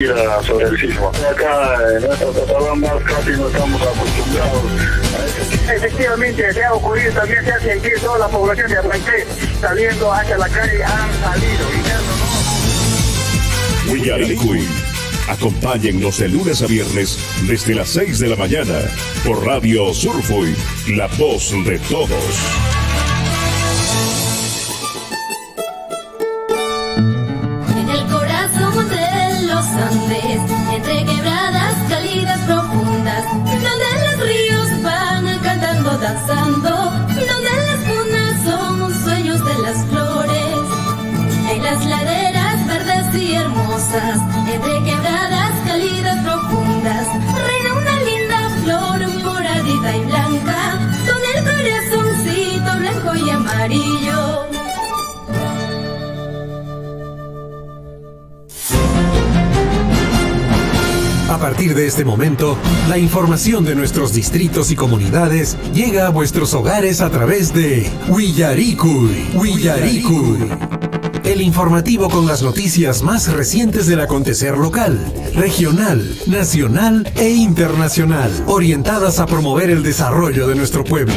sobre el sismo. Acá en nuestro Cochabamba casi no estamos acostumbrados a eso. Efectivamente, se ha ocurrido, también se ha sentido toda la población de Abancay saliendo hacia la calle, han salido. Willaricui. Acompáñennos de lunes a viernes desde las 6 de la mañana por Radio Surfui, la voz de todos. Andes, entre quebradas, cálidas, profundas, donde los ríos van cantando, danzando, donde las cunas son sueños de las flores, en las laderas verdes y hermosas, entre quebradas, cálidas, profundas, reina una linda flor moradita y blanca, con el corazoncito blanco y amarillo. A partir de este momento, la información de nuestros distritos y comunidades llega a vuestros hogares a través de Willaricui. El informativo con las noticias más recientes del acontecer local, regional, nacional e internacional, orientadas a promover el desarrollo de nuestro pueblo.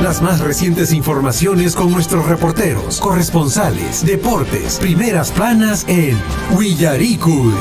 Las más recientes informaciones con nuestros reporteros, corresponsales, deportes, primeras planas en Willaricui.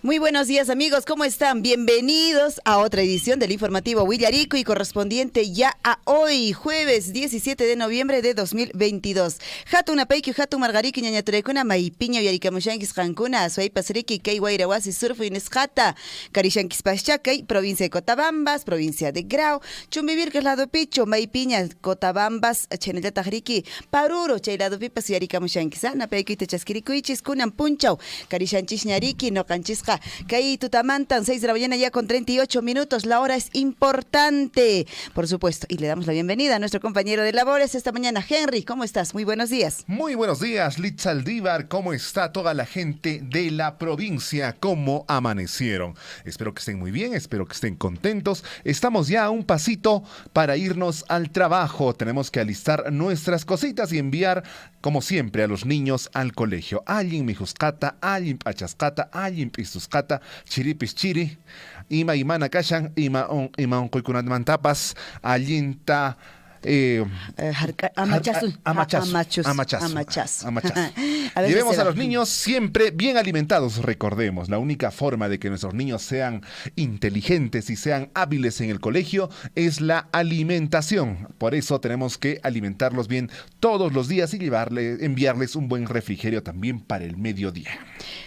Muy buenos días, amigos, ¿cómo están? Bienvenidos a otra edición del informativo Willaricui, correspondiente ya a hoy, jueves 17 de noviembre de 2022. Hatun apayki, hatun margariki, ñañaturekuna, maipiña, yarikamushankis jankuna, suaypasriki, kay wairawasi, surfu inesjata, karishankis paschakay, provincia de Cotabambas, provincia de Grau, chumbivir, que es lado picho, maipiña, Cotabambas, chenelatagriki, paruro, chay lado pipas, yarikamushankis, napayki, techaskirikuichis, kunan punchau, karishanchis ñariki, no canchisja. Kay Tutamantan, 6 de la mañana ya con 38 minutos, la hora es importante, por supuesto, y le damos la bienvenida a nuestro compañero de labores esta mañana. Henry, ¿cómo estás? Muy buenos días. Muy buenos días, Litza Aldívar, ¿cómo está toda la gente de la provincia? ¿Cómo amanecieron? Espero que estén muy bien, espero que estén contentos. Estamos ya a un pasito para irnos al trabajo. Tenemos que alistar nuestras cositas y enviar, como siempre, a los niños al colegio. Allin mijuscata, allin pachascata, allin pistuscata, chiripis chiri, ima imana kashan, ima onkoykunat mantapas, allinta Amachaz. Llevemos a los niños siempre bien alimentados, recordemos. La única forma de que nuestros niños sean inteligentes y sean hábiles en el colegio es la alimentación. Por eso tenemos que alimentarlos bien todos los días y enviarles un buen refrigerio también para el mediodía.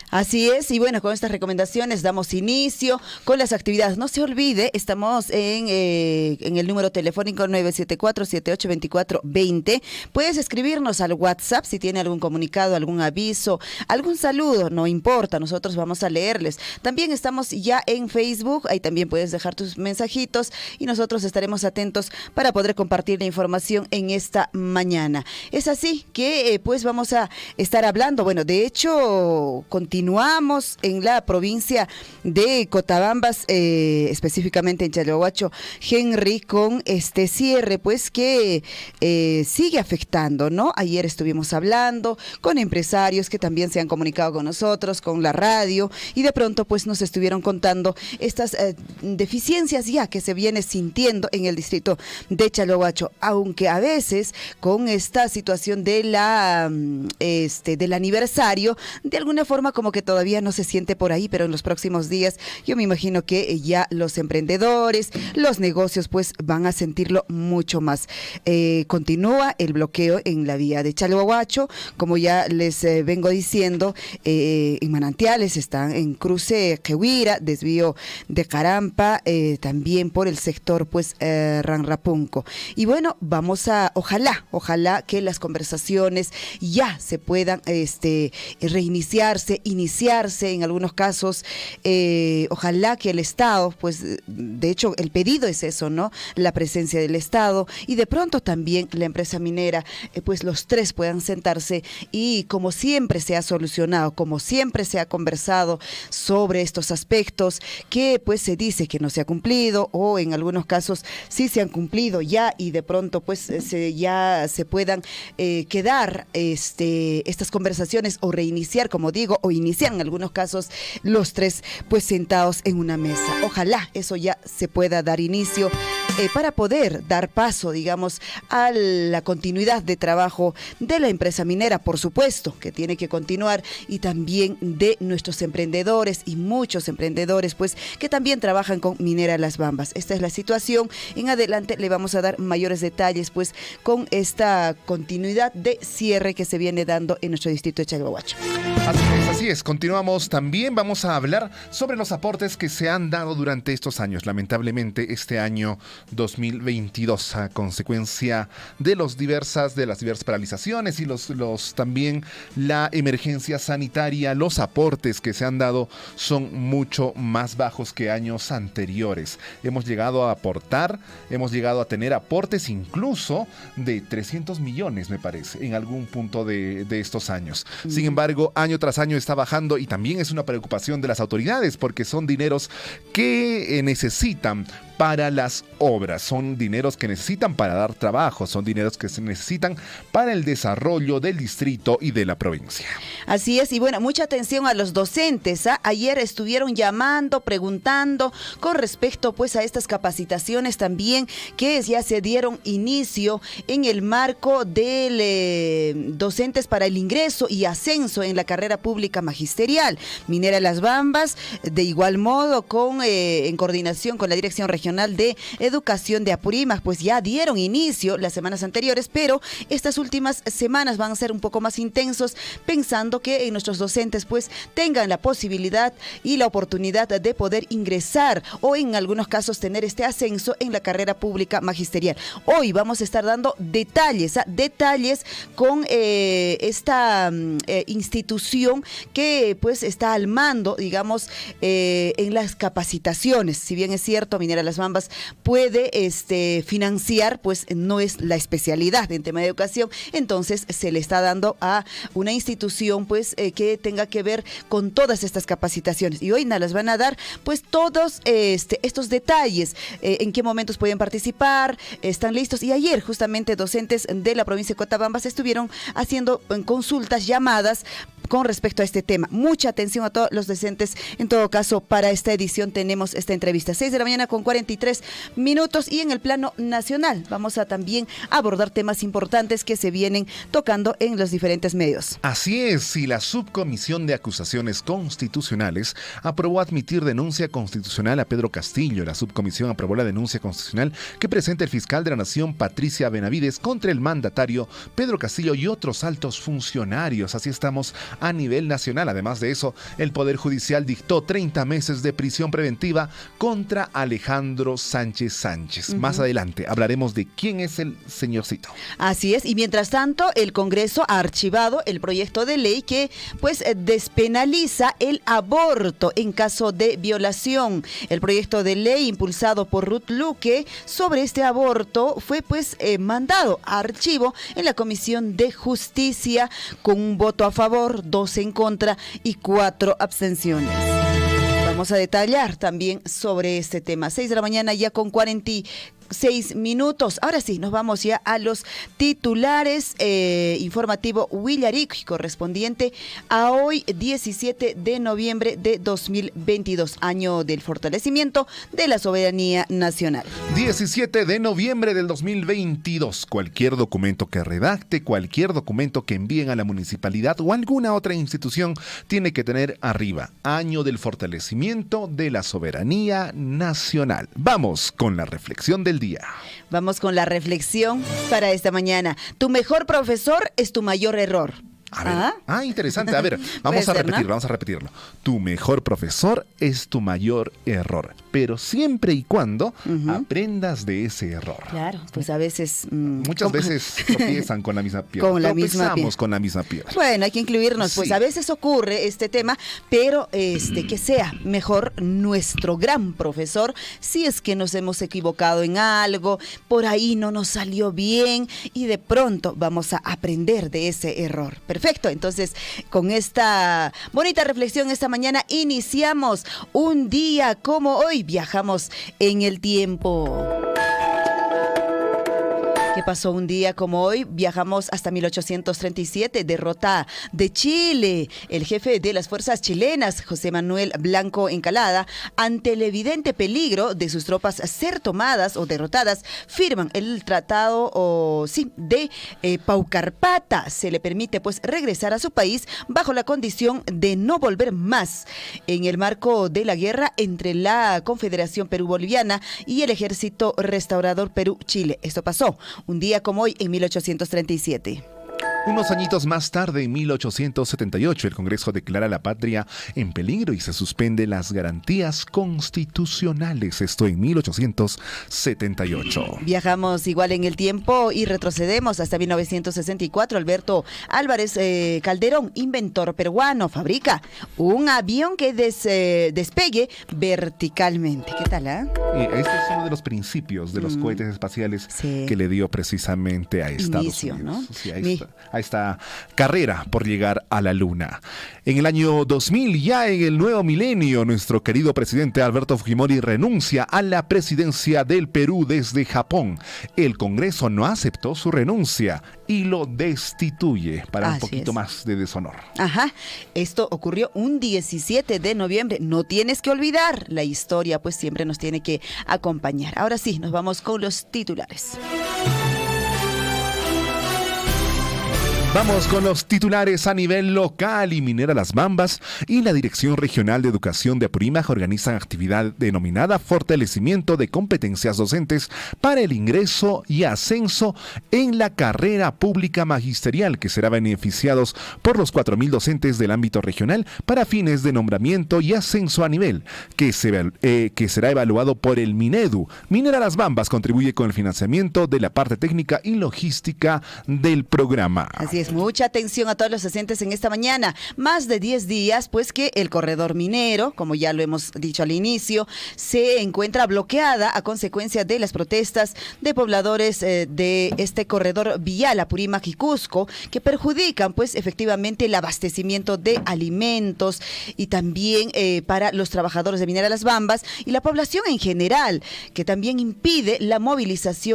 Así es, y bueno, con estas recomendaciones damos inicio con las actividades. No se olvide, estamos en el número telefónico 974-782420. Puedes escribirnos al WhatsApp si tiene algún comunicado, algún aviso, algún saludo, no importa, nosotros vamos a leerles. También estamos ya en Facebook, ahí también puedes dejar tus mensajitos y nosotros estaremos atentos para poder compartir la información en esta mañana. Es así que pues vamos a estar hablando, bueno, de hecho, continuamos en la provincia de Cotabambas, específicamente en Chalahuacho, Henry, con este cierre, pues que sigue afectando, ¿no? Ayer estuvimos hablando con empresarios que también se han comunicado con nosotros, con la radio, y de pronto pues nos estuvieron contando estas deficiencias ya que se viene sintiendo en el distrito de Chalahuacho, aunque a veces con esta situación de del aniversario, de alguna forma como que todavía no se siente por ahí, pero en los próximos días yo me imagino que ya los emprendedores, los negocios pues van a sentirlo mucho más. Continúa el bloqueo en la vía de Chalahuacho, como ya les vengo diciendo, en Manantiales están en cruce Quehuira, desvío de Carampa, también por el sector pues Ranrapunco. Y bueno, ojalá que las conversaciones ya se puedan iniciarse en algunos casos. Ojalá que el Estado, pues de hecho el pedido es eso, ¿no? La presencia del Estado y de pronto también la empresa minera, pues los tres puedan sentarse y como siempre se ha solucionado, como siempre se ha conversado sobre estos aspectos que pues se dice que no se ha cumplido o en algunos casos sí se han cumplido ya y de pronto pues ya se puedan quedar estas conversaciones o reiniciar, como digo, o iniciar en algunos casos los tres pues sentados en una mesa. Ojalá eso ya se pueda dar inicio para poder dar paso, digamos, a la continuidad de trabajo de la empresa minera, por supuesto, que tiene que continuar, y también de nuestros emprendedores y muchos emprendedores, pues, que también trabajan con Minera Las Bambas. Esta es la situación. En adelante le vamos a dar mayores detalles, pues, con esta continuidad de cierre que se viene dando en nuestro distrito de Chalbahuacho. Así es. Continuamos. También vamos a hablar sobre los aportes que se han dado durante estos años. Lamentablemente, este año 2022, a consecuencia de las diversas paralizaciones y también la emergencia sanitaria, los aportes que se han dado son mucho más bajos que años anteriores. Hemos llegado a tener aportes incluso de 300 millones, me parece, en algún punto de estos años. Sin embargo, año tras año está bajando y también es una preocupación de las autoridades porque son dineros que necesitan para las obras, son dineros que necesitan para dar trabajo, son dineros que se necesitan para el desarrollo del distrito y de la provincia. Así es, y bueno, mucha atención a los docentes. Ayer estuvieron llamando, preguntando con respecto pues a estas capacitaciones también que ya se dieron inicio en el marco de docentes para el ingreso y ascenso en la carrera pública magisterial. Minera Las Bambas, de igual modo, en coordinación con la Dirección Regional de Educación de Apurímac, pues ya dieron inicio las semanas anteriores, pero estas últimas semanas van a ser un poco más intensos, pensando que nuestros docentes pues tengan la posibilidad y la oportunidad de poder ingresar o en algunos casos tener este ascenso en la carrera pública magisterial. Hoy vamos a estar dando detalles con esta institución que pues está al mando, digamos, en las capacitaciones. Si bien es cierto, Minera Las Bambas puede financiar, pues no es la especialidad en tema de educación, entonces se le está dando a una institución pues que tenga que ver con todas estas capacitaciones, y hoy nos las van a dar pues todos estos detalles, en qué momentos pueden participar, están listos, y ayer justamente docentes de la provincia de Cotabambas estuvieron haciendo consultas, llamadas con respecto a este tema. Mucha atención a todos los docentes. En todo caso, para esta edición tenemos esta entrevista. 6 de la mañana con 43 minutos, y en el plano nacional vamos a también abordar temas importantes que se vienen tocando en los diferentes medios. Así es, y la Subcomisión de Acusaciones Constitucionales aprobó admitir denuncia constitucional a Pedro Castillo. La subcomisión aprobó la denuncia constitucional que presenta el fiscal de la Nación, Patricia Benavides, contra el mandatario Pedro Castillo y otros altos funcionarios. Así estamos a nivel nacional. Además de eso, el Poder Judicial dictó 30 meses de prisión preventiva contra Alejandro Sánchez Sánchez. Más adelante hablaremos de quién es el señorcito. Así es, y mientras tanto, el Congreso ha archivado el proyecto de ley que pues despenaliza el aborto en caso de violación. El proyecto de ley impulsado por Ruth Luque sobre este aborto fue pues mandado a archivo en la Comisión de Justicia con un voto a favor, 2 en contra y 4 abstenciones. Vamos a detallar también sobre este tema. 6 de la mañana ya con 46 minutos. Ahora sí, nos vamos ya a los titulares. Informativo Willaric, correspondiente a hoy, 17 de noviembre de 2022, año del fortalecimiento de la soberanía nacional. 17 de noviembre del 2022. Cualquier documento que redacte, cualquier documento que envíen a la municipalidad o alguna otra institución tiene que tener arriba: año del fortalecimiento de la soberanía nacional. Vamos con la reflexión del día. Vamos con la reflexión para esta mañana. Tu mejor profesor es tu mayor error. A ver, interesante. A ver, vamos a repetirlo. Tu mejor profesor es tu mayor error, pero siempre y cuando aprendas de ese error. Claro, pues a veces... Muchas veces tropiezan con la misma piedra. Con la misma piedra. Bueno, hay que incluirnos, pues Sí. a veces ocurre este tema, pero que sea mejor nuestro gran profesor, si es que nos hemos equivocado en algo, por ahí no nos salió bien y de pronto vamos a aprender de ese error. Perfecto, entonces con esta bonita reflexión esta mañana iniciamos un día como hoy, viajamos en el tiempo. ¿Qué pasó un día como hoy? Viajamos hasta 1837, derrota de Chile. El jefe de las fuerzas chilenas, José Manuel Blanco Encalada, ante el evidente peligro de sus tropas ser tomadas o derrotadas, firman el tratado de Paucarpata. Se le permite pues regresar a su país bajo la condición de no volver más. En el marco de la guerra entre la Confederación Perú-Boliviana y el Ejército Restaurador Perú-Chile. Esto pasó un día como hoy en 1837. Unos añitos más tarde, en 1878, el Congreso declara la patria en peligro y se suspende las garantías constitucionales. Esto en 1878. Viajamos igual en el tiempo y retrocedemos hasta 1964. Alberto Álvarez Calderón, inventor peruano, fabrica un avión que despegue verticalmente. ¿Qué tal, Este es uno de los principios de los cohetes espaciales que le dio precisamente a Estados Unidos. ¿No? Sí, a esta carrera por llegar a la Luna. En el año 2000, ya en el nuevo milenio, nuestro querido presidente Alberto Fujimori renuncia a la presidencia del Perú desde Japón. El Congreso no aceptó su renuncia y lo destituye para un poquito más de deshonor. Ajá, esto ocurrió un 17 de noviembre. No tienes que olvidar, la historia pues siempre nos tiene que acompañar. Ahora sí, nos vamos con los titulares. Vamos con los titulares a nivel local. Y Minera Las Bambas y la Dirección Regional de Educación de Apurímac organizan actividad denominada Fortalecimiento de Competencias Docentes para el ingreso y ascenso en la carrera pública magisterial, que será beneficiados por los 4.000 docentes del ámbito regional para fines de nombramiento y ascenso a nivel, que será evaluado por el Minedu. Minera Las Bambas contribuye con el financiamiento de la parte técnica y logística del programa. Así es, mucha atención a todos los docentes en esta mañana. Más de 10 días, pues que el corredor minero, como ya lo hemos dicho al inicio, se encuentra bloqueada a consecuencia de las protestas de pobladores de este corredor vial Apurímac y Cusco, que perjudican pues efectivamente el abastecimiento de alimentos y también para los trabajadores de Minera Las Bambas y la población en general, que también impide la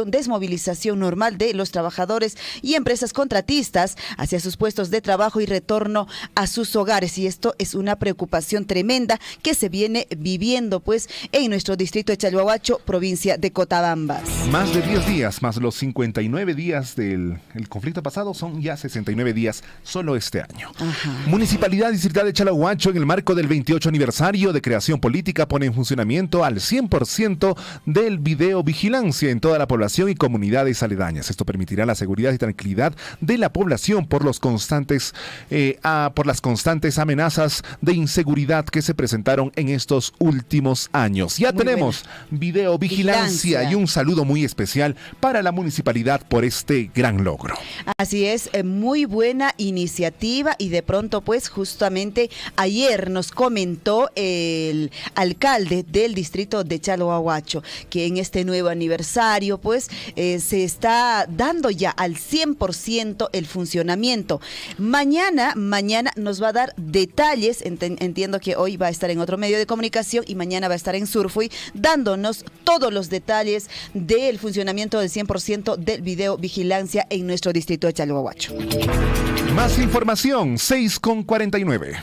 desmovilización normal de los trabajadores y empresas contratistas hacia sus puestos de trabajo y retorno a sus hogares. Y esto es una preocupación tremenda que se viene viviendo pues en nuestro distrito de Chalhuahuacho, provincia de Cotabambas. Más de 10 días, más los 59 días del conflicto pasado, son ya 69 días solo este año. Ajá. Municipalidad Distrital de Chalhuahuacho, en el marco del 28 aniversario de creación política, pone en funcionamiento al 100% del videovigilancia en toda la población y comunidades aledañas. Esto permitirá la seguridad y tranquilidad de la población por las constantes amenazas de inseguridad que se presentaron en estos últimos años. Ya muy tenemos videovigilancia y un saludo muy especial para la municipalidad por este gran logro. Así es, muy buena iniciativa y de pronto pues justamente ayer nos comentó el alcalde del distrito de Chalhuahuacho que en este nuevo aniversario pues se está dando ya al 100% el funcionamiento. Mañana nos va a dar detalles, entiendo que hoy va a estar en otro medio de comunicación y mañana va a estar en Surfui dándonos todos los detalles del funcionamiento del 100% del videovigilancia en nuestro distrito de Chalhuahuacho. Más información, 6:49.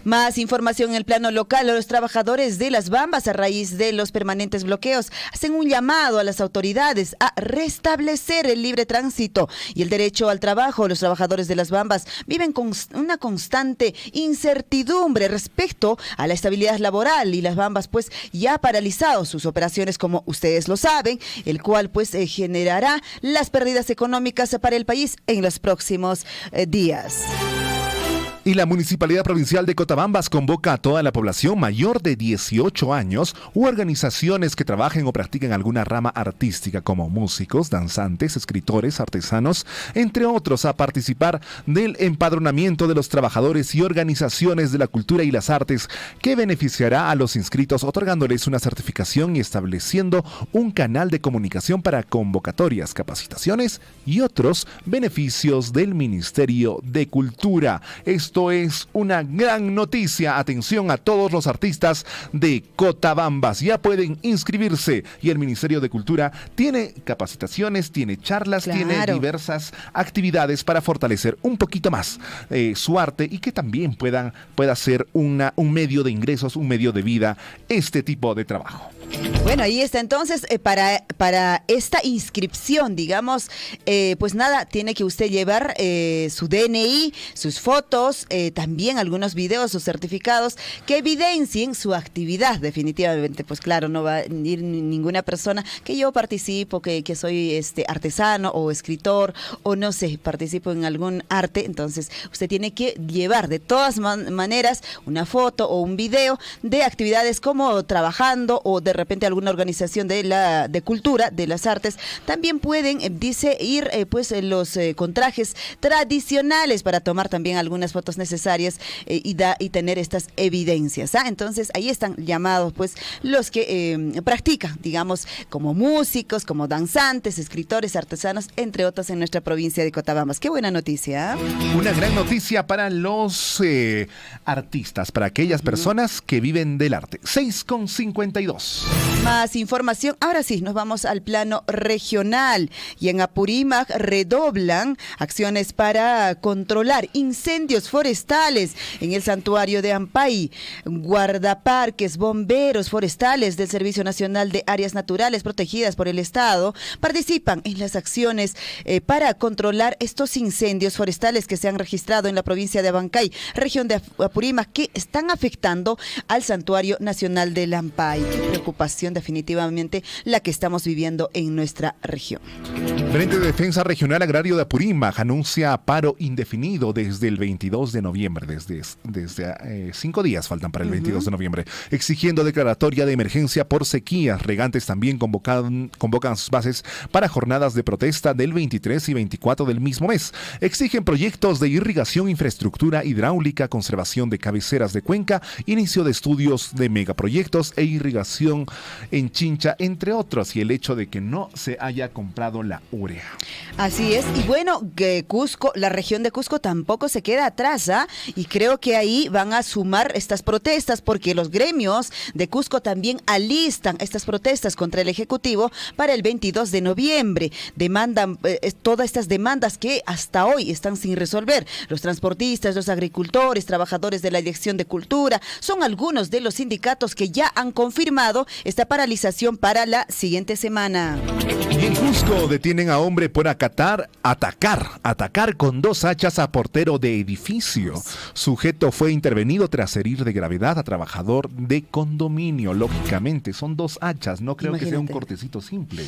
Más información en el plano local. Los trabajadores de Las Bambas, a raíz de los permanentes bloqueos, hacen un llamado a las autoridades a restablecer el libre tránsito y el derecho al trabajo. Los trabajadores de Las Bambas viven con una constante incertidumbre respecto a la estabilidad laboral y Las Bambas pues ya ha paralizado sus operaciones, como ustedes lo saben, el cual pues generará las pérdidas económicas para el país en los próximos días. Y la Municipalidad Provincial de Cotabambas convoca a toda la población mayor de 18 años u organizaciones que trabajen o practiquen alguna rama artística como músicos, danzantes, escritores, artesanos, entre otros, a participar del empadronamiento de los trabajadores y organizaciones de la cultura y las artes, que beneficiará a los inscritos otorgándoles una certificación y estableciendo un canal de comunicación para convocatorias, capacitaciones y otros beneficios del Ministerio de Cultura. Esto es una gran noticia. Atención a todos los artistas de Cotabambas. Ya pueden inscribirse y el Ministerio de Cultura tiene capacitaciones, tiene charlas, tiene diversas actividades para fortalecer un poquito más su arte y que también pueda ser un medio de ingresos, un medio de vida, este tipo de trabajo. Bueno, ahí está entonces, para esta inscripción, digamos, pues nada, tiene que usted llevar su DNI, sus fotos, también algunos videos o certificados que evidencien su actividad. Definitivamente, pues claro, no va a ir ninguna persona que yo participo, que soy artesano o escritor o no sé, participo en algún arte. Entonces usted tiene que llevar de todas maneras una foto o un video de actividades como trabajando o de repente alguna organización de cultura, de las artes. También pueden, dice, ir con trajes tradicionales para tomar también algunas fotos necesarias y tener estas evidencias. Entonces ahí están llamados pues los que practican, digamos, como músicos, como danzantes, escritores, artesanos, entre otros en nuestra provincia de Cotabambas. Qué buena noticia. Una gran noticia para los artistas, para aquellas personas que viven del arte. 6:52. Más información. Ahora sí, nos vamos al plano regional. Y en Apurímac redoblan acciones para controlar incendios forestales en el santuario de Ampay. Guardaparques, bomberos forestales del Servicio Nacional de Áreas Naturales Protegidas por el Estado participan en las acciones para controlar estos incendios forestales que se han registrado en la provincia de Abancay, región de Apurímac, que están afectando al Santuario Nacional del Ampay. Qué preocupación definitivamente la que estamos viviendo en nuestra región. Frente de Defensa Regional Agrario de Apurímac anuncia paro indefinido desde el 22 de noviembre, desde 5 días faltan para el 22 de noviembre, exigiendo declaratoria de emergencia por sequías. Regantes también convocan sus bases para jornadas de protesta del 23 y 24 del mismo mes. Exigen proyectos de irrigación, infraestructura hidráulica, conservación de cabeceras de cuenca, inicio de estudios de megaproyectos e irrigación en Chincha, entre otros, y el hecho de que no se haya comprado la urea. Así es, y bueno, que Cusco, la región de Cusco tampoco se queda atrás, y creo que ahí van a sumar estas protestas porque los gremios de Cusco también alistan estas protestas contra el Ejecutivo para el 22 de noviembre. Demandan todas estas demandas que hasta hoy están sin resolver. Los transportistas, los agricultores, trabajadores de la Dirección de Cultura, son algunos de los sindicatos que ya han confirmado esta paralización para la siguiente semana. Y en Cusco detienen a hombre por atacar con 2 hachas a portero de edificio. Sujeto fue intervenido tras herir de gravedad a trabajador de condominio. Lógicamente, son 2 hachas, no creo que sea un cortecito simple.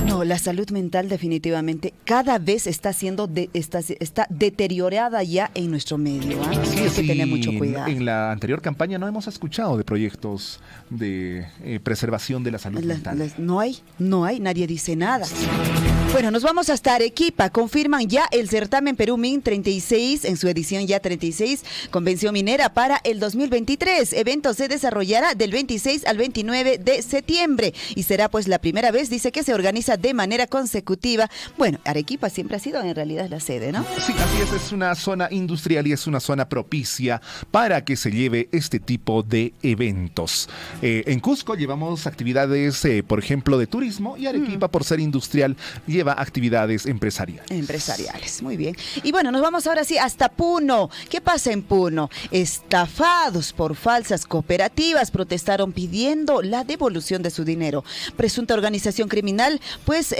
No, la salud mental definitivamente cada vez está deteriorada ya en nuestro medio. Sí, hay que tener mucho cuidado. En la anterior campaña no hemos escuchado de proyectos de preservación de la salud mental. No hay, nadie dice nada. Bueno, nos vamos hasta Arequipa. Confirman ya el certamen Perú Min 36 en su edición ya 36, Convención Minera para el 2023. Evento se desarrollará del 26 al 29 de septiembre y será pues la primera vez, dice, que se organiza de manera consecutiva. Bueno, Arequipa siempre ha sido en realidad la sede, ¿no? Sí, así es una zona industrial y es una zona propicia para que se lleve este tipo de eventos. En Cusco llevamos actividades, por ejemplo, de turismo, y Arequipa, por ser industrial, lleva actividades empresariales. Muy bien. Y bueno, nos vamos ahora sí hasta Puno. ¿Qué pasa en Puno? Estafados por falsas cooperativas protestaron pidiendo la devolución de su dinero. Presunta organización criminal pues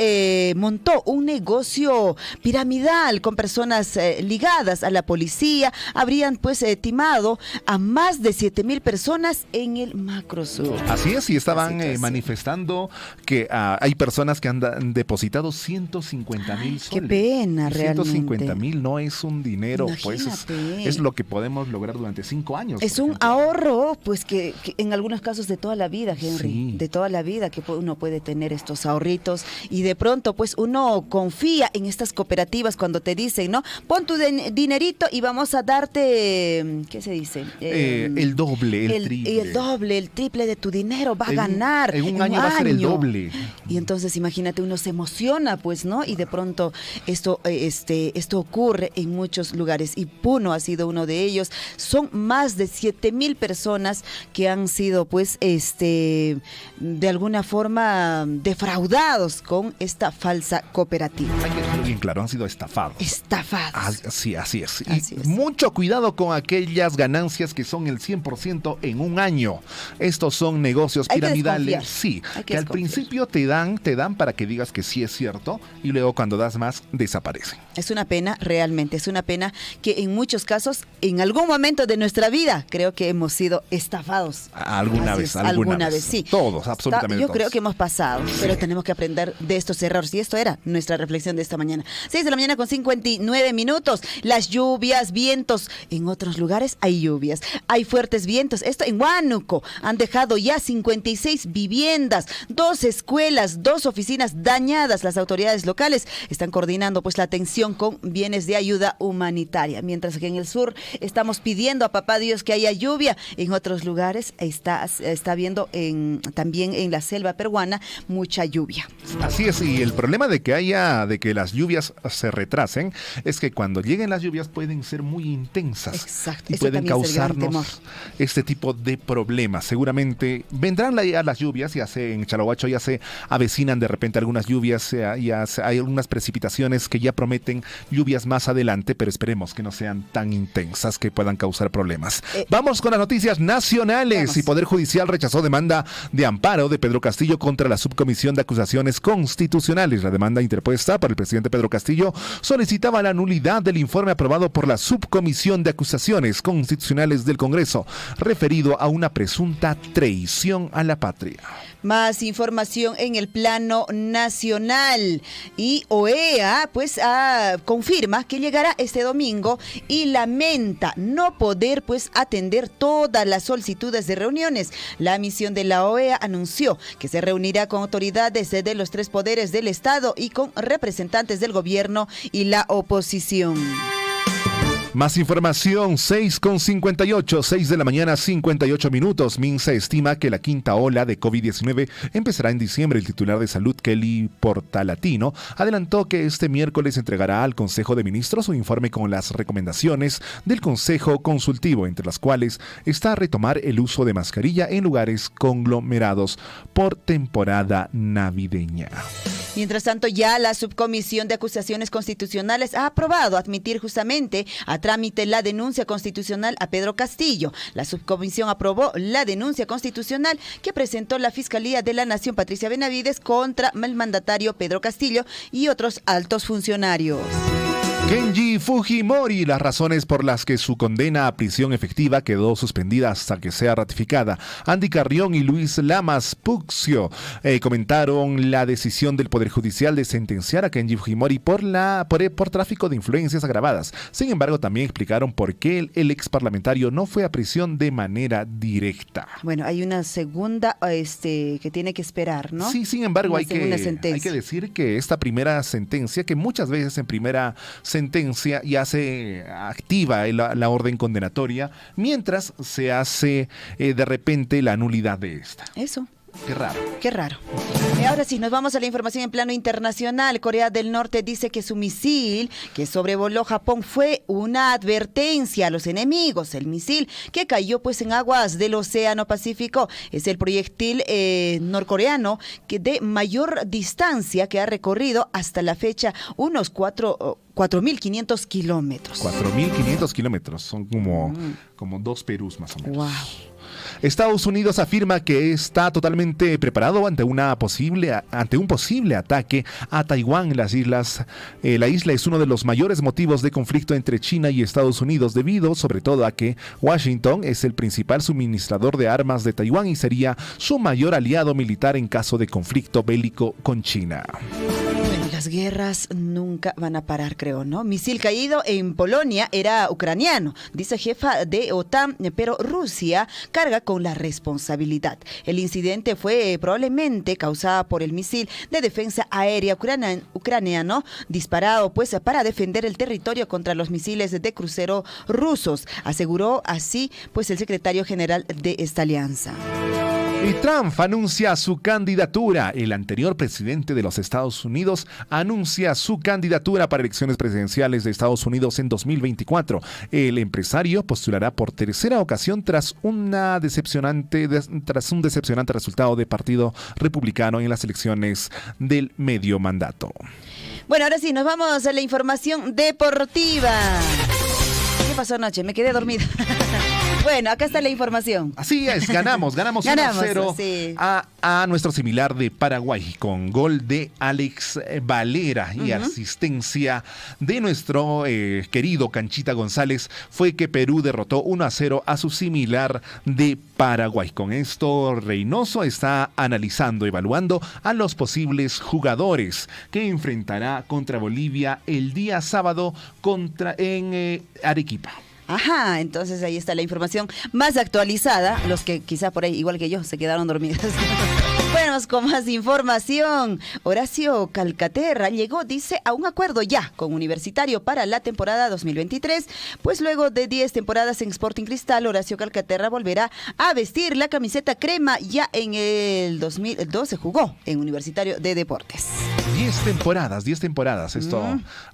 montó un negocio piramidal con personas ligadas a la policía. Habrían pues timado a más de 7,000 personas en el Macrosur. Así es, y estaban manifestando que hay personas que han depositado 150,000 soles. Qué pena, Y realmente. 150,000 no es un dinero, pues Imagínate. es lo que podemos lograr durante 5 años. Es por un ejemplo. ahorro, pues que en algunos casos de toda la vida, Henry, Sí. de toda la vida que uno puede tener estos ahorritos y de pronto pues uno confía en estas cooperativas cuando te dicen, ¿no? Pon tu dinerito y vamos a darte, ¿qué se dice? El doble, el triple. El doble, el triple de tu dinero va a ganar. En un año va a ser el doble. Y entonces imagínate, uno se emociona, pues, ¿no? Y de pronto esto ocurre en muchos lugares y Puno ha sido uno de ellos. Son más de 7,000 personas que han sido, pues, de alguna forma defraudados con esta falsa cooperativa. Hay que decirlo bien claro, han sido estafados. Estafados. Sí, así es. Así es. Mucho cuidado con aquellas ganancias que son el 100% en un año. Estos son negocios Hay que piramidales. desconfiar. Sí, Hay que al desconfiar. principio te dan para que digas que sí es cierto y luego cuando das más desaparecen. Es una pena, realmente, es una pena que en muchos casos, en algún momento de nuestra vida, creo que hemos sido estafados. Alguna Así vez, es, alguna vez. sí. Todos, absolutamente Yo todos. creo que hemos pasado, pero tenemos que aprender de estos errores. Y esto era nuestra reflexión de esta mañana. 6 de la mañana con 59 minutos. Las lluvias, vientos. En otros lugares hay lluvias. Hay fuertes vientos. Esto en Huánuco. Han dejado ya 56 viviendas, 2 escuelas, 2 oficinas dañadas. Las autoridades locales están coordinando pues la atención con bienes de ayuda humanitaria. Mientras que en el sur estamos pidiendo a Papá Dios que haya lluvia. En otros lugares está habiendo también en la selva peruana mucha lluvia. Así es, y el problema de que las lluvias se retrasen es que cuando lleguen las lluvias pueden ser muy intensas. Exacto, y eso pueden también es el gran temor. causarnos este tipo de problemas. Seguramente vendrán las lluvias, en Chalahuacho ya se avecinan de repente algunas lluvias, hay algunas precipitaciones que ya prometen lluvias más adelante, pero esperemos que no sean tan intensas que puedan causar problemas. Vamos con las noticias nacionales. Vamos. Y Poder Judicial rechazó demanda de amparo de Pedro Castillo contra la Subcomisión de Acusaciones Constitucionales. La demanda interpuesta por el presidente Pedro Castillo solicitaba la nulidad del informe aprobado por la Subcomisión de Acusaciones Constitucionales del Congreso, referido a una presunta traición a la patria. Más información en el plano nacional y OEA pues confirma que llegará este domingo y lamenta no poder pues atender todas las solicitudes de reuniones. La misión de la OEA anunció que se reunirá con autoridades de los 3 poderes del Estado y con representantes del gobierno y la oposición. Más información, 6:58, 6 de la mañana, 58 minutos. MINSA estima que la quinta ola de COVID-19 empezará en diciembre. El titular de Salud, Kelly Portalatino, adelantó que este miércoles entregará al Consejo de Ministros un informe con las recomendaciones del Consejo Consultivo, entre las cuales está retomar el uso de mascarilla en lugares conglomerados por temporada navideña. Mientras tanto, ya la Subcomisión de Acusaciones Constitucionales ha aprobado admitir justamente a trámite la denuncia constitucional a Pedro Castillo. La subcomisión aprobó la denuncia constitucional que presentó la Fiscalía de la Nación, Patricia Benavides, contra el mandatario Pedro Castillo y otros altos funcionarios. Kenji Fujimori, las razones por las que su condena a prisión efectiva quedó suspendida hasta que sea ratificada. Andy Carrión y Luis Lamas Puxio comentaron la decisión del Poder Judicial de sentenciar a Kenji Fujimori por tráfico de influencias agravadas. Sin embargo, también explicaron por qué el ex parlamentario no fue a prisión de manera directa. Bueno, hay una segunda que tiene que esperar, ¿no? Sí, sin embargo, Una hay segunda que sentencia. decir que esta primera sentencia, que muchas veces en primera sentencia ya se activa la orden condenatoria, mientras se hace de repente la nulidad de esta. Eso. Qué raro. Qué raro. Ahora sí, nos vamos a la información en plano internacional. Corea del Norte dice que su misil que sobrevoló Japón fue una advertencia a los enemigos. El misil que cayó pues en aguas del Océano Pacífico es el proyectil norcoreano que de mayor distancia que ha recorrido hasta la fecha unos 4.500 kilómetros. 4.500 kilómetros, son como 2 Perús más o menos. Wow. Estados Unidos afirma que está totalmente preparado ante un posible ataque a Taiwán. La isla es uno de los mayores motivos de conflicto entre China y Estados Unidos, debido sobre todo a que Washington es el principal suministrador de armas de Taiwán y sería su mayor aliado militar en caso de conflicto bélico con China. Bueno, las guerras nunca van a parar, creo, ¿no? Misil caído en Polonia era ucraniano, dice jefa de OTAN, pero Rusia carga con la responsabilidad. El incidente fue probablemente causada por el misil de defensa aérea ucraniano disparado pues para defender el territorio contra los misiles de crucero rusos, aseguró así pues el secretario general de esta alianza. Y Trump anuncia su candidatura. El anterior presidente de los Estados Unidos anuncia su candidatura para elecciones presidenciales de Estados Unidos en 2024. El empresario postulará por tercera ocasión tras un decepcionante resultado del Partido Republicano en las elecciones del medio mandato. Bueno, ahora sí, nos vamos a la información deportiva. ¿Qué pasó anoche? Me quedé dormida. Bueno, acá está la información. Así es, ganamos 1-0 sí. a nuestro similar de Paraguay con gol de Alex Valera y asistencia de nuestro querido Canchita González. Fue que Perú derrotó 1-0 a su similar de Paraguay. Con esto, Reynoso está analizando, evaluando a los posibles jugadores que enfrentará contra Bolivia el día sábado en Arequipa. Ajá, entonces ahí está la información más actualizada. Los que quizá por ahí, igual que yo, se quedaron dormidos. Bueno, con más información. Horacio Calcaterra llegó, dice, a un acuerdo ya con Universitario para la temporada 2023, pues luego de 10 temporadas en Sporting Cristal, Horacio Calcaterra volverá a vestir la camiseta crema. Ya en el 2012 jugó en Universitario de Deportes. 10 temporadas. Esto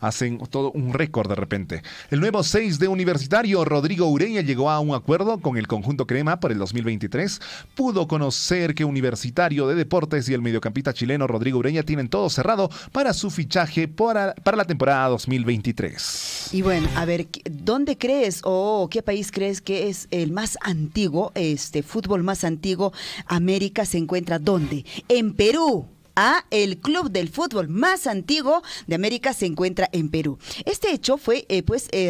hacen todo un récord de repente. El nuevo 6 de Universitario, Rodrigo Ureña, llegó a un acuerdo con el conjunto crema por el 2023. Pudo conocer que Universitario de Deportes y el mediocampista chileno Rodrigo Ureña tienen todo cerrado para su fichaje para la temporada 2023. Y bueno, a ver, ¿dónde crees o qué país crees que es el más antiguo, fútbol más antiguo? América se encuentra ¿dónde? En Perú. El club del fútbol más antiguo de América se encuentra en Perú. Este hecho fue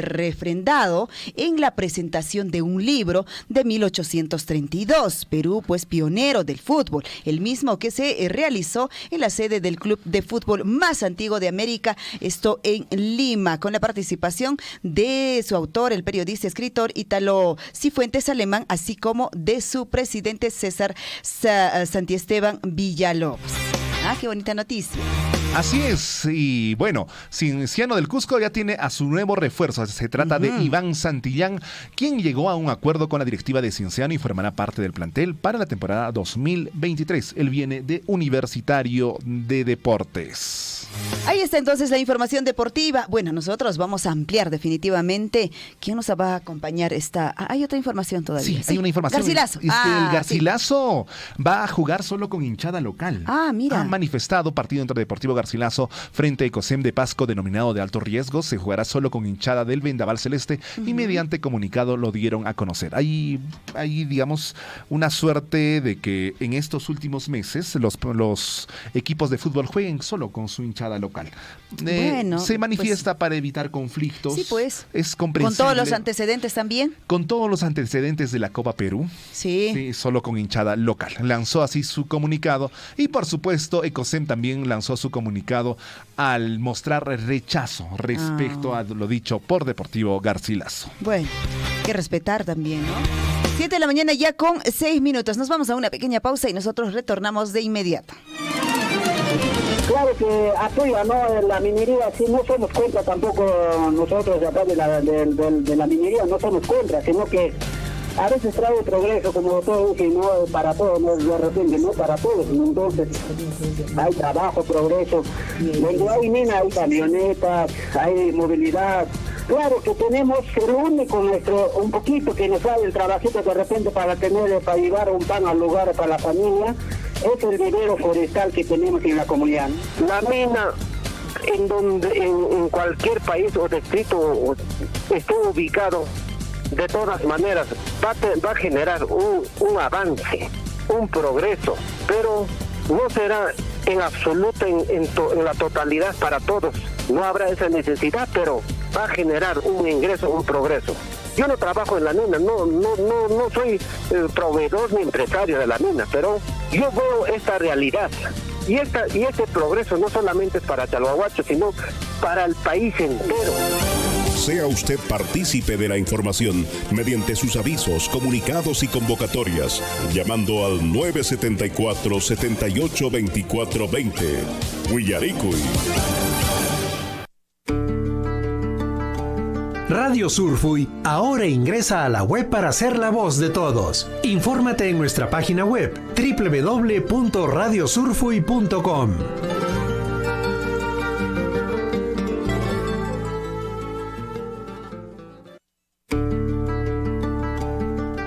refrendado en la presentación de un libro de 1832. Perú, pues pionero del fútbol, el mismo que se realizó en la sede del club de fútbol más antiguo de América, esto en Lima, con la participación de su autor, el periodista y escritor Ítalo Cifuentes Alemán, así como de su presidente César Santiesteban Villalobos. Qué bonita noticia. Así es, y bueno, Cienciano del Cusco ya tiene a su nuevo refuerzo. Se trata de Iván Santillán, quien llegó a un acuerdo con la directiva de Cienciano y formará parte del plantel para la temporada 2023. Él viene de Universitario de Deportes. Ahí está entonces la información deportiva. Bueno, nosotros vamos a ampliar definitivamente. ¿Quién nos va a acompañar? Hay otra información todavía. Sí, hay una información. Garcilaso. El Garcilaso va a jugar solo con hinchada local. Mira. Ha manifestado partido entre Deportivo Garcilaso frente a Ecosem de Pasco, denominado de alto riesgo. Se jugará solo con hinchada del Vendaval Celeste y mediante comunicado lo dieron a conocer. Hay digamos, una suerte de que en estos últimos meses los equipos de fútbol jueguen solo con su hinchada local. Se manifiesta para evitar conflictos. Sí, pues. Es comprensible. ¿Con todos los antecedentes también? Con todos los antecedentes de la Copa Perú. Sí, solo con hinchada local. Lanzó así su comunicado y por supuesto Ecosem también lanzó su comunicado al mostrar rechazo respecto a lo dicho por Deportivo Garcilaso. Bueno, hay que respetar también, ¿no? 7 de la mañana ya con 6 minutos. Nos vamos a una pequeña pausa y nosotros retornamos de inmediato. Claro que apoya, ¿no? La minería, sí, no somos contra tampoco nosotros acá de la minería, no somos contra, sino que a veces trae progreso, como todo dije, no para todos, no de repente, no para todos, entonces hay trabajo, progreso, donde hay mina, hay camionetas, hay movilidad. Claro que tenemos el único un poquito que nos da el trabajito de repente para llevar un pan al lugar para la familia, es el vivero forestal que tenemos en la comunidad. La mina, en cualquier país o distrito esté ubicado, de todas maneras va a generar un avance, un progreso, pero no será en absoluto en la totalidad para todos. No habrá esa necesidad, pero va a generar un ingreso, un progreso. Yo no trabajo en la mina, no soy proveedor ni empresario de la mina, pero yo veo esta realidad Y este progreso no solamente es para Chalhuahuacho, sino para el país entero. Sea usted partícipe de la información mediante sus avisos, comunicados y convocatorias, llamando al 974-782420. Huillaricuy. Radio Surfuy ahora ingresa a la web para ser la voz de todos. Infórmate en nuestra página web www.radiosurfuy.com.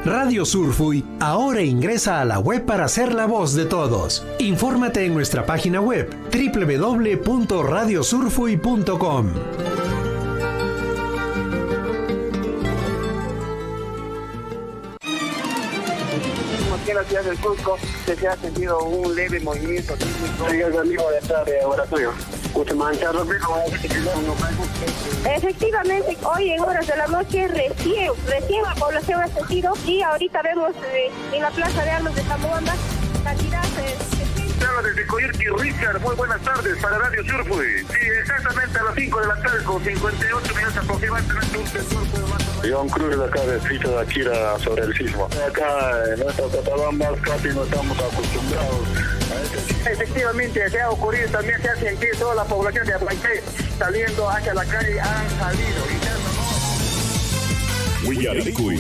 Radio Surfuy ahora ingresa a la web para ser la voz de todos. Infórmate en nuestra página web www.radiosurfuy.com. Aquí en la ciudad del Cusco se ha sentido un leve movimiento sísmico. Sí, es amigo de estar de laboratorio. Efectivamente, hoy en horas de la noche recién la población ha sentido, y ahorita vemos en la Plaza de Armas de Tamuamba cantidad Desde Coyerqui, Richard, muy buenas tardes para Radio Surfuy. Sí, exactamente a las 5 de la tarde con 58 minutos aproximadamente un sensor de John Cruz de acá de Sitio de Akira sobre el sismo. Acá en nuestra Cotabamba casi no estamos acostumbrados a esto. Efectivamente, se ha ocurrido, también se ha sentido toda la población de Abancay saliendo hacia la calle, han salido. Huillaricuy.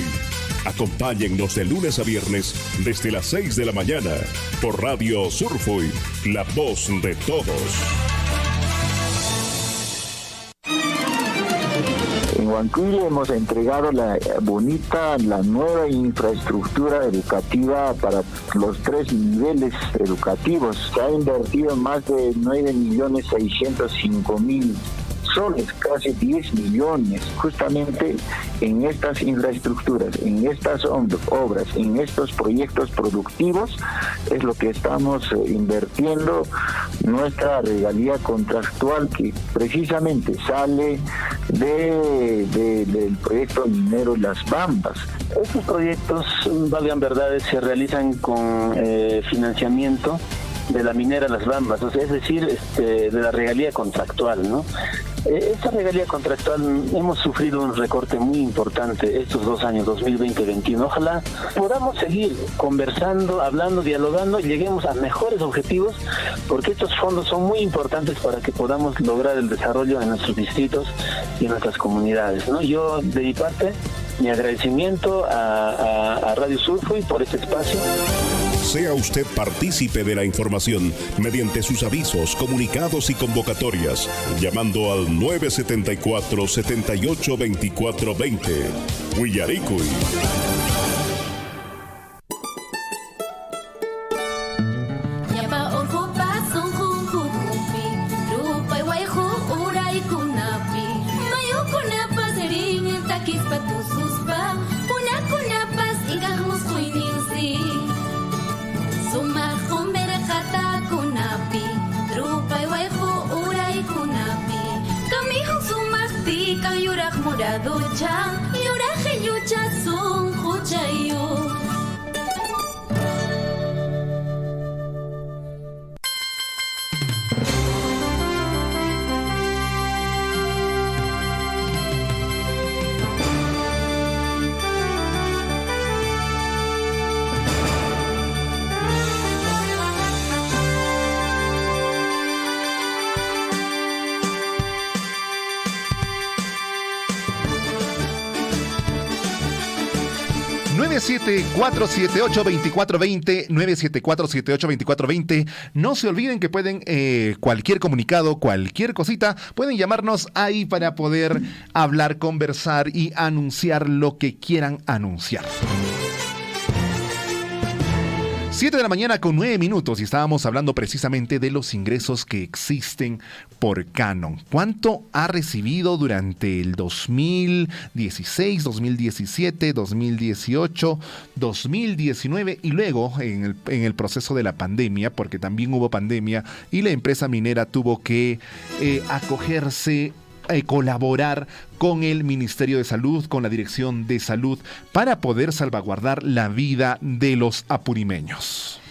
Acompáñennos de lunes a viernes desde las 6 de la mañana por Radio Surfuy, la voz de todos. En Huancuy hemos entregado la nueva infraestructura educativa para los 3 niveles educativos. Se ha invertido más de 9.605.000 soles, casi 10 millones, justamente en estas infraestructuras, en estas obras, en estos proyectos productivos, es lo que estamos invirtiendo nuestra regalía contractual, que precisamente sale del proyecto minero Las Bambas. Estos proyectos, valgan verdades, se realizan con financiamiento de la minera Las Bambas, o sea, es decir, de la regalía contractual, ¿no? Esta regalía contractual hemos sufrido un recorte muy importante estos 2 años, 2020-2021. Ojalá podamos seguir conversando, hablando, dialogando y lleguemos a mejores objetivos, porque estos fondos son muy importantes para que podamos lograr el desarrollo en nuestros distritos y en nuestras comunidades, ¿no? Yo, de mi parte, mi agradecimiento a Radio Surfuy por este espacio. Sea usted partícipe de la información mediante sus avisos, comunicados y convocatorias, llamando al 974-782420. Huillaricuy. Ducha, yuraje yucha sun huchayo. ...974-78-2420... 974-78-2420... No se olviden que pueden... cualquier comunicado, cualquier cosita... pueden llamarnos ahí para poder hablar, conversar y anunciar lo que quieran anunciar. 7 de la mañana con 9 minutos y estábamos hablando precisamente de los ingresos que existen por Canon. ¿Cuánto ha recibido durante el 2016, 2017, 2018, 2019 y luego en el proceso de la pandemia? Porque también hubo pandemia y la empresa minera tuvo que acogerse, colaborar con el Ministerio de Salud, con la Dirección de Salud, para poder salvaguardar la vida de los apurimeños.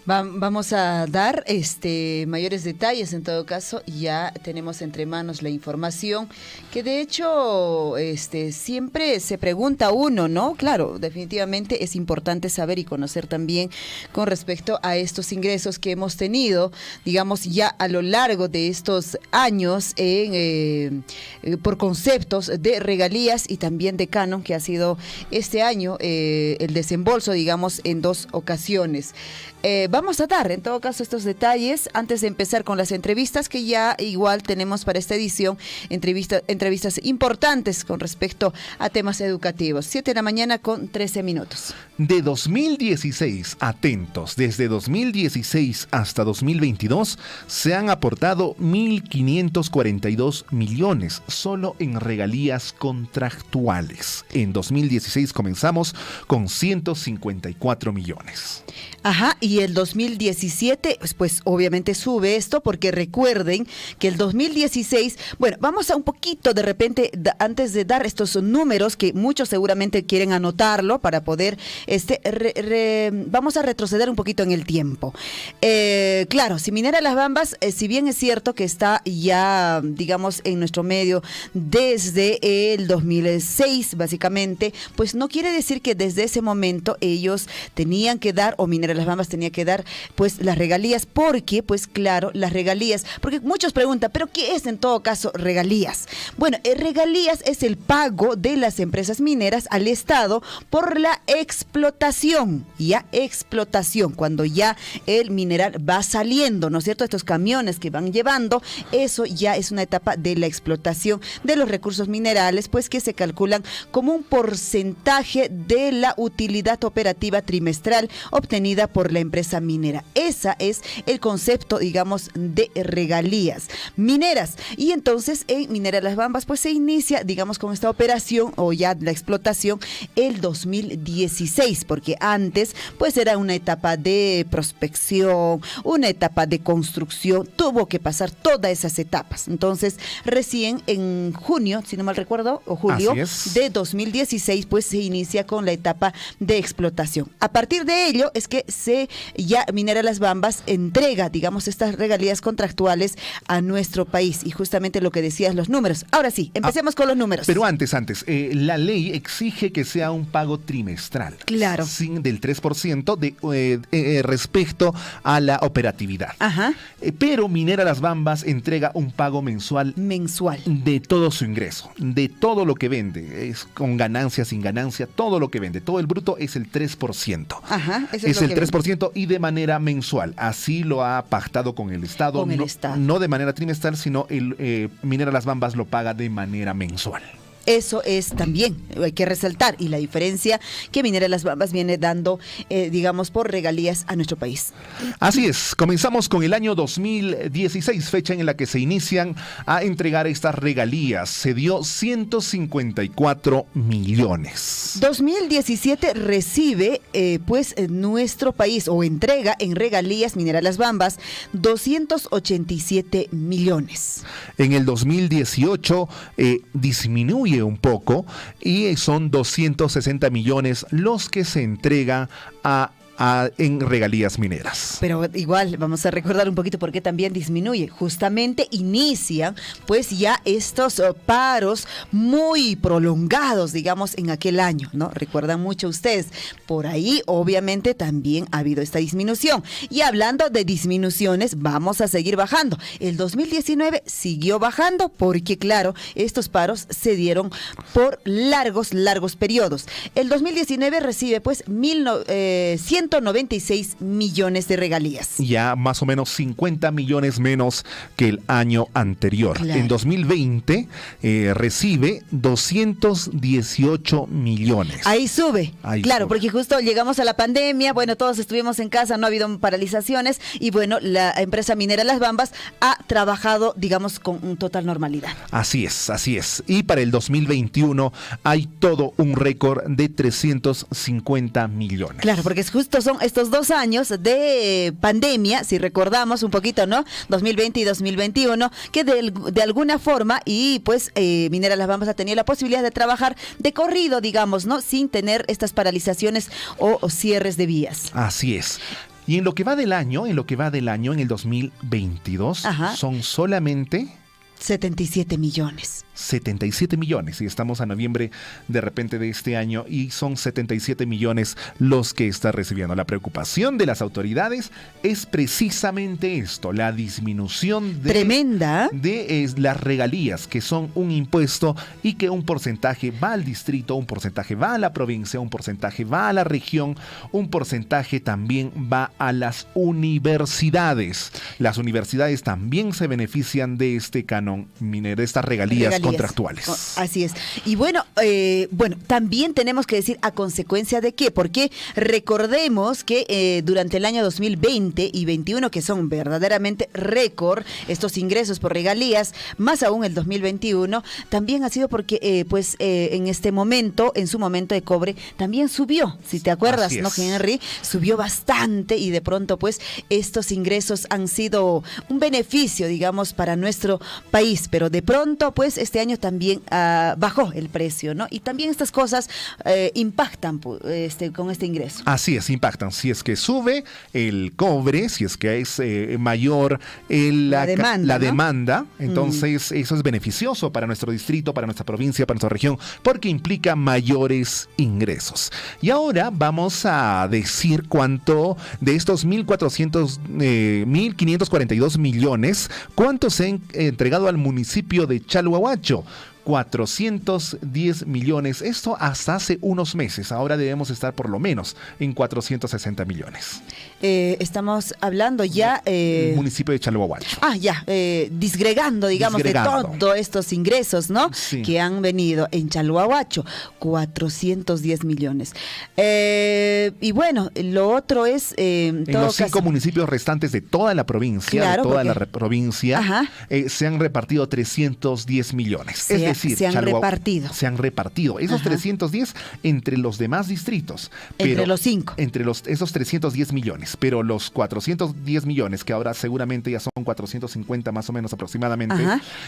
Vamos a dar mayores detalles. En todo caso, ya tenemos entre manos la información que de hecho siempre se pregunta uno, ¿no? Claro, definitivamente es importante saber y conocer también con respecto a estos ingresos que hemos tenido, digamos, ya a lo largo de estos años por conceptos de regalías y también de canon, que ha sido este año el desembolso, digamos, en 2 ocasiones. Vamos a dar, en todo caso, estos detalles antes de empezar con las entrevistas que ya igual tenemos para esta edición, entrevistas importantes con respecto a temas educativos. 7 de la mañana con 13 minutos. De 2016, atentos, desde 2016 hasta 2022 se han aportado 1.542 millones solo en regalías contractuales. En 2016 comenzamos con 154 millones. Ajá, y el 2017, pues obviamente sube esto, porque recuerden que el 2016, bueno, vamos a un poquito de repente, antes de dar estos números, que muchos seguramente quieren anotarlo para poder, vamos a retroceder un poquito en el tiempo. Claro, si Minera Las Bambas, si bien es cierto que está ya, digamos, en nuestro medio desde el 2006, básicamente, pues no quiere decir que desde ese momento ellos tenían que dar, o Minera Las Bambas tenía que dar, pues las regalías, porque, pues claro, las regalías, porque muchos preguntan, ¿pero qué es en todo caso regalías? Bueno, regalías es el pago de las empresas mineras al Estado por la explotación, cuando ya el mineral va saliendo, ¿no es cierto? Estos camiones que van llevando, eso ya es una etapa de la explotación de los recursos minerales, pues que se calculan como un porcentaje de la utilidad operativa trimestral obtenida por la empresa minera. Esa es el concepto, digamos, de regalías mineras. Y entonces en Minera Las Bambas pues se inicia, digamos, con esta operación o ya la explotación el 2016, porque antes pues era una etapa de prospección, una etapa de construcción, tuvo que pasar todas esas etapas. Entonces recién en junio, si no mal recuerdo, o julio de 2016 pues se inicia con la etapa de explotación. A partir de ello es que ya Minera Las Bambas entrega, digamos, estas regalías contractuales a nuestro país, y justamente lo que decías, los números. Ahora sí, empecemos con los números. Pero antes, la ley exige que sea un pago trimestral. Claro. Del 3% respecto a la operatividad. Ajá. Pero Minera Las Bambas entrega un pago mensual de todo su ingreso, de todo lo que vende, es con ganancia, sin ganancia, todo lo que vende, todo el bruto es el 3%. Ajá, es el 3% y de manera mensual. Así lo ha pactado con el Estado. No de manera trimestral, sino Minera Las Bambas lo paga de manera mensual. Eso es también, hay que resaltar, y la diferencia que Minera Las Bambas viene dando, digamos, por regalías a nuestro país. Así es, comenzamos con el año 2016, fecha en la que se inician a entregar estas regalías. Se dio 154 millones. 2017 recibe, nuestro país, o entrega en regalías Minera Las Bambas, 287 millones. En el 2018 disminuye un poco y son 260 millones los que se entrega en regalías mineras. Pero igual vamos a recordar un poquito por qué también disminuye. Justamente inician pues ya estos paros muy prolongados, digamos, en aquel año, ¿no? Recuerdan mucho ustedes. Por ahí obviamente también ha habido esta disminución. Y hablando de disminuciones, vamos a seguir bajando. El 2019 siguió bajando porque, claro, estos paros se dieron por largos periodos. El 2019 recibe pues 196 millones de regalías. Ya más o menos 50 millones menos que el año anterior. Claro. En 2020 recibe 218 millones. Ahí sube. Claro, porque justo llegamos a la pandemia, bueno, todos estuvimos en casa, no ha habido paralizaciones y bueno, la empresa Minera Las Bambas ha trabajado, digamos, con total normalidad. Así es. Y para el 2021 hay todo un récord de 350 millones. Claro, porque justo son estos 2 años de pandemia, si recordamos un poquito, ¿no? 2020 y 2021, que de alguna forma, y pues Minera Las Bambas ha tenido la posibilidad de trabajar de corrido, digamos, ¿no? Sin tener estas paralizaciones o cierres de vías. Así es. Y en lo que va del año, en el 2022, Ajá. son solamente 77 millones. 77 millones, y estamos a noviembre de repente de este año y son 77 millones los que está recibiendo. La preocupación de las autoridades es precisamente esto, la disminución Tremenda. de las regalías, que son un impuesto y que un porcentaje va al distrito, un porcentaje va a la provincia, un porcentaje va a la región, un porcentaje también va a las universidades. Las universidades también se benefician de este canon minero, de estas regalías contractuales. Así es. Y bueno, también tenemos que decir a consecuencia de qué, porque recordemos que durante el año 2020 y 21, que son verdaderamente récord, estos ingresos por regalías, más aún el 2021, también ha sido porque en su momento de cobre, también subió, si te acuerdas, ¿no, Henry? Subió bastante y de pronto pues estos ingresos han sido un beneficio, digamos, para nuestro país, pero de pronto pues este año también bajó el precio, ¿no? Y también estas cosas impactan con este ingreso. Así es, impactan. Si es que sube el cobre, si es que es mayor la demanda, entonces eso es beneficioso para nuestro distrito, para nuestra provincia, para nuestra región, porque implica mayores ingresos. Y ahora vamos a decir cuánto de estos 1.542 millones, cuánto se han entregado al municipio de Chalhuahuacho. 410 millones, esto hasta hace unos meses, ahora debemos estar por lo menos en 460 millones. Estamos hablando ya... el municipio de Chalhuahuacho. Disgregando, digamos, de todos estos ingresos, ¿no? Sí. Que han venido en Chalhuahuacho, 410 millones. Y bueno, lo otro es... en los 5 municipios restantes de toda la provincia, claro, la provincia, se han repartido 310 millones. Se han repartido esos 310 entre los demás distritos. Entre los 5. Entre esos 310 millones. Pero los 410 millones, que ahora seguramente ya son 450 más o menos aproximadamente,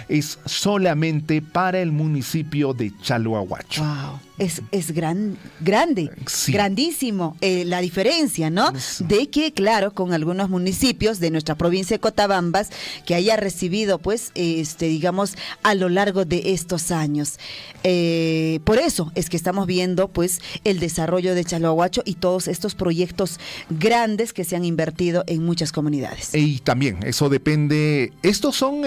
es solamente para el municipio de Chalhuahuacho. Wow. Es grande, sí. Grandísimo la diferencia, ¿no? Sí. De que, claro, con algunos municipios de nuestra provincia de Cotabambas, que haya recibido, pues, digamos, a lo largo de estos años. Por eso es que estamos viendo, pues, el desarrollo de Chalhuahuacho y todos estos proyectos grandes que se han invertido en muchas comunidades. Y también, eso depende, estos son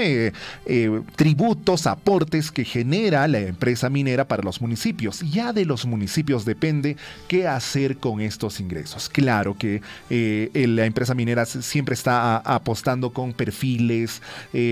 tributos, aportes que genera la empresa minera para los municipios. Ya de los municipios depende qué hacer con estos ingresos. Claro que la empresa minera siempre está apostando con perfiles,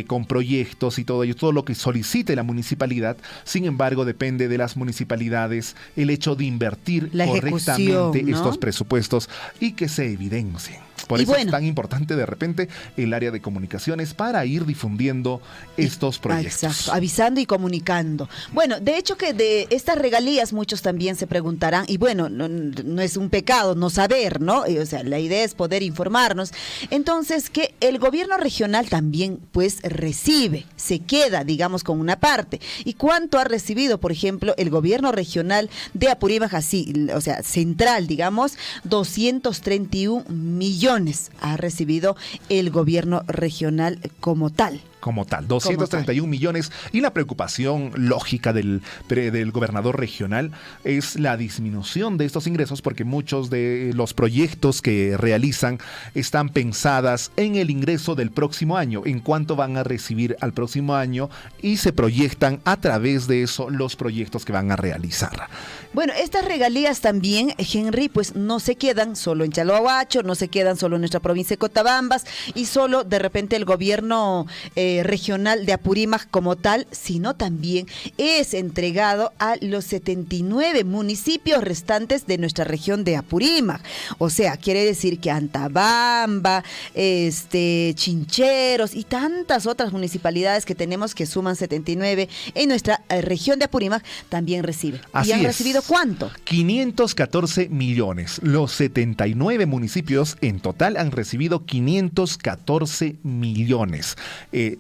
con proyectos y todo ello, todo lo que solicite la municipalidad. Sin embargo, depende de las municipalidades el hecho de invertir correctamente, ¿no?, estos presupuestos y que se evidencien. Por eso es tan importante de repente el área de comunicaciones para ir difundiendo estos proyectos. Exacto, avisando y comunicando. Bueno, de hecho que de estas regalías muchos también se preguntarán, y bueno, no es un pecado no saber, ¿no? O sea, la idea es poder informarnos. Entonces, que el gobierno regional también pues recibe, se queda, digamos, con una parte. ¿Y cuánto ha recibido, por ejemplo, el gobierno regional de Apurímac, así, o sea, central, digamos, 231 millones ha recibido el gobierno regional como tal. 231 millones. Y la preocupación lógica del gobernador regional es la disminución de estos ingresos, porque muchos de los proyectos que realizan están pensadas en el ingreso del próximo año, en cuánto van a recibir al próximo año, y se proyectan a través de eso los proyectos que van a realizar. Bueno, estas regalías también, Henry, pues no se quedan solo en Chalhuahuacho, no se quedan solo en nuestra provincia de Cotabambas y solo de repente el gobierno regional de Apurímac como tal, sino también es entregado a los 79 municipios restantes de nuestra región de Apurímac. O sea, quiere decir que Antabamba, Chincheros y tantas otras municipalidades que tenemos que suman 79 en nuestra región de Apurímac también reciben. Así ¿Y han es. recibido cuánto? 514 millones. Los 79 municipios en total han recibido 514 millones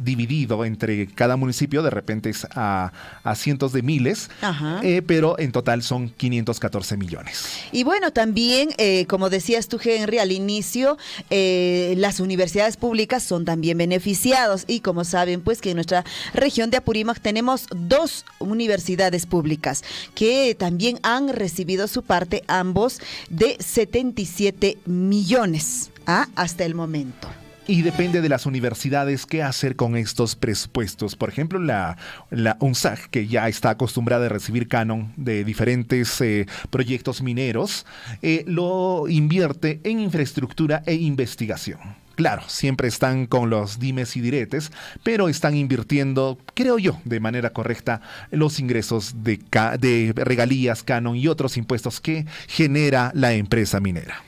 dividido entre cada municipio, de repente es a cientos de miles, Ajá. pero en total son 514 millones. Y bueno, también, como decías tú, Henry, al inicio, las universidades públicas son también beneficiados. Y como saben, pues que en nuestra región de Apurímac tenemos 2 universidades públicas que también han recibido su parte, ambos de 77 millones hasta el momento. Y depende de las universidades qué hacer con estos presupuestos. Por ejemplo, la UNSAG, que ya está acostumbrada a recibir canon de diferentes proyectos mineros, lo invierte en infraestructura e investigación. Claro, siempre están con los dimes y diretes, pero están invirtiendo, creo yo, de manera correcta los ingresos de regalías, canon y otros impuestos que genera la empresa minera.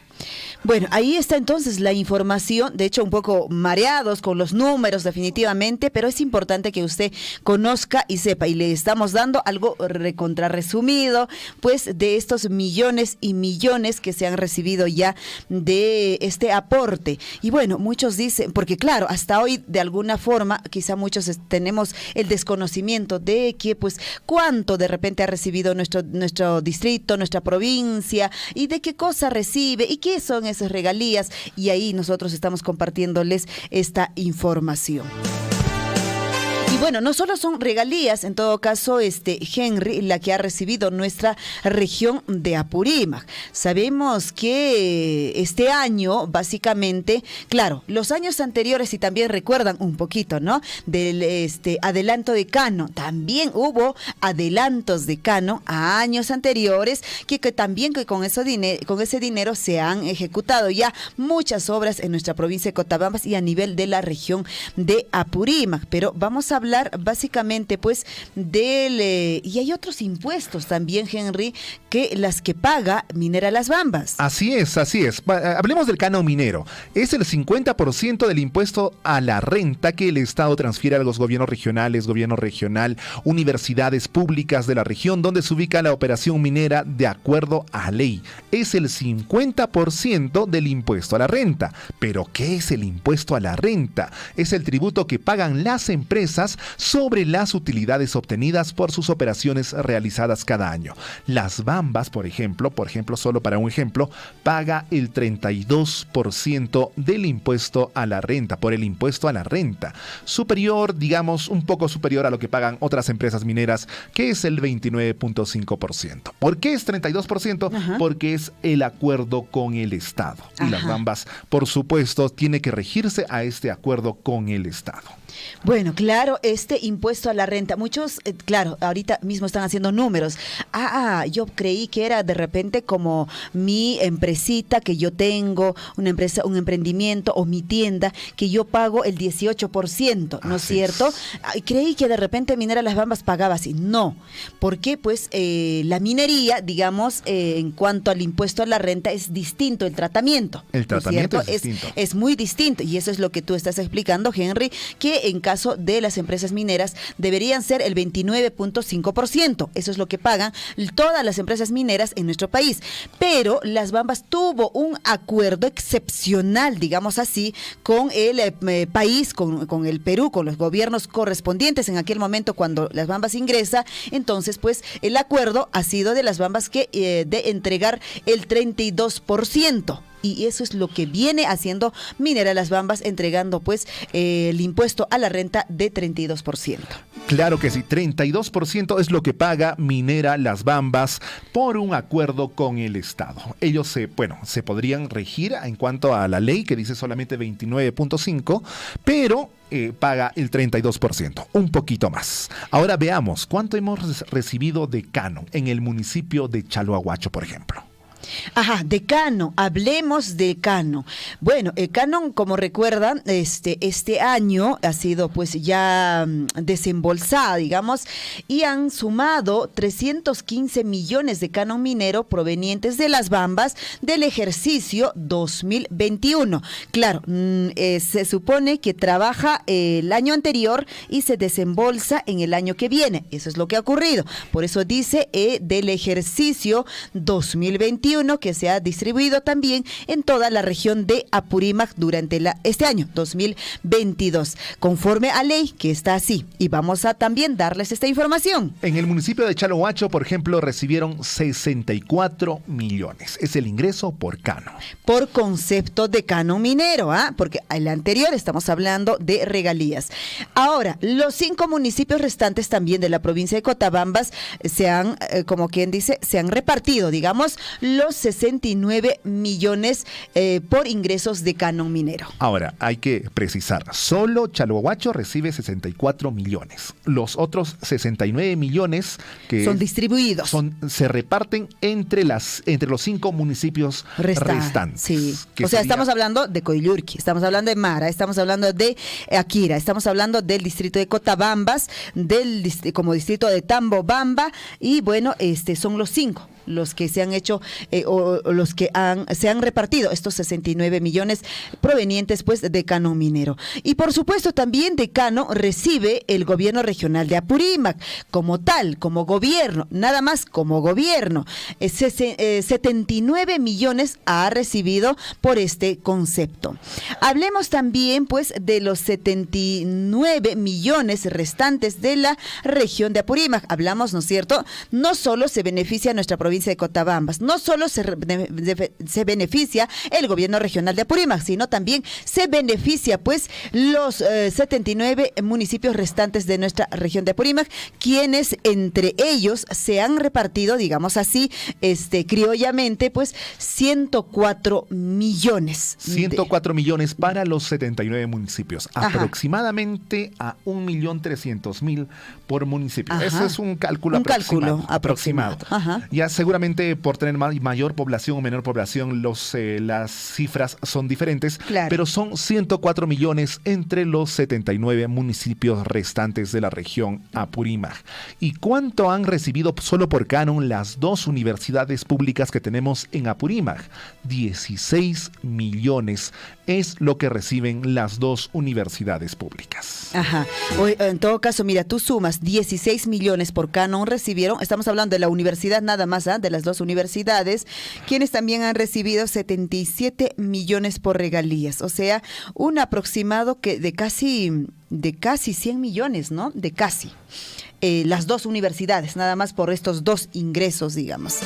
Bueno, ahí está entonces la información, de hecho un poco mareados con los números definitivamente, pero es importante que usted conozca y sepa, y le estamos dando algo resumido, pues de estos millones y millones que se han recibido ya de este aporte. Y bueno, muchos dicen, porque claro, hasta hoy de alguna forma, quizá muchos tenemos el desconocimiento de que pues cuánto de repente ha recibido nuestro distrito, nuestra provincia, y de qué cosa recibe, y qué son esas regalías, y ahí nosotros estamos compartiéndoles esta información. Y bueno, no solo son regalías, en todo caso, Henry, la que ha recibido nuestra región de Apurímac. Sabemos que este año, básicamente, claro, los años anteriores, y también recuerdan un poquito, ¿no? Del adelanto de canon. También hubo adelantos de canon a años anteriores, que también que con ese dinero se han ejecutado ya muchas obras en nuestra provincia de Cotabambas y a nivel de la región de Apurímac. Pero vamos a hablar básicamente pues y hay otros impuestos también, Henry, que las que paga Minera Las Bambas. Así es. Hablemos del canon minero. Es el 50% del impuesto a la renta que el Estado transfiere a los gobiernos regionales, gobierno regional, universidades públicas de la región donde se ubica la operación minera de acuerdo a ley. Es el 50% del impuesto a la renta. ¿Pero qué es el impuesto a la renta? Es el tributo que pagan las empresas sobre las utilidades obtenidas por sus operaciones realizadas cada año. Las Bambas, por ejemplo, solo para un ejemplo, paga el 32% del impuesto a la renta, por el impuesto a la renta. Superior, digamos, un poco superior a lo que pagan otras empresas mineras, que es el 29.5%. ¿Por qué es 32%? Ajá. Porque es el acuerdo con el Estado. Y Las Bambas, por supuesto, tiene que regirse a este acuerdo con el Estado. Bueno, claro, este impuesto a la renta, muchos, claro, ahorita mismo están haciendo números. Yo creí que era de repente como mi empresita que yo tengo, una empresa, un emprendimiento o mi tienda, que yo pago el 18%, ¿no es cierto? Creí que de repente Minera Las Bambas pagaba así. No, porque pues la minería, digamos, en cuanto al impuesto a la renta es distinto el tratamiento. El tratamiento es distinto. Es muy distinto, y eso es lo que tú estás explicando, Henry, que en caso de las empresas mineras deberían ser el 29.5%. Eso es lo que pagan todas las empresas mineras en nuestro país. Pero Las Bambas tuvo un acuerdo excepcional, digamos así, con el país, con el Perú, con los gobiernos correspondientes en aquel momento cuando Las Bambas ingresa. Entonces, pues, el acuerdo ha sido de Las Bambas que de entregar el 32%. Y eso es lo que viene haciendo Minera Las Bambas, entregando pues el impuesto a la renta de 32%. Claro que sí, 32% es lo que paga Minera Las Bambas por un acuerdo con el Estado. Ellos se podrían regir en cuanto a la ley que dice solamente 29.5%, pero paga el 32%, un poquito más. Ahora veamos cuánto hemos recibido de canon en el municipio de Chaloahuacho, por ejemplo. De canon, hablemos de canon. Bueno, el canon, como recuerdan, este año ha sido pues ya desembolsada, digamos, y han sumado 315 millones de canon minero provenientes de Las Bambas del ejercicio 2021. Claro, se supone que trabaja el año anterior y se desembolsa en el año que viene. Eso es lo que ha ocurrido. Por eso dice del ejercicio 2021. 2021 que se ha distribuido también en toda la región de Apurímac durante este año 2022, conforme a ley que está así. Y vamos a también darles esta información. En el municipio de Chalohuacho, por ejemplo, recibieron 64 millones. Es el ingreso por canon. Por concepto de canon minero, porque el anterior estamos hablando de regalías. Ahora, los 5 municipios restantes también de la provincia de Cotabambas se han, como quien dice, se han repartido, digamos, los 69 millones por ingresos de canon minero. Ahora, hay que precisar, solo Chalohuacho recibe 64 millones. Los otros 69 millones que son distribuidos. Se reparten entre los 5 municipios restantes. Sí. O sea, estamos hablando de Coyllurqui, estamos hablando de Mara, estamos hablando de Akira, estamos hablando del distrito de Cotabambas, como distrito de Tambobamba, y bueno, son los 5 los que se han hecho o los que se han repartido estos 69 millones provenientes pues de canon minero. Y por supuesto también de canon recibe el gobierno regional de Apurímac como tal, como gobierno, nada más como gobierno. 79 millones ha recibido por este concepto. Hablemos también pues de los 79 millones restantes de la región de Apurímac. Hablamos, ¿no es cierto? No solo se beneficia nuestra provincia de Cotabambas, no solo se beneficia el gobierno regional de Apurímac, sino también se beneficia pues los 79 municipios restantes de nuestra región de Apurímac, quienes entre ellos se han repartido, digamos así, criollamente, pues 104 millones. 104 millones para los 79 municipios, aproximadamente a 1.300.000 por municipio. Ese es un cálculo aproximado. Ya seguramente por tener mayor población o menor población, las cifras son diferentes, claro, pero son 104 millones entre los 79 municipios restantes de la región Apurímac. ¿Y cuánto han recibido solo por canon las 2 universidades públicas que tenemos en Apurímac? 16 millones es lo que reciben las 2 universidades públicas. En todo caso, mira, tú sumas 16 millones por canon recibieron, estamos hablando de la universidad nada más, de las 2 universidades, quienes también han recibido 77 millones por regalías, o sea, un aproximado que de casi 100 millones, ¿no? De casi. Las 2 universidades, nada más por estos 2 ingresos, digamos.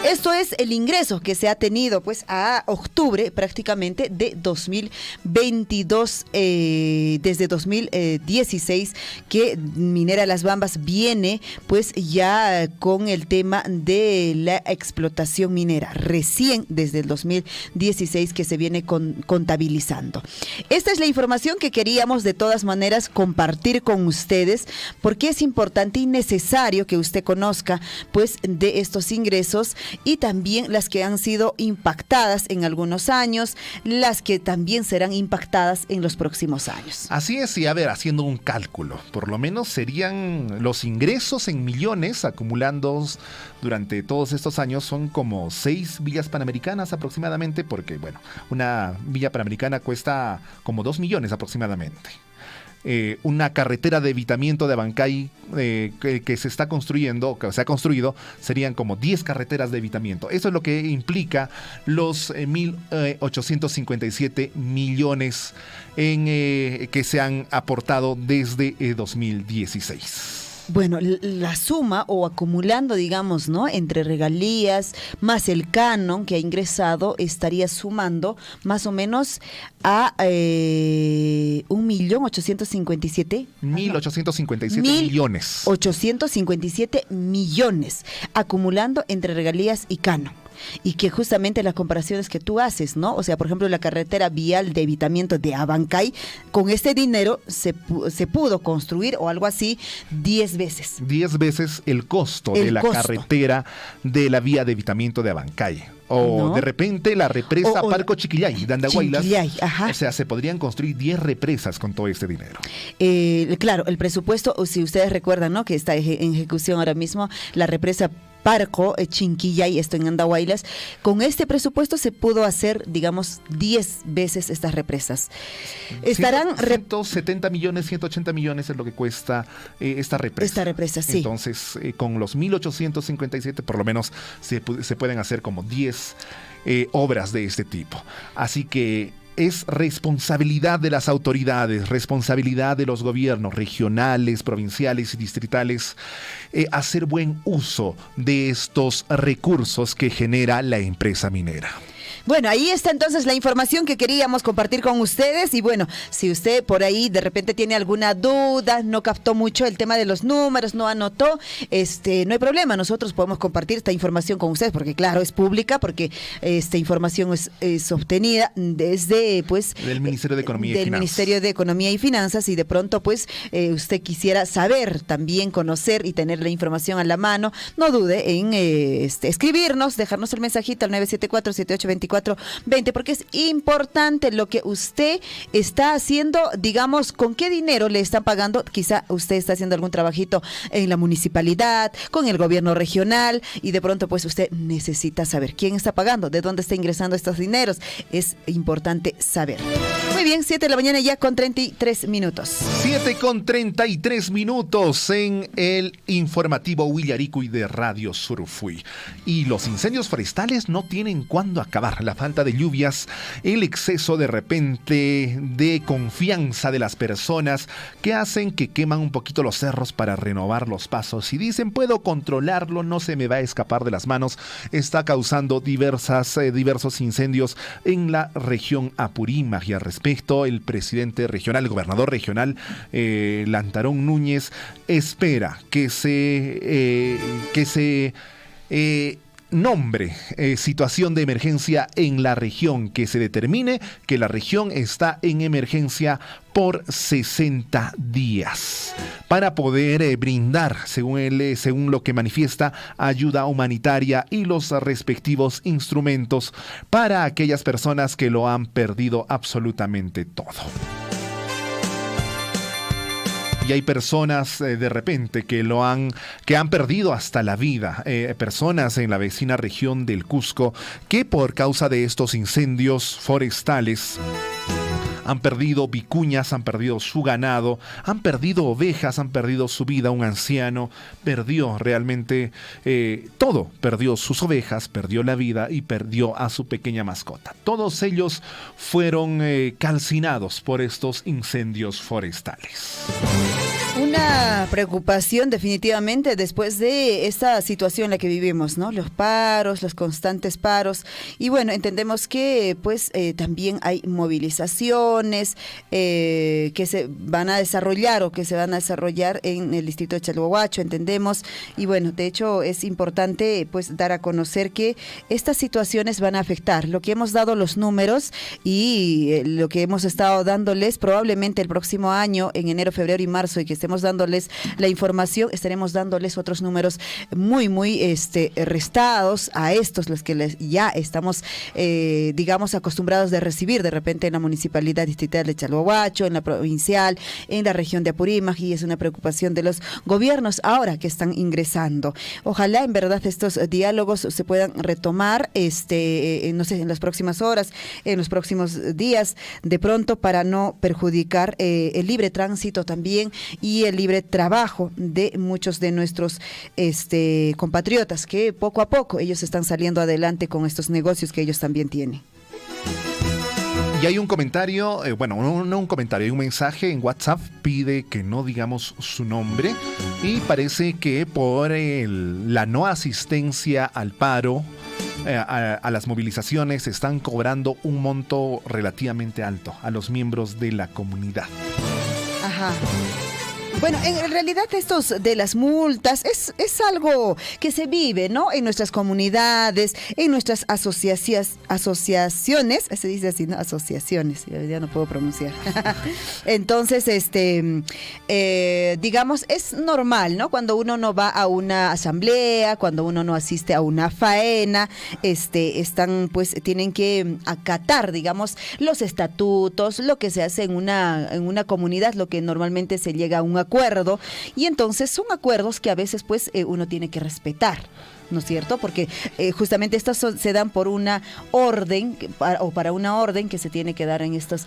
Esto es el ingreso que se ha tenido pues a octubre prácticamente de 2022, desde 2016 que Minera Las Bambas viene pues ya con el tema de la explotación minera, recién desde el 2016 que se viene contabilizando. Esta es la información que queríamos de todas maneras compartir con ustedes, porque es importante y necesario que usted conozca pues de estos ingresos y también las que han sido impactadas en algunos años, las que también serán impactadas en los próximos años. Así es, y a ver, haciendo un cálculo, por lo menos serían los ingresos en millones acumulando durante todos estos años, son como 6 villas panamericanas aproximadamente, porque bueno, una villa panamericana cuesta como 2 millones aproximadamente. Una carretera de evitamiento de Abancay que se está construyendo, que se ha construido, serían como 10 carreteras de evitamiento. Eso es lo que implica los 1.857 millones que se han aportado desde 2016. Bueno, la suma o acumulando, digamos, ¿no? Entre regalías más el canon que ha ingresado, estaría sumando más o menos a 1.857.000. 1.857 millones. 857 millones acumulando entre regalías y canon. Y que justamente las comparaciones que tú haces, ¿no? O sea, por ejemplo, la carretera vial de evitamiento de Abancay, con este dinero se pudo construir o algo así 10 veces. 10 veces el costo de la carretera de la vía de evitamiento de Abancay. O no, de repente la represa Parco Chiquillay de Andahuaylas. O sea, se podrían construir 10 represas con todo este dinero. Claro, el presupuesto, si ustedes recuerdan, ¿no? Que está en ejecución ahora mismo, la represa Parco, Chinquillay, esto en Andahuaylas. Con este presupuesto se pudo hacer, digamos, 10 veces estas represas. Estarán 170 millones, 180 millones es lo que cuesta esta represa. Esta represa, sí. Entonces, con los 1.857 por lo menos se pueden hacer como 10 obras de este tipo. Así que es responsabilidad de las autoridades, responsabilidad de los gobiernos regionales, provinciales y distritales hacer buen uso de estos recursos que genera la empresa minera. Bueno, ahí está entonces la información que queríamos compartir con ustedes. Y bueno, si usted por ahí de repente tiene alguna duda, no captó mucho el tema de los números, no anotó, no hay problema. Nosotros podemos compartir esta información con ustedes porque claro, es pública, porque esta información es obtenida desde pues del Ministerio de Economía y del Finanzas. Ministerio de Economía y Finanzas, y de pronto pues usted quisiera saber, también conocer y tener la información a la mano, no dude en escribirnos, dejarnos el mensajito al 974-7824-20, porque es importante lo que usted está haciendo, digamos, con qué dinero le están pagando. Quizá usted está haciendo algún trabajito en la municipalidad, con el gobierno regional, y de pronto pues usted necesita saber quién está pagando, de dónde está ingresando estos dineros. Es importante saber. Muy bien, 7 de la mañana ya con 33 minutos. 7:33 en el informativo Willaricuy de Radio Surufui. Y los incendios forestales no tienen cuándo acabar. La falta de lluvias, el exceso de repente de confianza de las personas que hacen que queman un poquito los cerros para renovar los pasos y dicen puedo controlarlo, no se me va a escapar de las manos, está causando diversos incendios en la región Apurímac. Y al respecto el presidente regional, el gobernador regional Lantarón Núñez espera que se nombre situación de emergencia en la región, que se determine que la región está en emergencia por 60 días para poder brindar, según lo que manifiesta, ayuda humanitaria y los respectivos instrumentos para aquellas personas que lo han perdido absolutamente todo. Y hay personas de repente que han perdido hasta la vida, personas en la vecina región del Cusco que por causa de estos incendios forestales han perdido vicuñas, han perdido su ganado, han perdido ovejas, han perdido su vida. Un anciano perdió realmente todo, perdió sus ovejas, perdió la vida y perdió a su pequeña mascota. Todos ellos fueron calcinados por estos incendios forestales. Una preocupación definitivamente después de esta situación en la que vivimos, ¿no? Los paros, los constantes paros. Y bueno, entendemos que pues también hay movilizaciones que se van a desarrollar en el distrito de Chalhuahuacho, entendemos. Y bueno, de hecho es importante pues dar a conocer que estas situaciones van a afectar. Lo que hemos dado los números y lo que hemos estado dándoles probablemente el próximo año, en enero, febrero y marzo, y que estemos dándoles la información, estaremos dándoles otros números muy restados a estos, los que ya estamos digamos acostumbrados de recibir de repente en la municipalidad distrital de Chalhuahuacho, en la provincial, en la región de Apurímac, y es una preocupación de los gobiernos ahora que están ingresando. Ojalá en verdad estos diálogos se puedan retomar no sé, en las próximas horas, en los próximos días, de pronto, para no perjudicar el libre tránsito también y el libre trabajo de muchos de nuestros compatriotas, que poco a poco ellos están saliendo adelante con estos negocios que ellos también tienen. Y hay un comentario, no un comentario, hay un mensaje en WhatsApp, pide que no digamos su nombre, y parece que por la no asistencia al paro, a las movilizaciones, están cobrando un monto relativamente alto a los miembros de la comunidad. Ajá. Bueno, en realidad estos de las multas es algo que se vive, ¿no? En nuestras comunidades, en nuestras asociaciones, se dice así, ¿no? Asociaciones, ya no puedo pronunciar. Entonces, digamos, es normal, ¿no? Cuando uno no va a una asamblea, cuando uno no asiste a una faena, tienen que acatar, digamos, los estatutos, lo que se hace en una comunidad, lo que normalmente se llega a un acuerdo, y entonces son acuerdos que a veces pues uno tiene que respetar. ¿no es cierto? Porque justamente estas se dan por una orden o para una orden que se tiene que dar en estas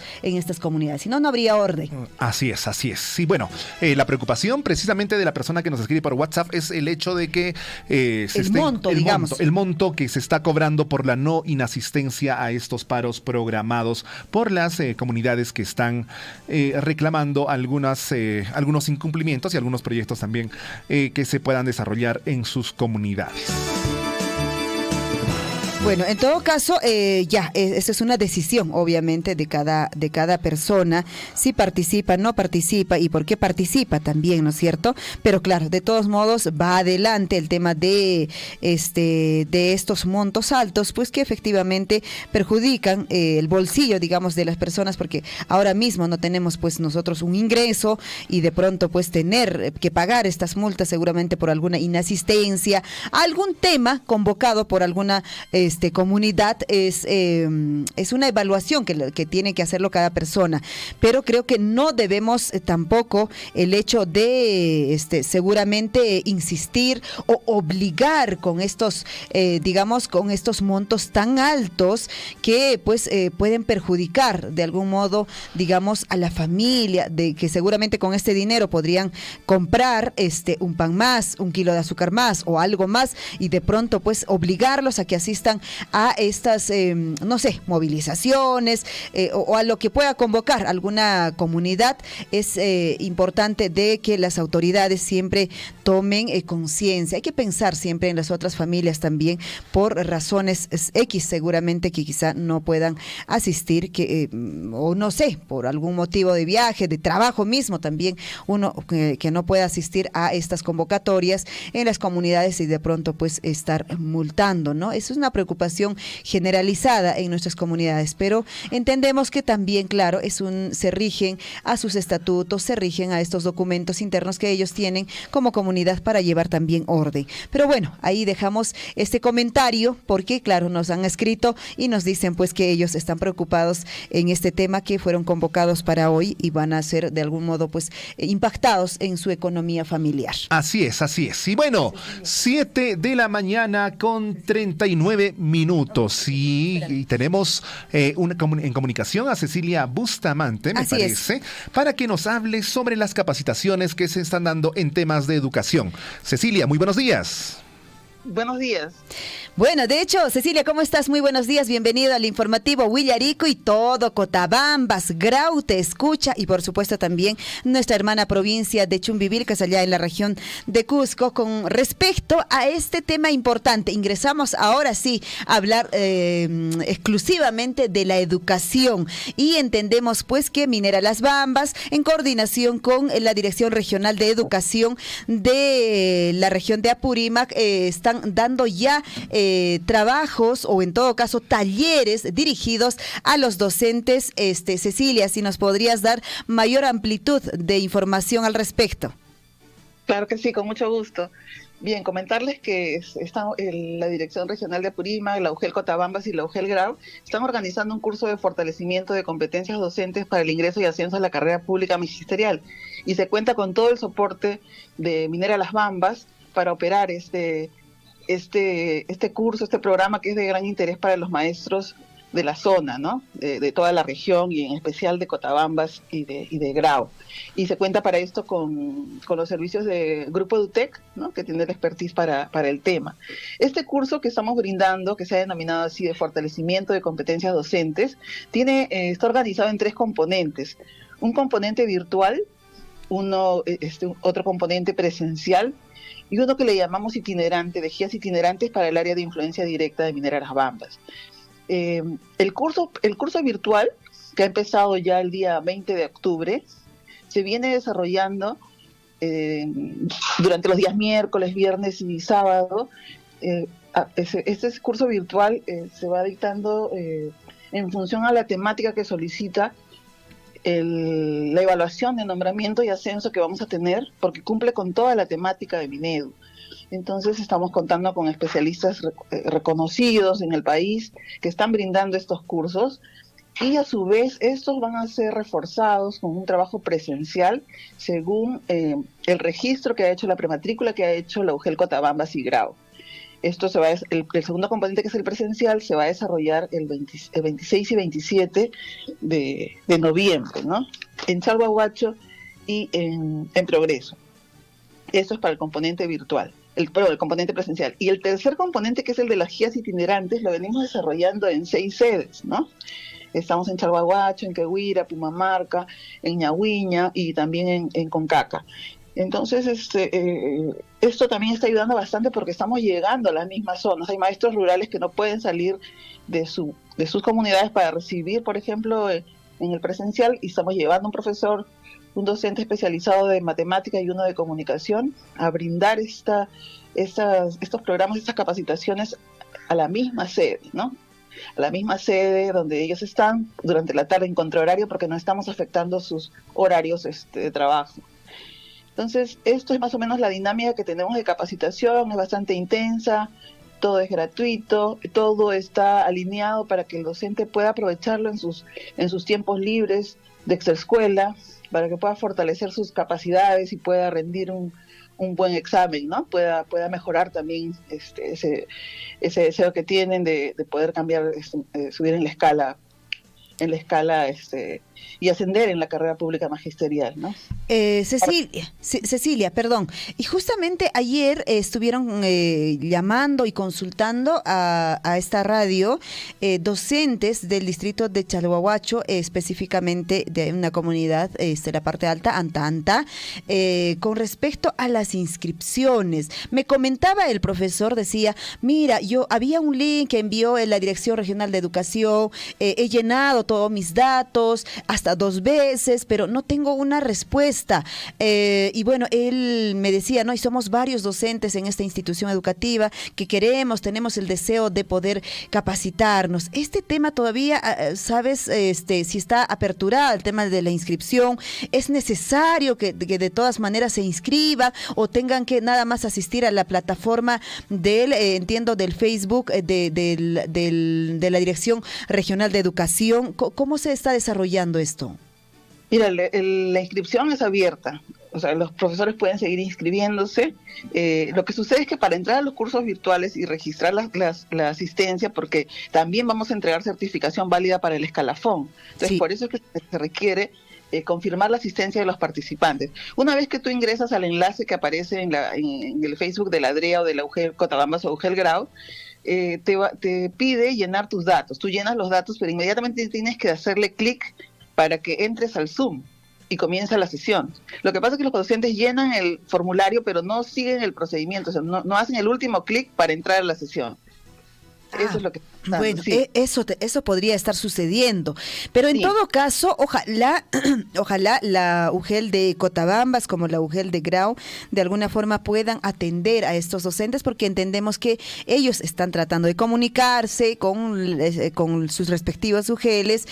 comunidades. Si no, no habría orden. Así es, así es. Sí, bueno, la preocupación precisamente de la persona que nos escribe por WhatsApp es el hecho de que el monto que se está cobrando por la no inasistencia a estos paros programados por las comunidades que están reclamando algunos incumplimientos y algunos proyectos también que se puedan desarrollar en sus comunidades. Bueno, en todo caso, esa es una decisión, obviamente, de cada persona, si participa, no participa y por qué participa también, ¿no es cierto? Pero claro, de todos modos, va adelante el tema de estos montos altos, pues que efectivamente perjudican el bolsillo, digamos, de las personas, porque ahora mismo no tenemos, pues, nosotros un ingreso y de pronto, pues, tener que pagar estas multas seguramente por alguna inasistencia, algún tema convocado por alguna comunidad, es una evaluación que tiene que hacerlo cada persona, pero creo que no debemos tampoco el hecho de seguramente insistir o obligar con estos con estos montos tan altos que pues pueden perjudicar de algún modo, digamos, a la familia, de que seguramente con este dinero podrían comprar un pan más, un kilo de azúcar más o algo más, y de pronto pues obligarlos a que asistan a estas, movilizaciones o a lo que pueda convocar alguna comunidad. Es importante de que las autoridades siempre tomen conciencia. Hay que pensar siempre en las otras familias también, por razones X seguramente que quizá no puedan asistir, o no sé, por algún motivo de viaje, de trabajo mismo también, uno que no pueda asistir a estas convocatorias en las comunidades y de pronto pues estar multando, ¿no? Eso es una preocupación generalizada en nuestras comunidades, pero entendemos que también, claro, se rigen a sus estatutos, se rigen a estos documentos internos que ellos tienen como comunidad para llevar también orden. Pero bueno, ahí dejamos este comentario porque, claro, nos han escrito y nos dicen pues que ellos están preocupados en este tema, que fueron convocados para hoy y van a ser de algún modo pues impactados en su economía familiar. Así es, así es. Y bueno, 7:39 y tenemos en comunicación a Cecilia Bustamante, me parece, para que nos hable sobre las capacitaciones que se están dando en temas de educación. Cecilia, muy buenos días. Buenos días. Bueno, de hecho, Cecilia, ¿cómo estás? Muy buenos días, bienvenido al informativo Huillarico y todo Cotabambas. Grau te escucha y por supuesto también nuestra hermana provincia de Chumbivilcas, allá en la región de Cusco, con respecto a este tema importante. Ingresamos ahora sí a hablar exclusivamente de la educación y entendemos pues que Minera Las Bambas, en coordinación con la Dirección Regional de Educación de la región de Apurímac, están dando ya trabajos o en todo caso talleres dirigidos a los docentes. Cecilia, si nos podrías dar mayor amplitud de información al respecto. Claro que sí, con mucho gusto. Bien, comentarles que la Dirección Regional de Apurímac, la UGEL Cotabambas y la UGEL Grau están organizando un curso de fortalecimiento de competencias docentes para el ingreso y ascenso a la carrera pública magisterial, y se cuenta con todo el soporte de Minera Las Bambas para operar este curso, este programa que es de gran interés para los maestros de la zona, ¿no? De toda la región y en especial de Cotabambas y de Grau. Y se cuenta para esto con los servicios de Grupo EduTech, ¿no? Que tiene la expertise para el tema. Este curso que estamos brindando, que se ha denominado así de fortalecimiento de competencias docentes, está organizado en 3 componentes. Un componente virtual, otro componente presencial, y uno que le llamamos itinerante, de guías itinerantes para el área de influencia directa de Minera Las Bambas. El curso virtual, que ha empezado ya el día 20 de octubre, se viene desarrollando durante los días miércoles, viernes y sábado. Este curso virtual se va dictando en función a la temática que solicita la evaluación de nombramiento y ascenso que vamos a tener, porque cumple con toda la temática de Minedu. Entonces estamos contando con especialistas reconocidos en el país que están brindando estos cursos, y a su vez estos van a ser reforzados con un trabajo presencial según el registro que ha hecho, la prematrícula que ha hecho la UGEL Cotabambas y Grau. Esto se va el segundo componente, que es el presencial, se va a desarrollar el 26 y 27 de noviembre, ¿no? En Chalhuahuacho y en Progreso. Eso es para el componente virtual, el componente presencial. Y el tercer componente, que es el de las guías itinerantes, lo venimos desarrollando en 6 sedes, ¿no? Estamos en Chalhuahuacho, en Quehuira, Pumamarca, en Ñahuiña y también en Concaca. Entonces, esto también está ayudando bastante porque estamos llegando a las mismas zonas. Hay maestros rurales que no pueden salir de sus comunidades para recibir, por ejemplo, en el presencial, y estamos llevando un docente especializado de matemática y uno de comunicación a brindar estos programas, estas capacitaciones a la misma sede, ¿no? A la misma sede donde ellos están durante la tarde en contrahorario, porque no estamos afectando sus horarios de trabajo. Entonces, esto es más o menos la dinámica que tenemos de capacitación, es bastante intensa, todo es gratuito, todo está alineado para que el docente pueda aprovecharlo en sus tiempos libres de extraescuela, para que pueda fortalecer sus capacidades y pueda rendir un buen examen, ¿no? Pueda mejorar también ese deseo que tienen de poder cambiar, subir en la escala y ascender en la carrera pública magisterial, ¿no? Cecilia, perdón. Y justamente ayer estuvieron llamando y consultando a esta radio docentes del distrito de Chalhuahuacho, específicamente de una comunidad, la parte alta, Anta, con respecto a las inscripciones. Me comentaba el profesor, decía, mira, había un link que envió en la Dirección Regional de Educación, he llenado todos mis datos hasta 2 veces, pero no tengo una respuesta. Y bueno, él me decía, ¿no? Y somos varios docentes en esta institución educativa que tenemos el deseo de poder capacitarnos. Este tema todavía, ¿sabes? Si está aperturado el tema de la inscripción, ¿es necesario que de todas maneras se inscriba o tengan que nada más asistir a la plataforma entiendo, del Facebook de la Dirección Regional de Educación? ¿Cómo se está desarrollando esto? Mira, la inscripción es abierta, o sea, los profesores pueden seguir inscribiéndose. Lo que sucede es que para entrar a los cursos virtuales y registrar la asistencia, porque también vamos a entregar certificación válida para el escalafón, entonces sí, por eso es que se requiere confirmar la asistencia de los participantes. Una vez que tú ingresas al enlace que aparece en el Facebook de la DREA o de la UGEL Cotabambas o UGEL Grau, te pide llenar tus datos. Tú llenas los datos, pero inmediatamente tienes que hacerle clic para que entres al Zoom y comienza la sesión. Lo que pasa es que los docentes llenan el formulario, pero no siguen el procedimiento, o sea, no hacen el último clic para entrar a la sesión. Eso es lo que está pasando. Bueno, sí. Eso podría estar sucediendo. Pero en todo caso, ojalá la UGEL de Cotabambas como la UGEL de Grau de alguna forma puedan atender a estos docentes, porque entendemos que ellos están tratando de comunicarse con sus respectivos UGELes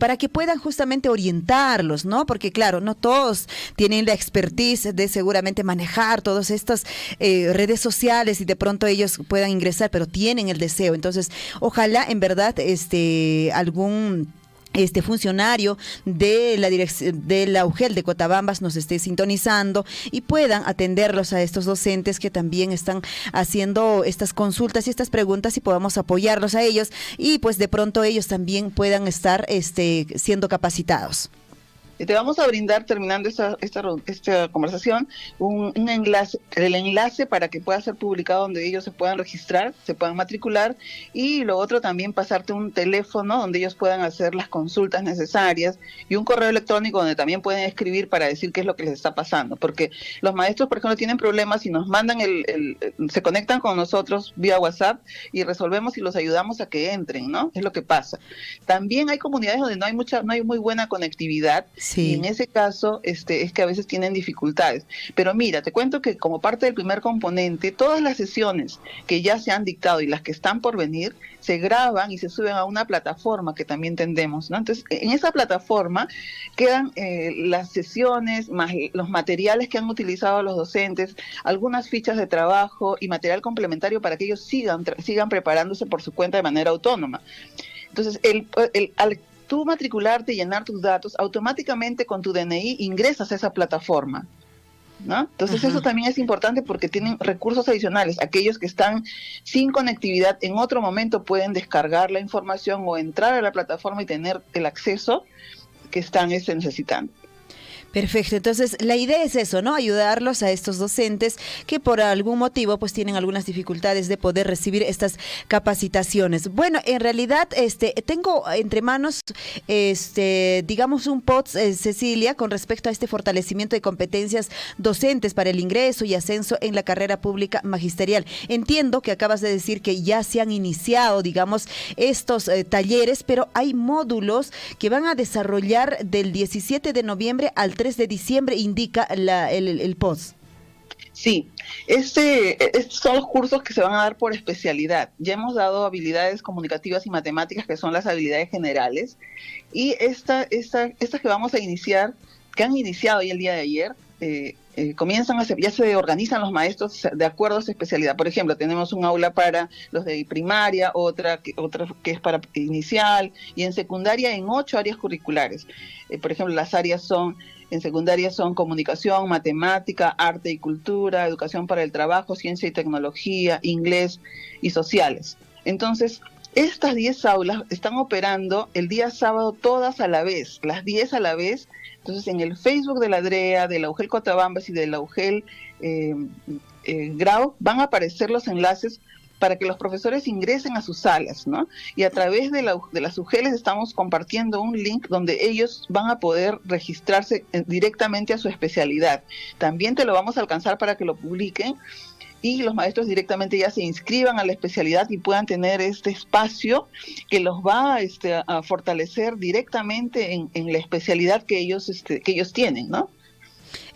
para que puedan justamente orientarlos, ¿no? Porque claro, no todos tienen la expertise de seguramente manejar todas estas redes sociales y de pronto ellos puedan ingresar, pero tienen el deseo. Entonces, ojalá en verdad algún funcionario de la UGEL de Cotabambas nos esté sintonizando y puedan atenderlos a estos docentes que también están haciendo estas consultas y estas preguntas, y podamos apoyarlos a ellos y pues de pronto ellos también puedan estar siendo capacitados. Te vamos a brindar, terminando esta conversación, un enlace, el enlace para que pueda ser publicado donde ellos se puedan registrar, se puedan matricular, y lo otro también pasarte un teléfono donde ellos puedan hacer las consultas necesarias, y un correo electrónico donde también pueden escribir para decir qué es lo que les está pasando, porque los maestros, por ejemplo, tienen problemas y nos mandan se conectan con nosotros vía WhatsApp y resolvemos y los ayudamos a que entren, ¿no? Es lo que pasa. También hay comunidades donde no hay muy buena conectividad. Sí. Y en ese caso es que a veces tienen dificultades. Pero mira, te cuento que como parte del primer componente, todas las sesiones que ya se han dictado y las que están por venir, se graban y se suben a una plataforma que también tendemos, ¿no? Entonces, en esa plataforma quedan las sesiones, más los materiales que han utilizado los docentes, algunas fichas de trabajo y material complementario para que ellos sigan preparándose por su cuenta de manera autónoma. Entonces, al tú matricularte y llenar tus datos, automáticamente con tu DNI ingresas a esa plataforma. ¿no? Entonces Ajá. eso también es importante porque tienen recursos adicionales. Aquellos que están sin conectividad en otro momento pueden descargar la información o entrar a la plataforma y tener el acceso que están necesitando. Perfecto, entonces la idea es eso, ¿no? Ayudarlos a estos docentes que por algún motivo pues tienen algunas dificultades de poder recibir estas capacitaciones. Bueno, en realidad tengo entre manos digamos un post, Cecilia, con respecto a este fortalecimiento de competencias docentes para el ingreso y ascenso en la carrera pública magisterial. Entiendo que acabas de decir que ya se han iniciado, digamos, estos talleres, pero hay módulos que van a desarrollar del 17 de noviembre al 3 de diciembre, indica el post. Sí, estos son los cursos que se van a dar por especialidad. Ya hemos dado habilidades comunicativas y matemáticas, que son las habilidades generales, y estas que vamos a iniciar, que han iniciado ya el día de ayer, comienzan ya se organizan los maestros de acuerdo a su especialidad. Por ejemplo, tenemos un aula para los de primaria, otra que es para inicial, y en secundaria en 8 áreas curriculares. Por ejemplo, las áreas en secundaria son comunicación, matemática, arte y cultura, educación para el trabajo, ciencia y tecnología, inglés y sociales. Entonces, estas 10 aulas están operando el día sábado todas a la vez, las 10 a la vez. Entonces, en el Facebook de la DREA, de la UGEL Cotabambas y de la UGEL Grau, van a aparecer los enlaces para que los profesores ingresen a sus salas, ¿no? Y a través de las UGELes estamos compartiendo un link donde ellos van a poder registrarse directamente a su especialidad. También te lo vamos a alcanzar para que lo publiquen y los maestros directamente ya se inscriban a la especialidad y puedan tener este espacio que los va a fortalecer directamente en la especialidad que ellos tienen, ¿no?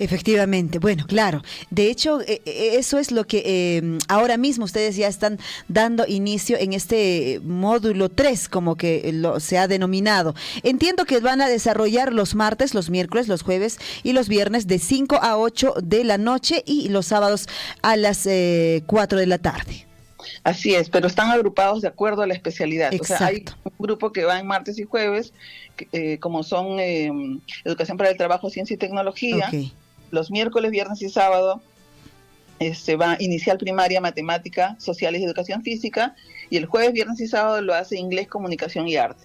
Efectivamente, bueno, claro. De hecho, eso es lo que ahora mismo ustedes ya están dando inicio en este módulo 3, como que se ha denominado. Entiendo que van a desarrollar los martes, los miércoles, los jueves y los viernes de 5 a 8 de la noche y los sábados a las 4 de la tarde. Así es, pero están agrupados de acuerdo a la especialidad. Exacto. O sea, hay un grupo que va en martes y jueves, como son educación para el trabajo, ciencia y tecnología. Okay. Los miércoles, viernes y sábado va inicial primaria, matemática, sociales y educación física, y el jueves, viernes y sábado lo hace inglés, comunicación y arte.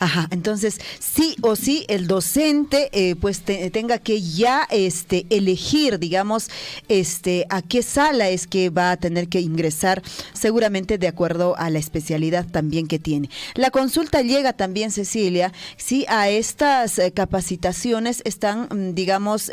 Ajá, entonces sí o sí el docente tenga que ya elegir, digamos, a qué sala es que va a tener que ingresar, seguramente de acuerdo a la especialidad también que tiene. La consulta llega también, Cecilia, si a estas capacitaciones están, digamos,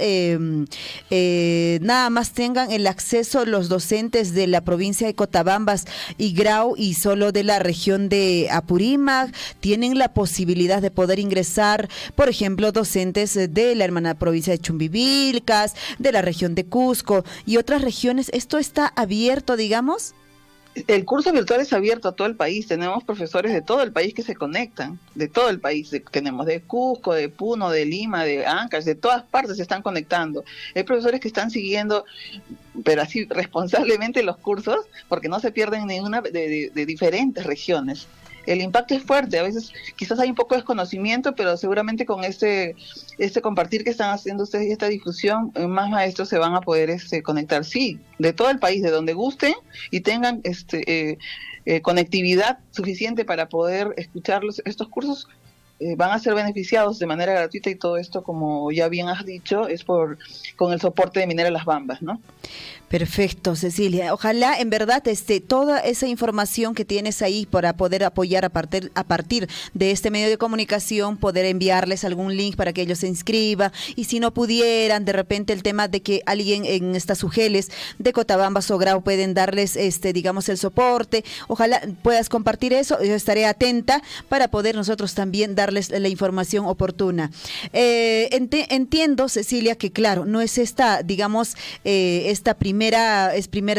nada más tengan el acceso los docentes de la provincia de Cotabambas y Grau y solo de la región de Apurímac, tienen la posibilidad de poder ingresar, por ejemplo, docentes de la hermana provincia de Chumbivilcas, de la región de Cusco y otras regiones. ¿Esto está abierto, digamos? El curso virtual es abierto a todo el país. Tenemos profesores de todo el país que se conectan, de todo el país. Tenemos de Cusco, de Puno, de Lima, de Ancash, de todas partes se están conectando. Hay profesores que están siguiendo, pero así responsablemente, los cursos, porque no se pierden ninguna de diferentes regiones. El impacto es fuerte, a veces quizás hay un poco de desconocimiento, pero seguramente con este compartir que están haciendo ustedes y esta difusión, más maestros se van a poder conectar, sí, de todo el país, de donde gusten y tengan conectividad suficiente para poder escuchar estos cursos, van a ser beneficiados de manera gratuita, y todo esto, como ya bien has dicho, es con el soporte de Minera Las Bambas, ¿no? Perfecto, Cecilia. Ojalá, en verdad, toda esa información que tienes ahí para poder apoyar a partir de este medio de comunicación, poder enviarles algún link para que ellos se inscriban, y si no pudieran, de repente el tema de que alguien en estas UGELes de Cotabambas o Grau pueden darles, digamos, el soporte. Ojalá puedas compartir eso. Yo estaré atenta para poder nosotros también darles la información oportuna. Entiendo, Cecilia, que claro, no es esta, digamos, esta primer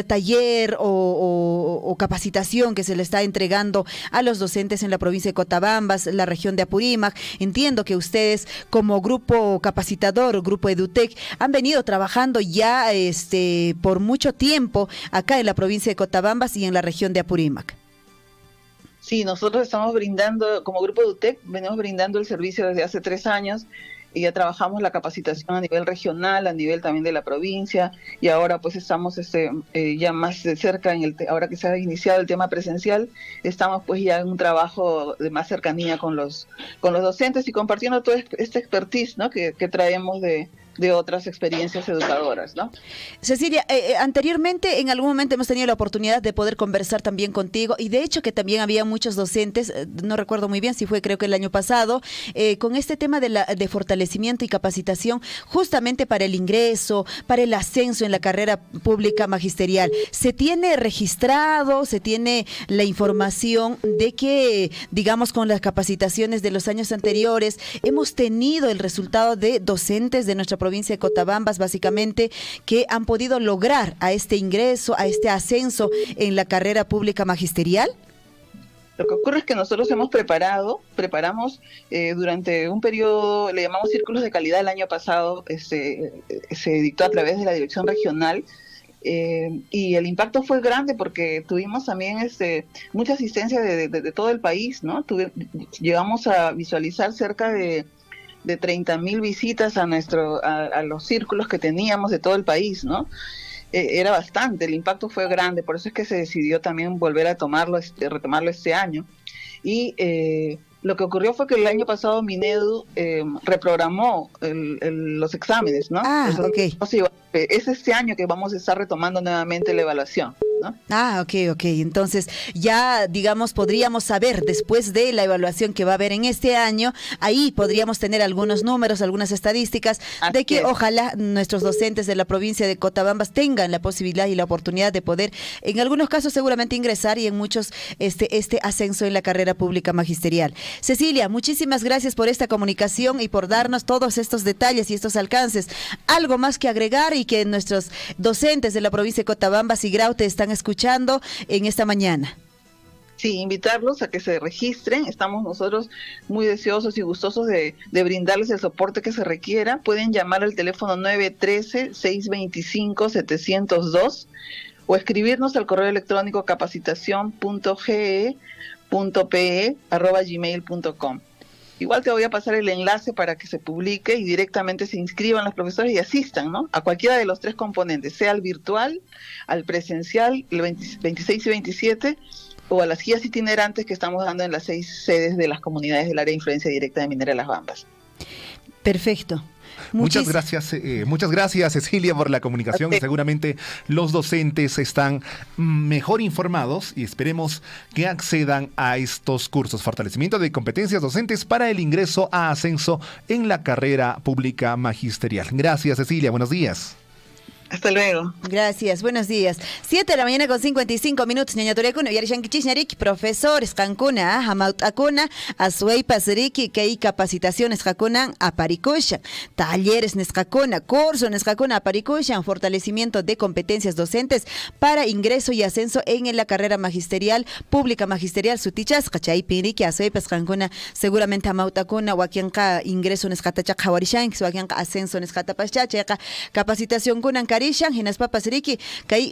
taller o capacitación que se le está entregando a los docentes en la provincia de Cotabambas, la región de Apurímac. Entiendo que ustedes, como grupo capacitador, grupo EduTech, han venido trabajando ya por mucho tiempo acá en la provincia de Cotabambas y en la región de Apurímac. Sí, nosotros estamos brindando, como Grupo EduTech, venimos brindando el servicio desde hace 3 años. y ya trabajamos la capacitación a nivel regional, a nivel también de la provincia, y ahora pues estamos ya más de cerca, ahora que se ha iniciado el tema presencial, estamos pues ya en un trabajo de más cercanía con los docentes y compartiendo toda esta expertise, ¿no? que traemos de otras experiencias educadoras, ¿no? Cecilia, anteriormente en algún momento hemos tenido la oportunidad de poder conversar también contigo y de hecho que también había muchos docentes, no recuerdo muy bien si fue creo que el año pasado, con este tema de fortalecimiento y capacitación justamente para el ingreso, para el ascenso en la carrera pública magisterial. ¿Se tiene registrado, se tiene la información de que, digamos, con las capacitaciones de los años anteriores, hemos tenido el resultado de docentes de nuestra provincia de Cotabambas, básicamente, que han podido lograr a este ingreso, a este ascenso en la carrera pública magisterial? Lo que ocurre es que nosotros preparamos durante un periodo, le llamamos círculos de calidad el año pasado, se dictó a través de la dirección regional, y el impacto fue grande porque tuvimos también mucha asistencia de todo el país, ¿no? Llegamos a visualizar cerca de 30.000 visitas a los círculos que teníamos de todo el país, ¿no? Era bastante, el impacto fue grande, por eso es que se decidió también volver a retomarlo este año. Y lo que ocurrió fue que el año pasado Minedu reprogramó los exámenes, ¿no? Ok. Es este año que vamos a estar retomando nuevamente la evaluación, ¿no? Ok. Entonces, ya, digamos, podríamos saber, después de la evaluación que va a haber en este año, ahí podríamos tener algunos números, algunas estadísticas, de que ojalá nuestros docentes de la provincia de Cotabambas tengan la posibilidad y la oportunidad de poder, en algunos casos seguramente ingresar y en muchos, este ascenso en la carrera pública magisterial. Cecilia, muchísimas gracias por esta comunicación y por darnos todos estos detalles y estos alcances. ¿Algo más que agregar y que nuestros docentes de la provincia de Cotabambas y Grau te están escuchando en esta mañana? Sí, invitarlos a que se registren. Estamos nosotros muy deseosos y gustosos de brindarles el soporte que se requiera. Pueden llamar al teléfono 913-625-702 o escribirnos al correo electrónico capacitación.ge.pe@gmail.com. Igual te voy a pasar el enlace para que se publique y directamente se inscriban los profesores y asistan, ¿no? A cualquiera de los tres componentes, sea al virtual, al presencial, el 26 y 27, o a las guías itinerantes que estamos dando en las 6 sedes de las comunidades del área de influencia directa de Minera Las Bambas. Perfecto. Muchas gracias Cecilia por la comunicación. Seguramente los docentes están mejor informados y esperemos que accedan a estos cursos. Fortalecimiento de competencias docentes para el ingreso a ascenso en la carrera pública magisterial. Gracias Cecilia, buenos días. Hasta luego. Gracias, buenos días. 7 de la mañana con 55 minutos. Ñaña Turekuna, Yarishankichishnarik, profesores, Cancuna, Hamautakuna, Azuay Pasiriki, que hay capacitaciones, Jacunan, Aparicosha, talleres, Nescacuna, curso, Nescacuna, Aparicosha, fortalecimiento de competencias docentes para ingreso y ascenso en la carrera magisterial, pública magisterial, Sutichas, Cachay Piriki, Azuay Pascancuna, seguramente Hamautakuna, Wakianka, ingreso, Nescatacha, Hawarishan, Wakianka, ascenso, Nescatapachacha, capacitación, Kunan, Karishan, Hinas Papas Riki, Kai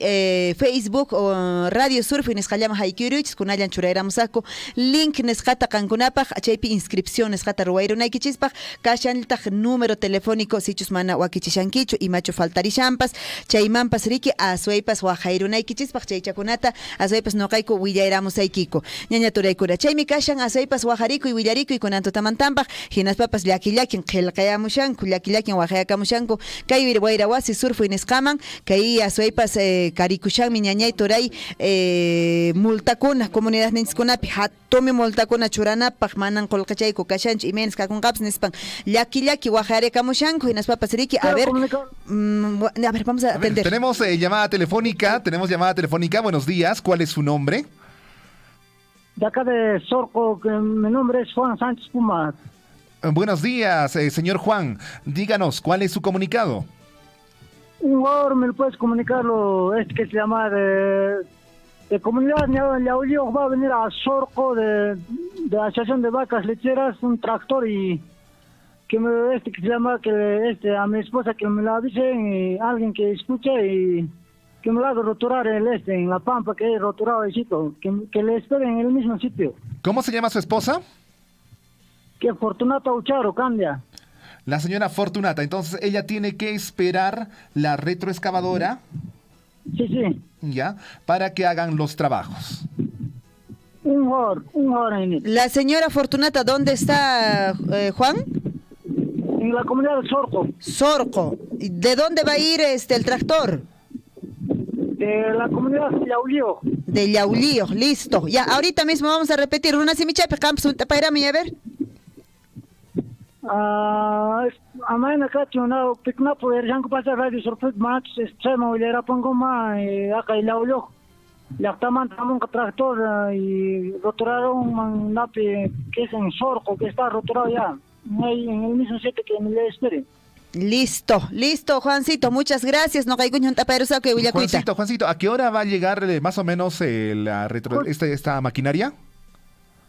Facebook o Radio Surf, Nescallama Haikiruch, Kunayan Churairamusako, link Nescata Cancunapaj, HIP inscripción Nescata Ruairo Naikichispaj, Kashan Taj número telefónico, Sichus Mana Wakichishankichu, y Macho Faltarishampas, Chaimampas Riki, Azuepas Wajairu Naikichispaj, Chaichakunata, Azuepas Nokaiku, Willairamus Aikiko, Ñaña Turaikura, Chaimi Kashan, Azuepas Wajariku y Willariku y Kunanto Tamantampaj, Hinas Papas Yakillakin, Kelkayamushanku, Yakillakin, Wajayakamushanku, Kaibir Wairawasi Surfu y Nescaman, que Azuepas Caricuchan, Miñañay Toray, Multacuna, comunidad Ninskunapi, Hatome Multacuna, Churana, Pajmanan, Colcachay, Cocachanch, y Menes, Cacuncaps, Nespan, Yaki, Guajare Camushanco, y Naspapas Riki. A ver, vamos a atender. Tenemos llamada telefónica, buenos días, ¿cuál es su nombre? De acá de Sorco, mi nombre es Juan Sánchez Puma. Buenos días, señor Juan, díganos, ¿cuál es su comunicado? Un favor, me lo puedes comunicarlo, que se llama de comunidad Yaulío, va a venir a Sorco de la Asociación de Vacas Lecheras, un tractor, y que me que se llama a mi esposa que me la avise, y alguien que escuche y que me la haga roturar en la pampa que he roturado el sitio, que le espere en el mismo sitio. ¿Cómo se llama su esposa? Que Fortunato Ucharo Candia. La señora Fortunata, entonces ella tiene que esperar la retroexcavadora. Sí. Ya, para que hagan los trabajos. Un hora en La señora Fortunata, ¿dónde está, Juan? En la comunidad de Sorco. Sorco. ¿De dónde va a ir el tractor? De la comunidad de Yaulío. De Yaulío, listo. Ya, ahorita mismo vamos a repetir. Una simichape, campus, un tapairami, a ver. Amaina cacho una picna poder janko pasa radio sorpret match extremo y era pongo más acá el audio la taman un tractor y roturaron un nape que es en Sorco que está roturado ya en el mismo sitio que me le espere. Listo, Juancito, muchas gracias. No caigo en tapaerusa que Juancito, ¿a qué hora va a llegar más o menos esta maquinaria?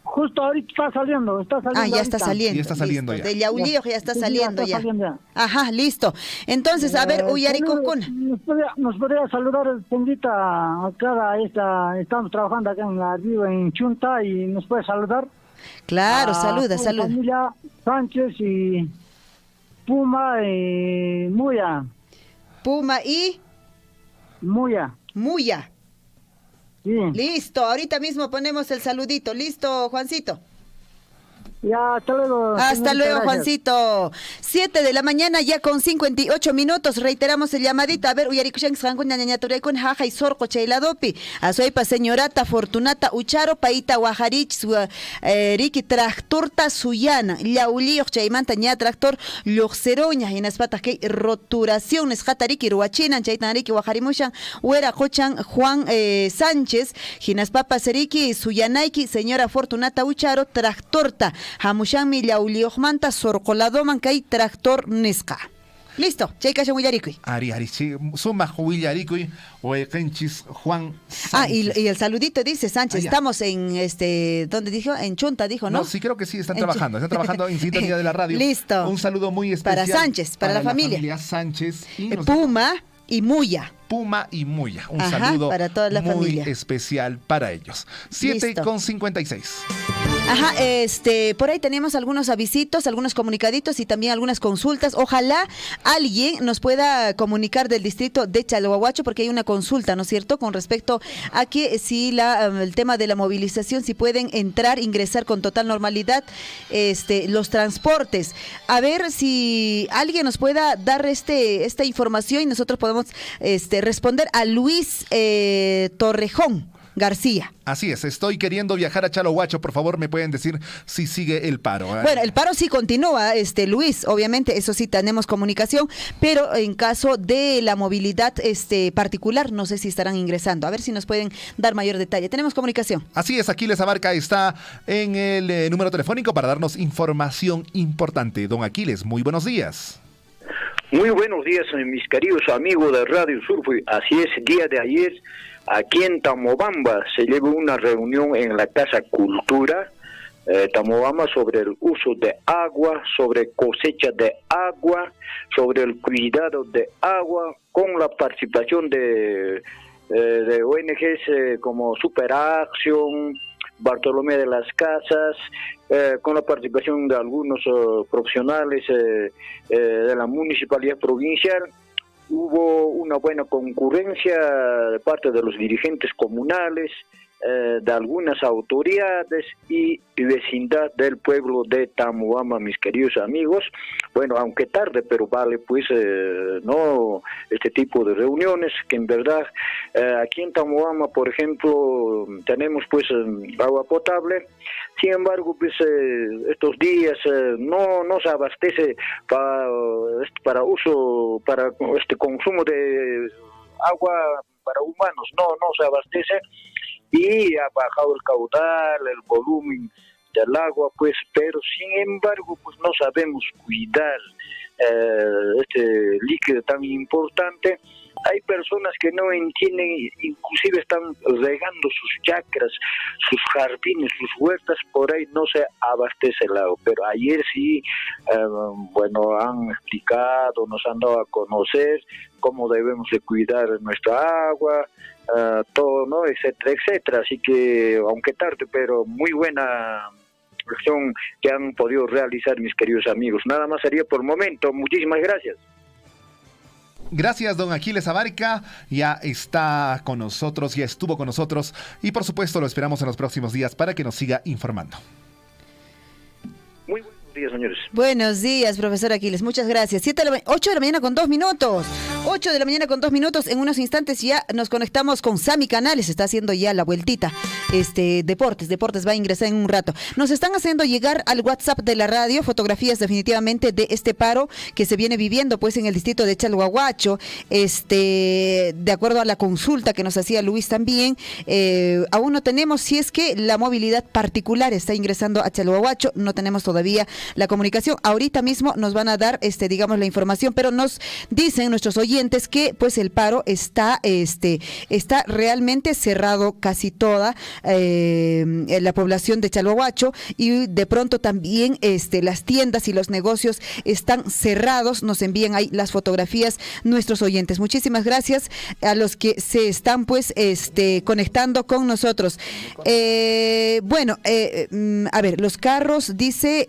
Justo ahorita está saliendo. Ya está saliendo. Ya está saliendo ya. De Yaulío ya está saliendo ya. Ya. Ajá, listo. Entonces, a ver, Uyaricocuna. Nos podría saludar, Tendita, estamos trabajando acá en la Río, en Chunta, y nos puede saludar. Claro, saluda. Familia Sánchez y Puma y Muya. Puma y Muya. Sí. Listo, ahorita mismo ponemos el saludito. Listo, Juancito. Ya, hasta luego. Hasta luego, Juancito. 7 de la mañana, ya con 58 minutos. Reiteramos el llamadito. A ver, Uyarikushan Sanguña Ñañaturecun Jaja y Sorco Cheiladopi. Azuipa señorata Fortunata Ucharo Paita Guajarich Riki Tractorta Suyana. Yaulioch Chaimanta Ña Tractor Luxeroña. Y Naspata que roturación Nesjatariki Ruachinan Chaitanariki Guajarimushan. Huera Cochan Juan Sánchez. Ginaspapa Seriki Suyanaiki. Señora Fortunata Ucharo Tractorta. Hamushami Yauliochmanta Sorcoladoman Kai Tractor Nesca. Listo, Cheika Huyaricui. Ari, suma Huyaricui o Kenchis Juan Sánchez. Y el saludito dice Sánchez, estamos en ¿dónde dijo? En Chunta dijo, ¿no? No, sí creo que sí, están trabajando en sintonía de la radio. Listo. Un saludo muy especial. Para Sánchez, para la familia Sánchez. Puma y Muya. Un saludo para toda la muy familia. Especial para ellos. 7:56. Ajá, por ahí tenemos algunos avisitos, algunos comunicaditos y también algunas consultas. Ojalá alguien nos pueda comunicar del distrito de Chalhuahuacho porque hay una consulta, ¿no es cierto? Con respecto a que si el tema de la movilización, si pueden ingresar con total normalidad los transportes. A ver si alguien nos pueda dar esta información y nosotros podemos responder a Luis Torrejón García. Así es, estoy queriendo viajar a Chalhuahuacho, por favor, me pueden decir si sigue el paro. Bueno, el paro sí continúa, Luis, obviamente, eso sí tenemos comunicación, pero en caso de la movilidad particular, no sé si estarán ingresando. A ver si nos pueden dar mayor detalle. Tenemos comunicación. Así es, Aquiles Abarca está en el número telefónico para darnos información importante. Don Aquiles, muy buenos días. Muy buenos días, mis queridos amigos de Radio Surfui. Así es, día de ayer, aquí en Tamobamba se llevó una reunión en la Casa Cultura, Tamobamba, sobre el uso de agua, sobre cosecha de agua, sobre el cuidado de agua, con la participación de ONGs como Super Action, Bartolomé de las Casas, con la participación de algunos profesionales de la municipalidad provincial. Hubo una buena concurrencia de parte de los dirigentes comunales, de algunas autoridades y vecindad del pueblo de Tamobamba, mis queridos amigos. Bueno, aunque tarde, pero vale pues no este tipo de reuniones, que en verdad aquí en Tamobamba, por ejemplo, tenemos pues agua potable. Sin embargo, pues estos días no se abastece para uso, para consumo de agua para humanos, no se abastece, y ha bajado el caudal, el volumen del agua, pues, pero sin embargo, pues no sabemos cuidar este líquido tan importante. Hay personas que no entienden, inclusive están regando sus chacras, sus jardines, sus huertas, por ahí no se abastece el agua. Pero ayer sí, han explicado, nos han dado a conocer cómo debemos de cuidar nuestra agua, todo, ¿no? Etcétera, etcétera. Así que, aunque tarde, pero muy buena expresión que han podido realizar mis queridos amigos. Nada más sería por el momento. Muchísimas gracias. Gracias, don Aquiles Abarca. Ya está con nosotros, ya estuvo con nosotros y por supuesto lo esperamos en los próximos días para que nos siga informando. Muy buenos días, señores. Buenos días, profesor Aquiles. Muchas gracias. 8 de la mañana con 2 minutos. 8 de la mañana con 2 minutos. En unos instantes ya nos conectamos con Sami Canales. Está haciendo ya la vueltita. Deportes va a ingresar en un rato. Nos están haciendo llegar al WhatsApp de la radio fotografías definitivamente de este paro que se viene viviendo pues en el distrito de Chalhuahuacho. De acuerdo a la consulta que nos hacía Luis también, aún no tenemos si es que la movilidad particular está ingresando a Chalhuahuacho. No tenemos todavía la comunicación. Ahorita mismo nos van a dar digamos la información, pero nos dicen nuestros oyentes que pues el paro está realmente cerrado casi toda la población de Chalhuahuacho, y de pronto también las tiendas y los negocios están cerrados. Nos envían ahí las fotografías nuestros oyentes. Muchísimas gracias a los que se están pues conectando con nosotros. A ver, los carros dice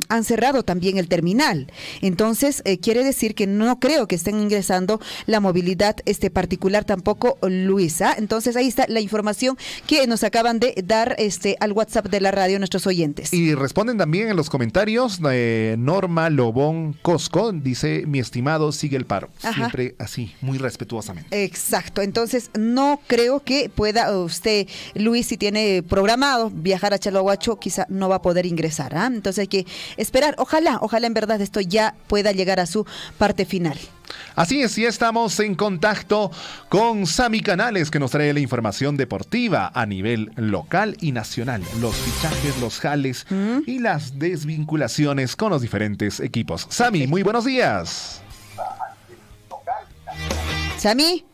han cerrado también el terminal. Entonces quiere decir que no creo que estén ingresando la movilidad particular tampoco, Luisa. Entonces ahí está la información que nos acaban de dar al WhatsApp de la radio nuestros oyentes. Y responden también en los comentarios. Norma Lobón Cosco dice: mi estimado, sigue el paro. Ajá. Siempre así, muy respetuosamente. Exacto. Entonces no creo que pueda usted, Luis, si tiene programado viajar a Chalhuahuacho, quizá no va a poder ingresar. Entonces hay que esperar. Ojalá en verdad esto ya pueda llegar a su parte final. Así es, ya estamos en contacto con Sami Canales, que nos trae la información deportiva a nivel local y nacional. Los fichajes, los jales y las desvinculaciones con los diferentes equipos. Sami, muy buenos días. Sami.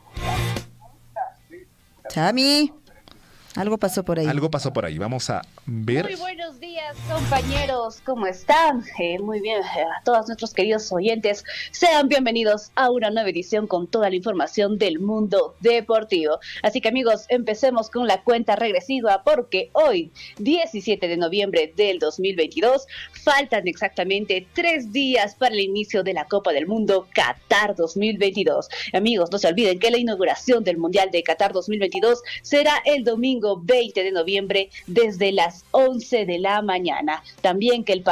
Algo pasó por ahí. Vamos a ver. Muy buenos días, compañeros. ¿Cómo están? Muy bien, a todos nuestros queridos oyentes. Sean bienvenidos a una nueva edición con toda la información del mundo deportivo. Así que, amigos, empecemos con la cuenta regresiva, porque hoy, 17 de noviembre del 2022, faltan exactamente 3 días para el inicio de la Copa del Mundo Qatar 2022. Amigos, no se olviden que la inauguración del Mundial de Qatar 2022 será el domingo 20 de noviembre desde las 11 de la mañana. También que el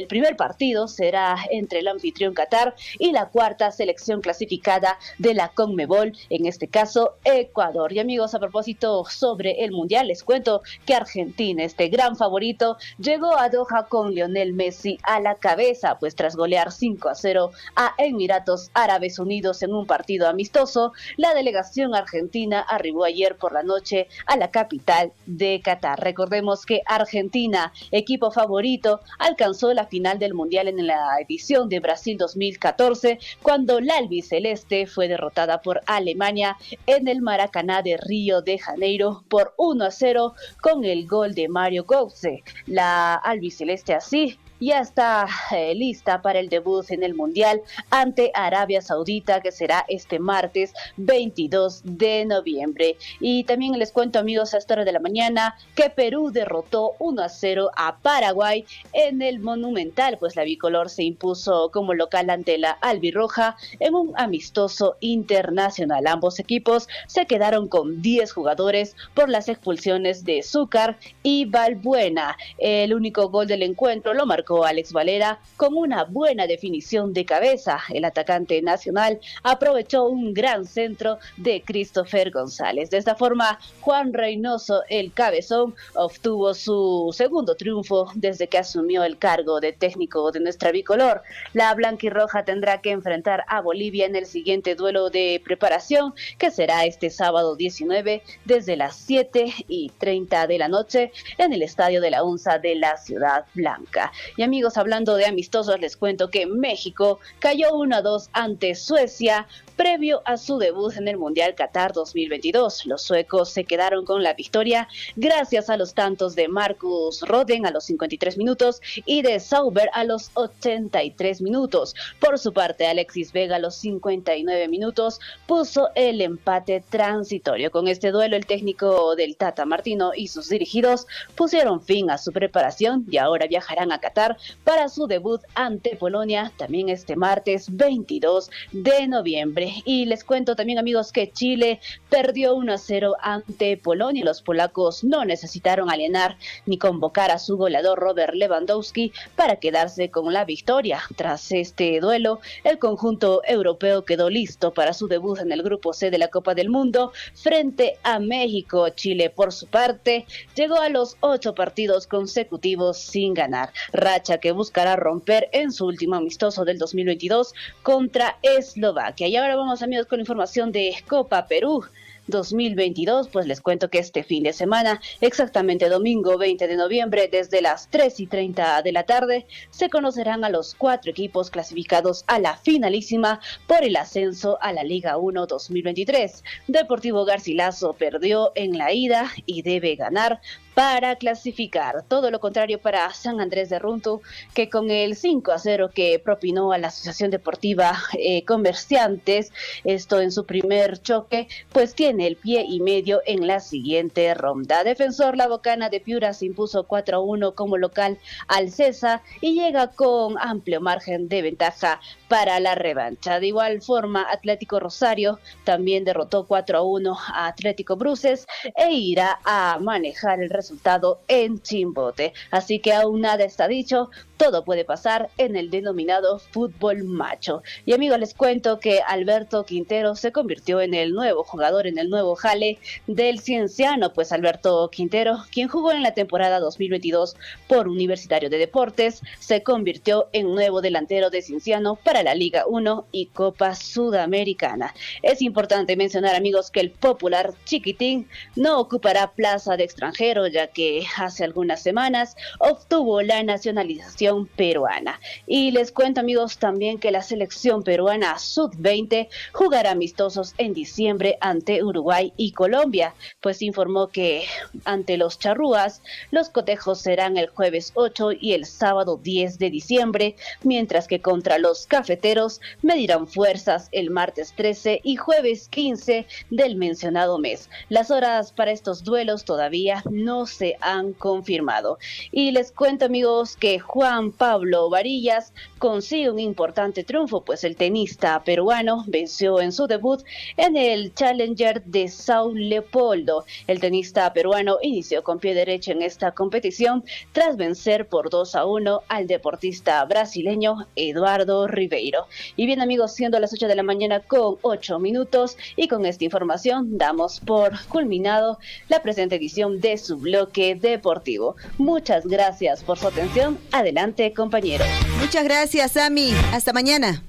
primer partido será entre el anfitrión Qatar y la cuarta selección clasificada de la CONMEBOL, en este caso Ecuador. Y amigos, a propósito sobre el Mundial, les cuento que Argentina, este gran favorito, llegó a Doha con Lionel Messi a la cabeza, pues tras golear 5-0 a Emiratos Árabes Unidos en un partido amistoso, la delegación argentina arribó ayer por la noche a la capital de Qatar. Recordemos que Argentina, equipo favorito, alcanzó la final del Mundial en la edición de Brasil 2014, cuando la albiceleste fue derrotada por Alemania en el Maracaná de Río de Janeiro por 1-0 con el gol de Mario Götze. La albiceleste así ya está lista para el debut en el Mundial ante Arabia Saudita, que será este martes 22 de noviembre. Y también les cuento, amigos, a esta hora de la mañana, que Perú derrotó 1-0 a Paraguay en el Monumental, pues la bicolor se impuso como local ante la albirroja en un amistoso internacional. Ambos equipos se quedaron con 10 jugadores por las expulsiones de Zúcar y Balbuena. El único gol del encuentro lo marcó Alex Valera con una buena definición de cabeza. El atacante nacional aprovechó un gran centro de Christopher González. De esta forma, Juan Reynoso, el cabezón, obtuvo su segundo triunfo desde que asumió el cargo de técnico de nuestra bicolor. La blanquirroja tendrá que enfrentar a Bolivia en el siguiente duelo de preparación, que será este sábado 19 desde las 7:30 de la noche en el Estadio de la UNSA de la Ciudad Blanca. Y amigos, hablando de amistosos, les cuento que México cayó 1-2 ante Suecia previo a su debut en el Mundial Qatar 2022. Los suecos se quedaron con la victoria gracias a los tantos de Marcus Roden a los 53 minutos y de Sauber a los 83 minutos. Por su parte, Alexis Vega a los 59 minutos puso el empate transitorio. Con este duelo, el técnico del Tata Martino y sus dirigidos pusieron fin a su preparación y ahora viajarán a Qatar para su debut ante Polonia también este martes 22 de noviembre. Y les cuento también, amigos, que Chile perdió 1-0 ante Polonia. Los polacos no necesitaron alienar ni convocar a su goleador Robert Lewandowski para quedarse con la victoria. Tras este duelo, el conjunto europeo quedó listo para su debut en el grupo C de la Copa del Mundo frente a México. Chile, por su parte, llegó a los 8 partidos consecutivos sin ganar, racha que buscará romper en su último amistoso del 2022 contra Eslovaquia. Y ahora vamos, amigos, con información de Copa Perú 2022, pues les cuento que este fin de semana, exactamente domingo 20 de noviembre, desde las 3:30 de la tarde, se conocerán a los 4 equipos clasificados a la finalísima por el ascenso a la Liga 1 2023. Deportivo Garcilaso perdió en la ida y debe ganar para clasificar. Todo lo contrario para San Andrés de Runtu, que con el 5-0 que propinó a la Asociación Deportiva Comerciantes, esto en su primer choque, pues tiene el pie y medio en la siguiente ronda. Defensor La Bocana de Piura se impuso 4-1 como local al Cesa y llega con amplio margen de ventaja para la revancha. De igual forma, Atlético Rosario también derrotó 4-1 a Atlético Bruces e irá a manejar el resultado en Chimbote. Así que aún nada está dicho, todo puede pasar en el denominado fútbol macho. Y amigos, les cuento que Alberto Quintero se convirtió en el nuevo jugador, en el nuevo jale del Cienciano, pues Alberto Quintero, quien jugó en la temporada 2022 por Universitario de Deportes, se convirtió en nuevo delantero de Cienciano para la Liga 1 y Copa Sudamericana. Es importante mencionar, amigos, que el popular Chiquitín no ocupará plaza de extranjero, ya que hace algunas semanas obtuvo la nacionalización peruana. Y les cuento, amigos, también que la selección peruana sub-20 jugará amistosos en diciembre ante Uruguay y Colombia, pues informó que ante los charrúas los cotejos serán el jueves 8 y el sábado 10 de diciembre, mientras que contra los cafeteros medirán fuerzas el martes 13 y jueves 15 del mencionado mes. Las horas para estos duelos todavía no se han confirmado. Y les cuento, amigos, que Juan Pablo Varillas consigue un importante triunfo, pues el tenista peruano venció en su debut en el Challenger de Sao Leopoldo. El tenista peruano inició con pie derecho en esta competición tras vencer por 2-1 al deportista brasileño Eduardo Ribeiro. Y bien, amigos, siendo las 8 de la mañana con 8 minutos y con esta información damos por culminado la presente edición de su bloque deportivo. Muchas gracias por su atención. Adelante, compañeros. Muchas gracias, Sami. Hasta mañana.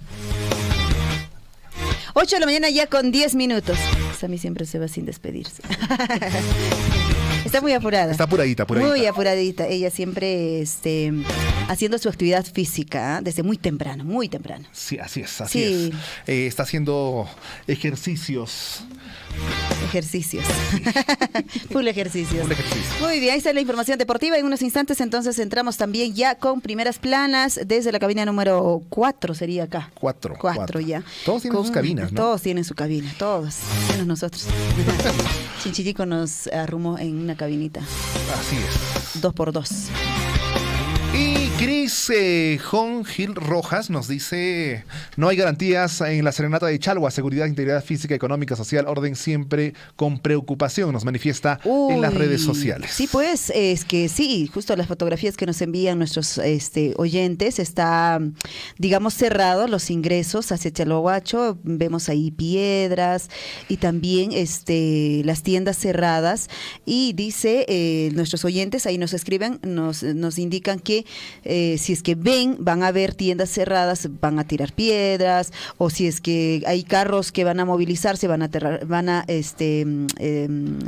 8 de la mañana ya con 10 minutos. Sami siempre se va sin despedirse. Está muy apurada. Está apuradita. Muy apuradita. Ella siempre haciendo su actividad física desde muy temprano. Sí, así es. Sí. Está haciendo ejercicios. Full ejercicios. Muy bien, ahí está la información deportiva. En unos instantes entonces entramos también ya con primeras planas desde la cabina número 4 sería acá. 4 ya. Todos tienen sus cabinas, ¿no? Todos tienen su cabina, todos. Menos nosotros. Chinchillico nos arrumó en una cabinita. Así es. 2x2. Y Cris Jon Gil Rojas nos dice: no hay garantías en la serenata de Chalhuas, seguridad, integridad física, económica, social, orden siempre con preocupación, nos manifiesta en las redes sociales. Sí, pues, es que sí, justo las fotografías que nos envían nuestros oyentes, está, digamos, cerrados los ingresos hacia Chalhuacho, vemos ahí piedras y también las tiendas cerradas, y dice, nuestros oyentes ahí nos escriben, nos indican que que si es que ven, van a ver tiendas cerradas, van a tirar piedras, o si es que hay carros que van a movilizarse, van a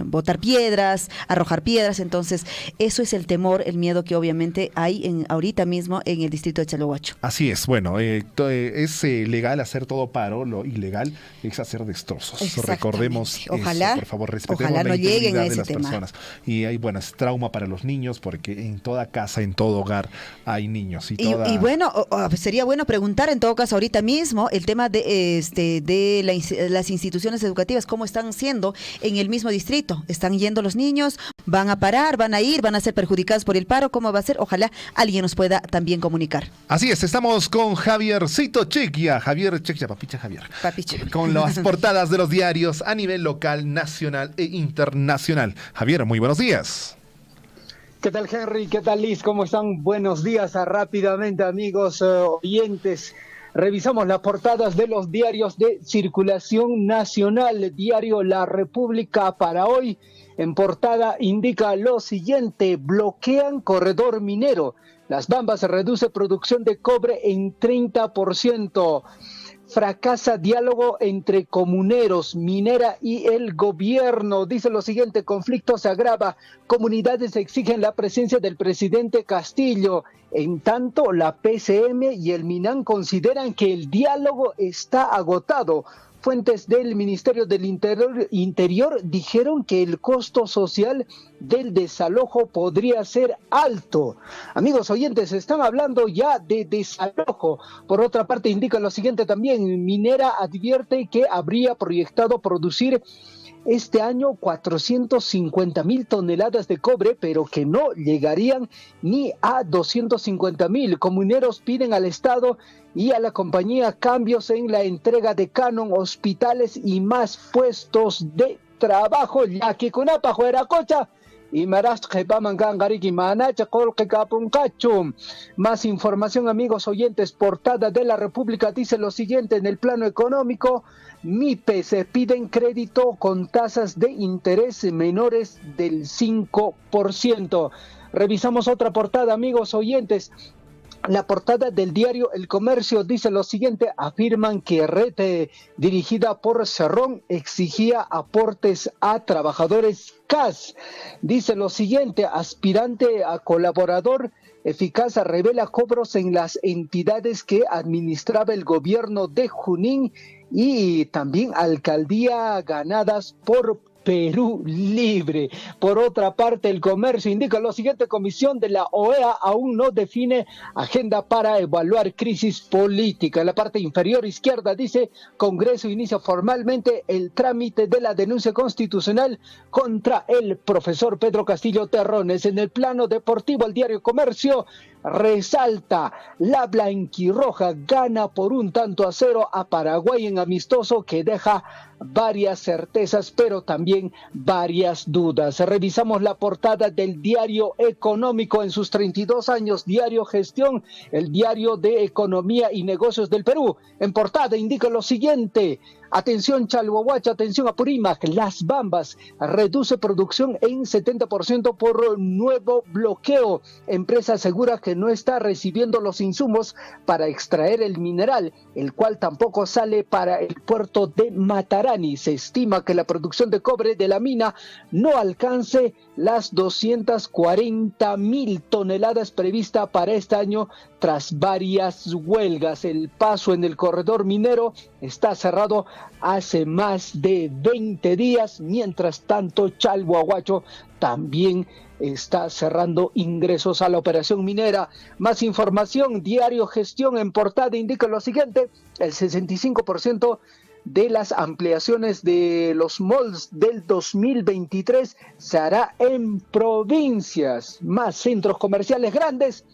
botar piedras, arrojar piedras. Entonces, eso es el temor, el miedo que obviamente hay ahorita mismo en el distrito de Chalhuahuacho. Así es, bueno, es legal hacer todo paro, lo ilegal es hacer destrozos. Recordemos ojalá, eso, por favor, respetemos ojalá la no lleguen a integridad de ese las tema. personas. Y hay, bueno, es trauma para los niños porque en toda casa, en todo hogar hay niños. Y bueno, sería bueno preguntar en todo caso ahorita mismo el tema de las instituciones educativas, cómo están siendo en el mismo distrito. ¿Están yendo los niños? ¿Van a parar? ¿Van a ir? ¿Van a ser perjudicados por el paro? ¿Cómo va a ser? Ojalá alguien nos pueda también comunicar. Así es, estamos con Javiercito Chequia. Javier Chequia, papicha Javier. Con las portadas de los diarios a nivel local, nacional e internacional. Javier, muy buenos días. ¿Qué tal, Henry? ¿Qué tal, Liz? ¿Cómo están? Buenos días. Rápidamente, amigos oyentes. Revisamos las portadas de los diarios de circulación nacional. Diario La República para hoy, en portada, indica lo siguiente: bloquean corredor minero. Las Bambas reduce producción de cobre en 30%. Fracasa diálogo entre comuneros, minera y el gobierno. Dice lo siguiente: conflicto se agrava, comunidades exigen la presencia del presidente Castillo. En tanto, la PCM y el MINAN consideran que el diálogo está agotado. Fuentes del Ministerio del Interior dijeron que el costo social del desalojo podría ser alto. Amigos oyentes, están hablando ya de desalojo. Por otra parte, indica lo siguiente también: Minera advierte que habría proyectado producir este año 450,000 toneladas de cobre, pero que no llegarían ni a 250,000. Comuneros piden al Estado y a la compañía cambios en la entrega de canon, hospitales y más puestos de trabajo. Ya que con apa fuera cocha y maras mangangariki manacha colque capuncacho. Más información, amigos oyentes. Portada de La República dice lo siguiente: en el plano económico, MIPES piden crédito con tasas de interés menores del 5%. Revisamos otra portada, amigos oyentes. La portada del diario El Comercio dice lo siguiente: afirman que red dirigida por Cerrón exigía aportes a trabajadores CAS. Dice lo siguiente: aspirante a colaborador eficaz revela cobros en las entidades que administraba el gobierno de Junín y también alcaldía ganadas por Perú Libre. Por otra parte, El Comercio indica lo siguiente: comisión de la OEA aún no define agenda para evaluar crisis política. En la parte inferior izquierda dice: Congreso inicia formalmente el trámite de la denuncia constitucional contra el profesor Pedro Castillo Terrones. En el plano deportivo, el diario Comercio resalta: la blanquirroja gana por 1-0 a Paraguay en amistoso que deja varias certezas, pero también varias dudas. Revisamos la portada del diario Económico en sus 32 años. Diario Gestión, el diario de economía y negocios del Perú. En portada indica lo siguiente: atención Chalhuahuacho, atención Apurímac, Las Bambas reduce producción en 70% por nuevo bloqueo. Empresa asegura que no está recibiendo los insumos para extraer el mineral, el cual tampoco sale para el puerto de Matarani. Se estima que la producción de cobre de la mina no alcance las 240,000 toneladas prevista para este año tras varias huelgas. El paso en el corredor minero está cerrado hace más de 20 días. Mientras tanto, Chalhuahuacho también está cerrando ingresos a la operación minera. Más información, diario Gestión en portada indica lo siguiente: el 65% de las ampliaciones de los malls del 2023 se hará en provincias. Más centros comerciales grandes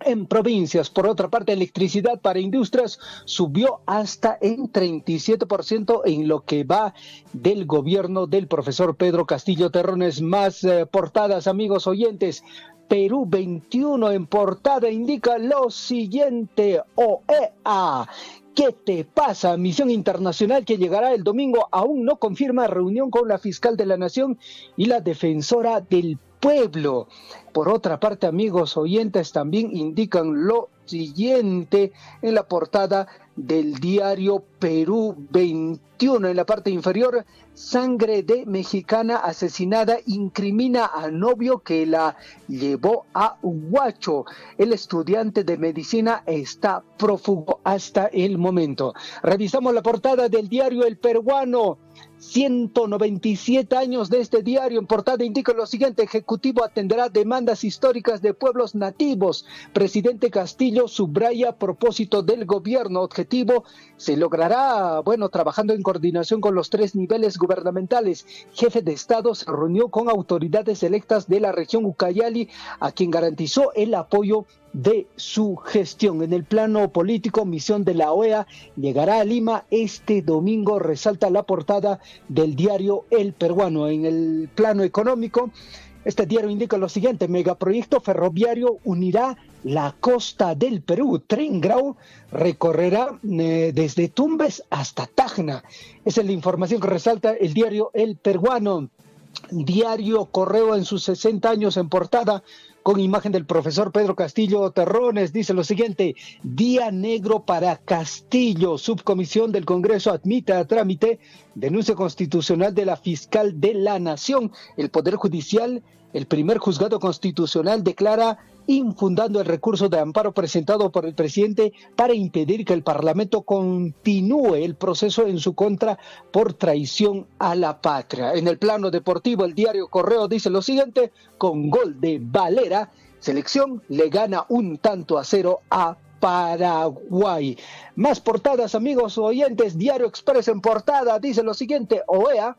en provincias. Por otra parte, electricidad para industrias subió hasta en 37% en lo que va del gobierno del profesor Pedro Castillo Terrones. Más portadas, amigos oyentes. Perú 21 en portada indica lo siguiente: OEA. ¿Qué te pasa? Misión internacional que llegará el domingo aún no confirma reunión con la fiscal de la Nación y la defensora del pueblo. Por otra parte, amigos oyentes, también indican lo siguiente en la portada del diario Perú 21. En la parte inferior, sangre de mexicana asesinada incrimina a novio que la llevó a Huacho. El estudiante de medicina está prófugo hasta el momento. Revisamos la portada del diario El Peruano. 197 años de este diario. En portada indica lo siguiente: Ejecutivo atenderá demandas históricas de pueblos nativos. Presidente Castillo subraya propósito del gobierno. Objetivo se logrará, trabajando en coordinación con los 3 niveles gubernamentales. Jefe de Estado se reunió con autoridades electas de la región Ucayali, a quien garantizó el apoyo de su gestión. En el plano político, misión de la OEA llegará a Lima este domingo, resalta la portada del diario El Peruano. En el plano económico, este diario indica lo siguiente: megaproyecto ferroviario unirá la costa del Perú. Tren Grau recorrerá desde Tumbes hasta Tacna. Esa es la información que resalta el diario El Peruano. Diario Correo, en sus 60 años, en portada con imagen del profesor Pedro Castillo Terrones, dice lo siguiente: día negro para Castillo. Subcomisión del Congreso admite a trámite denuncia constitucional de la fiscal de la Nación. El Poder Judicial, el primer juzgado constitucional, declara infundando el recurso de amparo presentado por el presidente para impedir que el Parlamento continúe el proceso en su contra por traición a la patria. En el plano deportivo, el diario Correo dice lo siguiente: con gol de Valera, selección le gana 1-0 a Paraguay. Más portadas, amigos oyentes. Diario Express en portada dice lo siguiente: OEA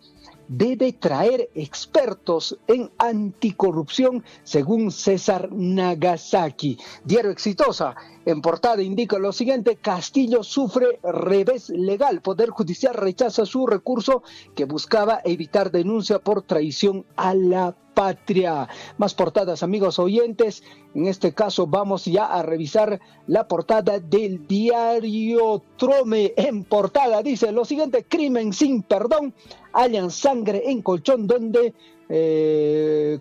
debe traer expertos en anticorrupción, según César Nagasaki. Diario Exitosa, en portada indica lo siguiente: Castillo sufre revés legal. Poder Judicial rechaza su recurso que buscaba evitar denuncia por traición a la patria. Más portadas, amigos oyentes. En este caso vamos ya a revisar la portada del diario Trome. En portada dice lo siguiente: crimen sin perdón, hallan sangre en colchón donde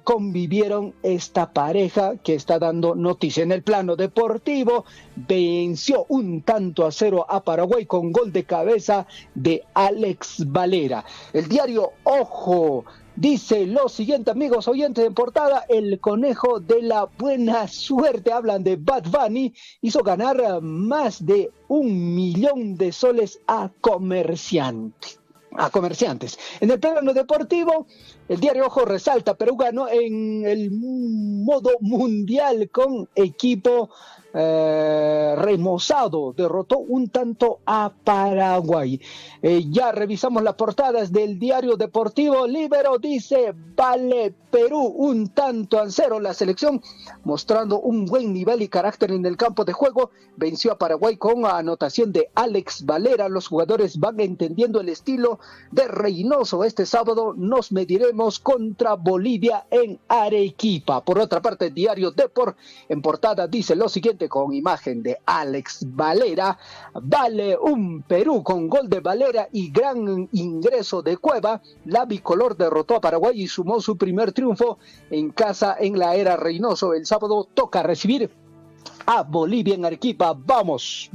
convivieron esta pareja que está dando noticia. En el plano deportivo, venció 1-0 a Paraguay con gol de cabeza de Alex Valera. El diario Ojo dice lo siguiente, amigos oyentes, en portada: el conejo de la buena suerte, hablan de Bad Bunny, hizo ganar más de 1 millón de soles a comerciantes. En el plano deportivo, el diario Ojo resalta: Perú ganó en el modo mundial con equipo remozado, derrotó 1-0 a Paraguay. Ya revisamos las portadas del diario deportivo. Libero dice: vale Perú 1-0. La selección, mostrando un buen nivel y carácter en el campo de juego, venció a Paraguay con anotación de Alex Valera. Los jugadores van entendiendo el estilo de Reynoso. Este sábado nos mediremos contra Bolivia en Arequipa. Por otra parte, el diario Depor en portada dice lo siguiente, con imagen de Alex Valera: vale un Perú. Con gol de Valera y gran ingreso de Cueva, la bicolor derrotó a Paraguay y sumó su primer triunfo en casa en la era Reynoso. El sábado toca recibir a Bolivia en Arequipa. Vamos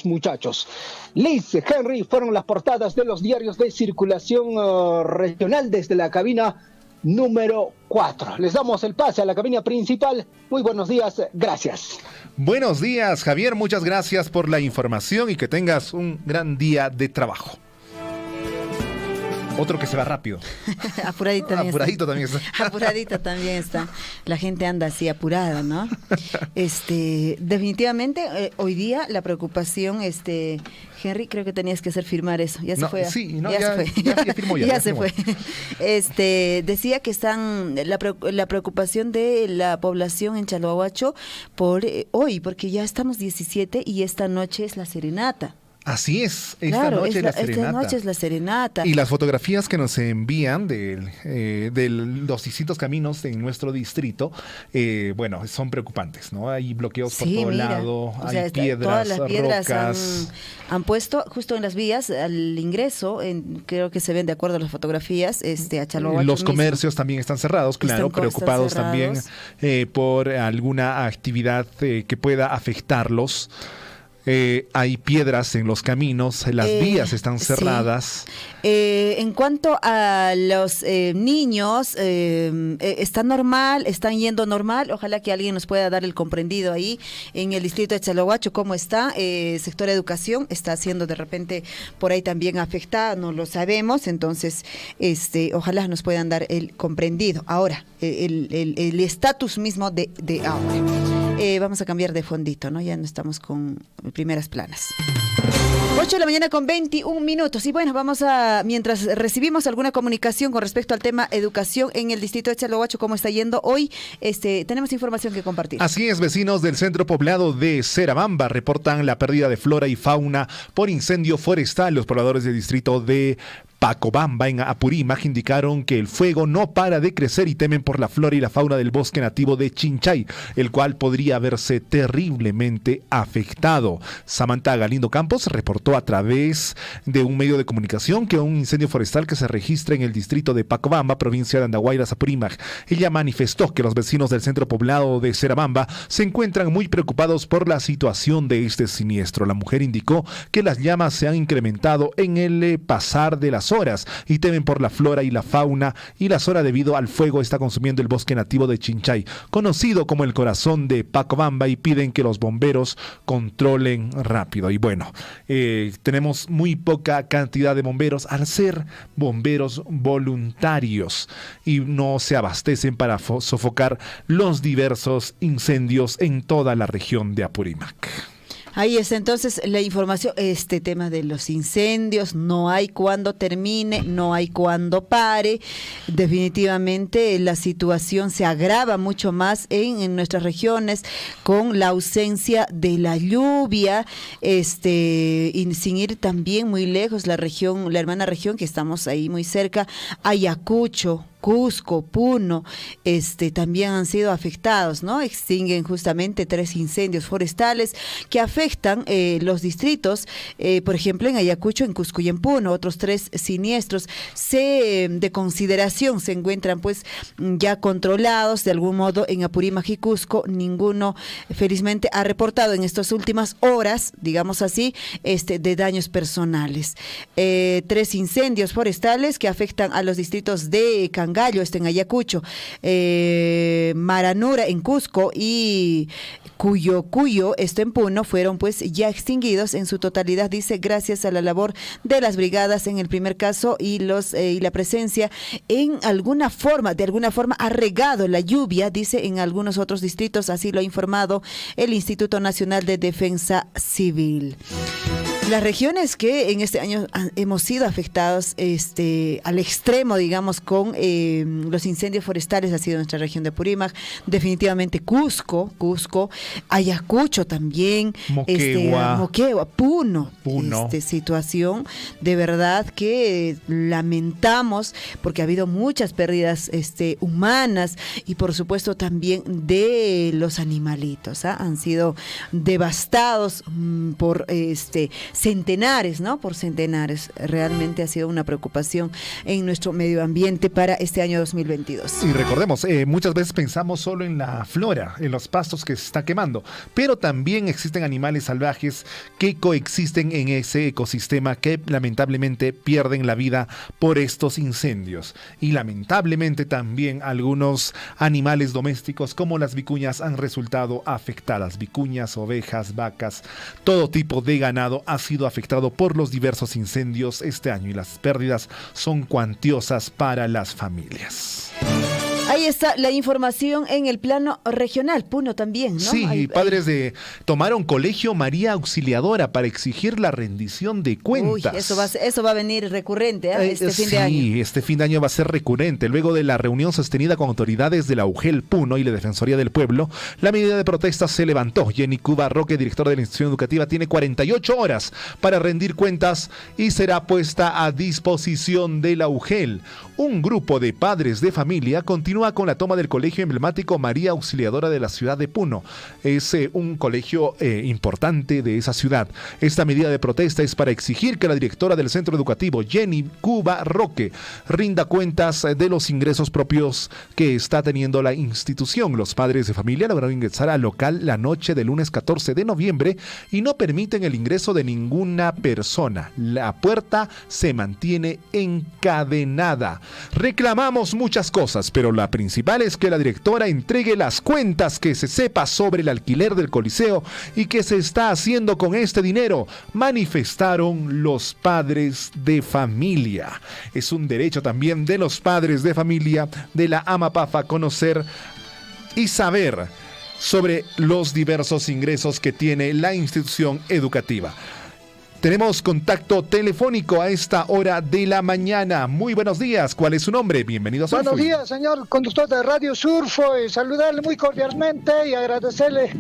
muchachos. Liz, Henry, fueron las portadas de los diarios de circulación regional desde la cabina número 4. Les damos el pase a la cabina principal. Muy buenos días, gracias. Buenos días, Javier, muchas gracias por la información y que tengas un gran día de trabajo. Otro que se va rápido. Apuradito también está. Apuradito también está. La gente anda así apurada, ¿no? Definitivamente, hoy día la preocupación, Henry, creo que tenías que hacer firmar eso. Ya se fue. Sí, no, ya se fue. Ya firmó ya. Ya se fue. Decía que están la preocupación de la población en Chalhuahuacho por hoy, porque ya estamos 17 y esta noche es la serenata. Así es, esta noche es la serenata. Esta noche es la serenata. Y las fotografías que nos envían de los distintos caminos en nuestro distrito, bueno, son preocupantes, ¿no? Hay bloqueos por todo lado, hay piedras, todas las piedras rocas. Han puesto justo en las vías al ingreso, creo que se ven de acuerdo a las fotografías, a Chaloahuacho. Los comercios también están cerrados, claro, preocupados también por alguna actividad que pueda afectarlos. Hay piedras en los caminos, las vías están cerradas. Sí. En cuanto a los niños, ¿está normal? ¿Están yendo normal? Ojalá que alguien nos pueda dar el comprendido ahí en el distrito de Chaloahuacho, ¿cómo está? Sector educación está siendo de repente por ahí también afectada, no lo sabemos, entonces ojalá nos puedan dar el comprendido. Ahora, el estatus mismo de ahora. Vamos a cambiar de fondito, ¿no? Ya no estamos con primeras planas. 8 de la mañana con 21 minutos. Y bueno, mientras recibimos alguna comunicación con respecto al tema educación en el distrito de Chaloahuacho, ¿cómo está yendo hoy? Tenemos información que compartir. Así es, vecinos del centro poblado de Serabamba reportan la pérdida de flora y fauna por incendio forestal. Los pobladores del distrito de Pacobamba, en Apurímac, indicaron que el fuego no para de crecer y temen por la flora y la fauna del bosque nativo de Chinchay, el cual podría verse terriblemente afectado. Samantha Galindo Campos reportó a través de un medio de comunicación que un incendio forestal que se registra en el distrito de Pacobamba, provincia de Andahuaylas, Apurímac. Ella manifestó que los vecinos del centro poblado de Serabamba se encuentran muy preocupados por la situación de este siniestro. La mujer indicó que las llamas se han incrementado en el pasar de las horas y temen por la flora y la fauna y la zona debido al fuego está consumiendo el bosque nativo de Chinchay, conocido como el corazón de Pacobamba, y piden que los bomberos controlen rápido. Y bueno, tenemos muy poca cantidad de bomberos al ser bomberos voluntarios y no se abastecen para sofocar los diversos incendios en toda la región de Apurímac. Ahí está entonces la información, tema de los incendios, no hay cuando termine, no hay cuando pare. Definitivamente la situación se agrava mucho más en nuestras regiones con la ausencia de la lluvia, y sin ir también muy lejos, la hermana región que estamos ahí muy cerca, Ayacucho, Cusco, Puno, también han sido afectados, ¿no? Extinguen justamente 3 incendios forestales que afectan los distritos, por ejemplo, en Ayacucho, en Cusco y en Puno. Otros 3 siniestros de consideración se encuentran pues ya controlados de algún modo en Apurímac y Cusco. Ninguno, felizmente, ha reportado en estas últimas horas, digamos así, de daños personales. 3 incendios forestales que afectan a los distritos de Cangallo, en Ayacucho, Maranura en Cusco y Cuyo, en Puno, fueron pues ya extinguidos en su totalidad, dice, gracias a la labor de las brigadas en el primer caso y la presencia de alguna forma ha regado la lluvia, dice, en algunos otros distritos, así lo ha informado el Instituto Nacional de Defensa Civil. Las regiones que en este año hemos sido afectados al extremo, digamos, con los incendios forestales ha sido nuestra región de Apurímac, definitivamente Cusco, Ayacucho también, Moquegua, Puno. Situación de verdad que lamentamos porque ha habido muchas pérdidas humanas y por supuesto también de los animalitos, han sido devastados por centenares, ¿no? Por centenares. Realmente ha sido una preocupación en nuestro medio ambiente para este año 2022. Y recordemos, muchas veces pensamos solo en la flora, en los pastos que se está quemando, pero también existen animales salvajes que coexisten en ese ecosistema que lamentablemente pierden la vida por estos incendios. Y lamentablemente también algunos animales domésticos como las vicuñas han resultado afectadas. Vicuñas, ovejas, vacas, todo tipo de ganado ha sido afectado por los diversos incendios este año y las pérdidas son cuantiosas para las familias. Ahí Ahí está la información en el plano regional, Puno también, ¿no? Sí, padres tomaron Colegio María Auxiliadora para exigir la rendición de cuentas. Uy, eso va a venir recurrente este fin de año. Sí, este fin de año va a ser recurrente. Luego de la reunión sostenida con autoridades de la UGEL Puno y la Defensoría del Pueblo, la medida de protesta se levantó. Jenny Cuba Roque, directora de la institución educativa, tiene 48 horas para rendir cuentas y será puesta a disposición de la UGEL. Un grupo de padres de familia continúa con la toma del colegio emblemático María Auxiliadora de la ciudad de Puno. Es un colegio importante de esa ciudad. Esta medida de protesta es para exigir que la directora del centro educativo, Jenny Cuba Roque, rinda cuentas de los ingresos propios que está teniendo la institución. Los padres de familia lograron ingresar al local la noche del lunes 14 de noviembre y no permiten el ingreso de ninguna persona. La puerta se mantiene encadenada. Reclamamos muchas cosas, pero la principal es que la directora entregue las cuentas, que se sepa sobre el alquiler del coliseo y qué se está haciendo con este dinero, manifestaron los padres de familia. Es un derecho también de los padres de familia de la AMAPAFA conocer y saber sobre los diversos ingresos que tiene la institución educativa. Tenemos contacto telefónico a esta hora de la mañana. Muy buenos días. ¿Cuál es su nombre? Bienvenido a Surfoy. Buenos días, señor conductor de Radio Surfoy. Saludarle muy cordialmente y agradecerle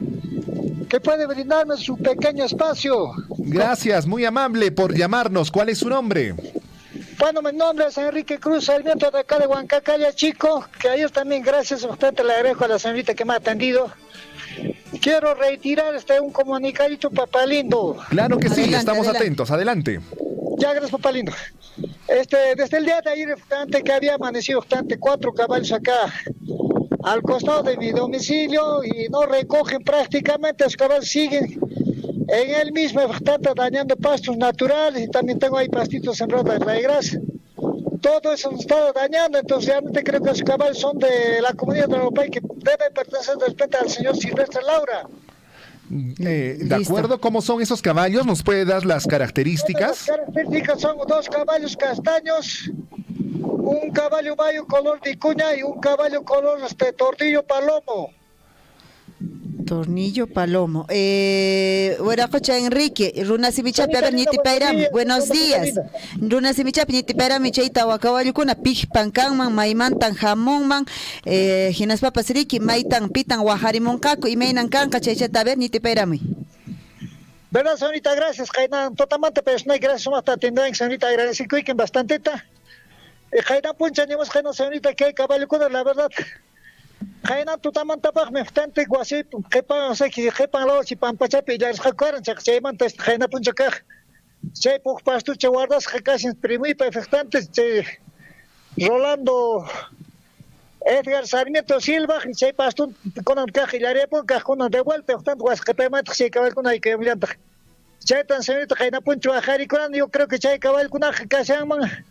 que puede brindarme su pequeño espacio. Gracias, muy amable por llamarnos. ¿Cuál es su nombre? Bueno, mi nombre es Enrique Cruz Sarmiento, de acá de Huancacaya, Chico, que ayer también, gracias a usted, le agradezco a la señorita que me ha atendido. Quiero retirar un comunicadito, papá lindo. Claro que sí, estamos atentos, adelante. Ya, gracias, papá lindo. Desde el día de ayer, que había amanecido 4 caballos acá al costado de mi domicilio y no recogen prácticamente, los caballos siguen en el mismo, dañando pastos naturales y también tengo ahí pastitos sembrados de gras. Todo eso nos está dañando, entonces realmente creo que los caballos son de la comunidad de Europea y que deben pertenecer de repente al señor Silvestre Laura. De acuerdo, ¿cómo son esos caballos? ¿Nos puede dar las características? Las características son 2 caballos castaños, un caballo mayo color vicuña y un caballo color tornillo palomo. Tornillo palomo. Hueracocha Enrique, Runa Simichapi, a ver, Niti Pairam, buenos días. Runa Simichapi, Niti Pairam, Michaita, Wakawalyukuna, Pij Pankanman, Maimantan, Jamonman, Ginas Papas Riki, Maitan, Pitan, Waharimoncaco, y Mainan Canca, Chaychata, a ver, Niti Pairami. ¿Verdad, señorita? Gracias, Jainan, totalmente personal, gracias, más atendiendo, señorita, agradecido que bastante. Jainan Puncha, ni más, señorita, que hay caballo, la verdad. Jainan tutaman tapaj meftante guasi kepan o sea que kepan lo si pampachapi ya jacaran chayman test Jainan puncha kaj chay puk pastu che guardas casi primi perfectante Rolando Edgar Sarmiento Silva chay pastu con kaj ilarepo kaj con de vuelta tanto guas kepemat chay cabal con hay que miranta chay tan señorita Jainan puncha bajari con yo creo que chay cabal con kaj man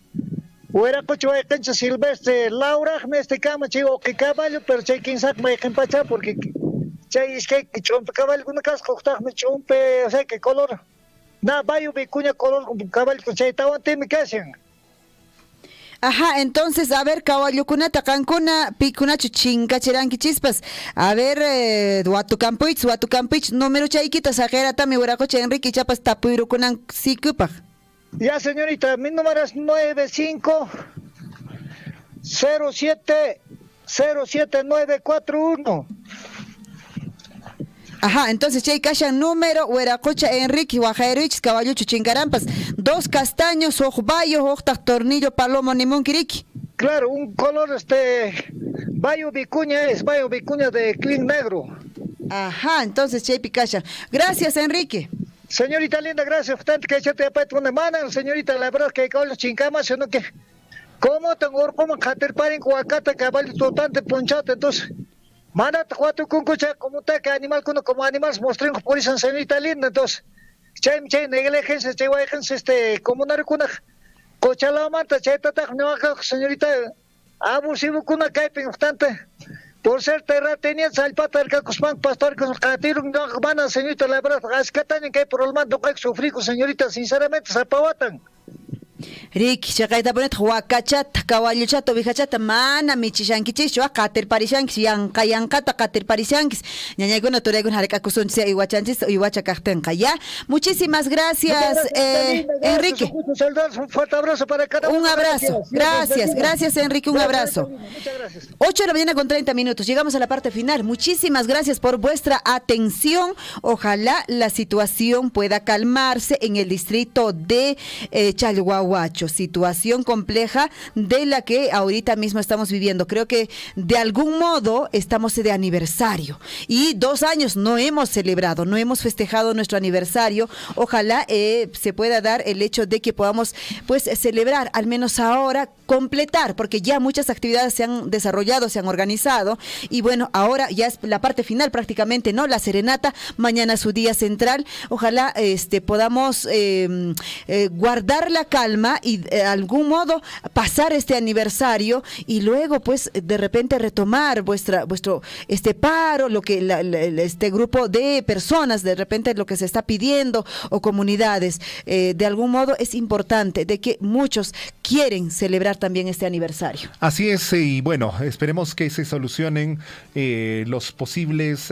Huera coche va a cancha Silvestre Laura, me cama chivo que caballo, pero chay quien sac me empacha porque chay es que chompe caballo con casco, me chompe, o sea que color, na bayo vicuña color caballo con chay tawante me casen. Ajá, entonces, a ver, caballo kunata, cancuna, picuna, chuchinga, cheranqui chispas. A ver, Huatucampich, número chayquita, sajera, tami, hueracoche, Enrique, chapas, tapuiru, kunan, sikupaj. Ya, señorita, mi número es 95-07-07941. Ajá, entonces, Chay Kashan número, Hueracocha Enrique, Guajairich, Caballo Chuchingarampas, 2 castaños, ojbayo, ojtak, tornillo, palomo, nimón, kiriki. Claro, un color, bayo vicuña de clean negro. Ajá, entonces, Chay Picasha. Gracias, Enrique. Señorita linda, gracias. Tanto que yo te apato una mano, señorita, la verdad que con los chincamas, sino que, ¿cómo tengo como caterpar en Huacata, caballo totante ponchate? Entonces, mana, cuatro cuncucha, como ta, que animal, como animales, mostremos por eso, señorita linda, entonces, chay, negligencia, chay, como una recuna, cochalamanta, chay, tata, no, señorita, abusivo, kuna, caipen, bastante. Por ser terratenientes al pata del Cacospan, pastor con el catiro, no van señorita, la verdad, es que también que hay problemas, no hay que sufrir, señorita, sinceramente, se apavatan. Ricky, chaqayta ponet huacachata, caballuchata, ovejachata, mana michishankichis, qatirparishankis, yanqayanqata qatirparishankis. Ñañaykuna turaykuna harikakusunchis iwachanchis, iwacha kaqtinqa, ¿ya? Muchísimas gracias, Enrique. Un fuerte abrazo para cada uno. Un abrazo. Gracias, Enrique, un abrazo. Muchas gracias. 8 de la mañana con 30 minutos. Llegamos a la parte final. Muchísimas gracias por vuestra atención. Ojalá la situación pueda calmarse en el distrito de Chalhuahuacho. Situación compleja de la que ahorita mismo estamos viviendo. Creo que de algún modo estamos de aniversario. Y 2 años no hemos celebrado, no hemos festejado nuestro aniversario. Ojalá se pueda dar el hecho de que podamos pues celebrar, al menos ahora, completar, porque ya muchas actividades se han desarrollado, se han organizado, y bueno, ahora ya es la parte final prácticamente, ¿no? La serenata, mañana su día central. Ojalá podamos guardar la calma y de algún modo pasar este aniversario y luego pues de repente retomar vuestro paro, lo que este grupo de personas, de repente lo que se está pidiendo, o comunidades. De algún modo es importante de que muchos quieren celebrar también este aniversario. Así es, y bueno, esperemos que se solucionen los posibles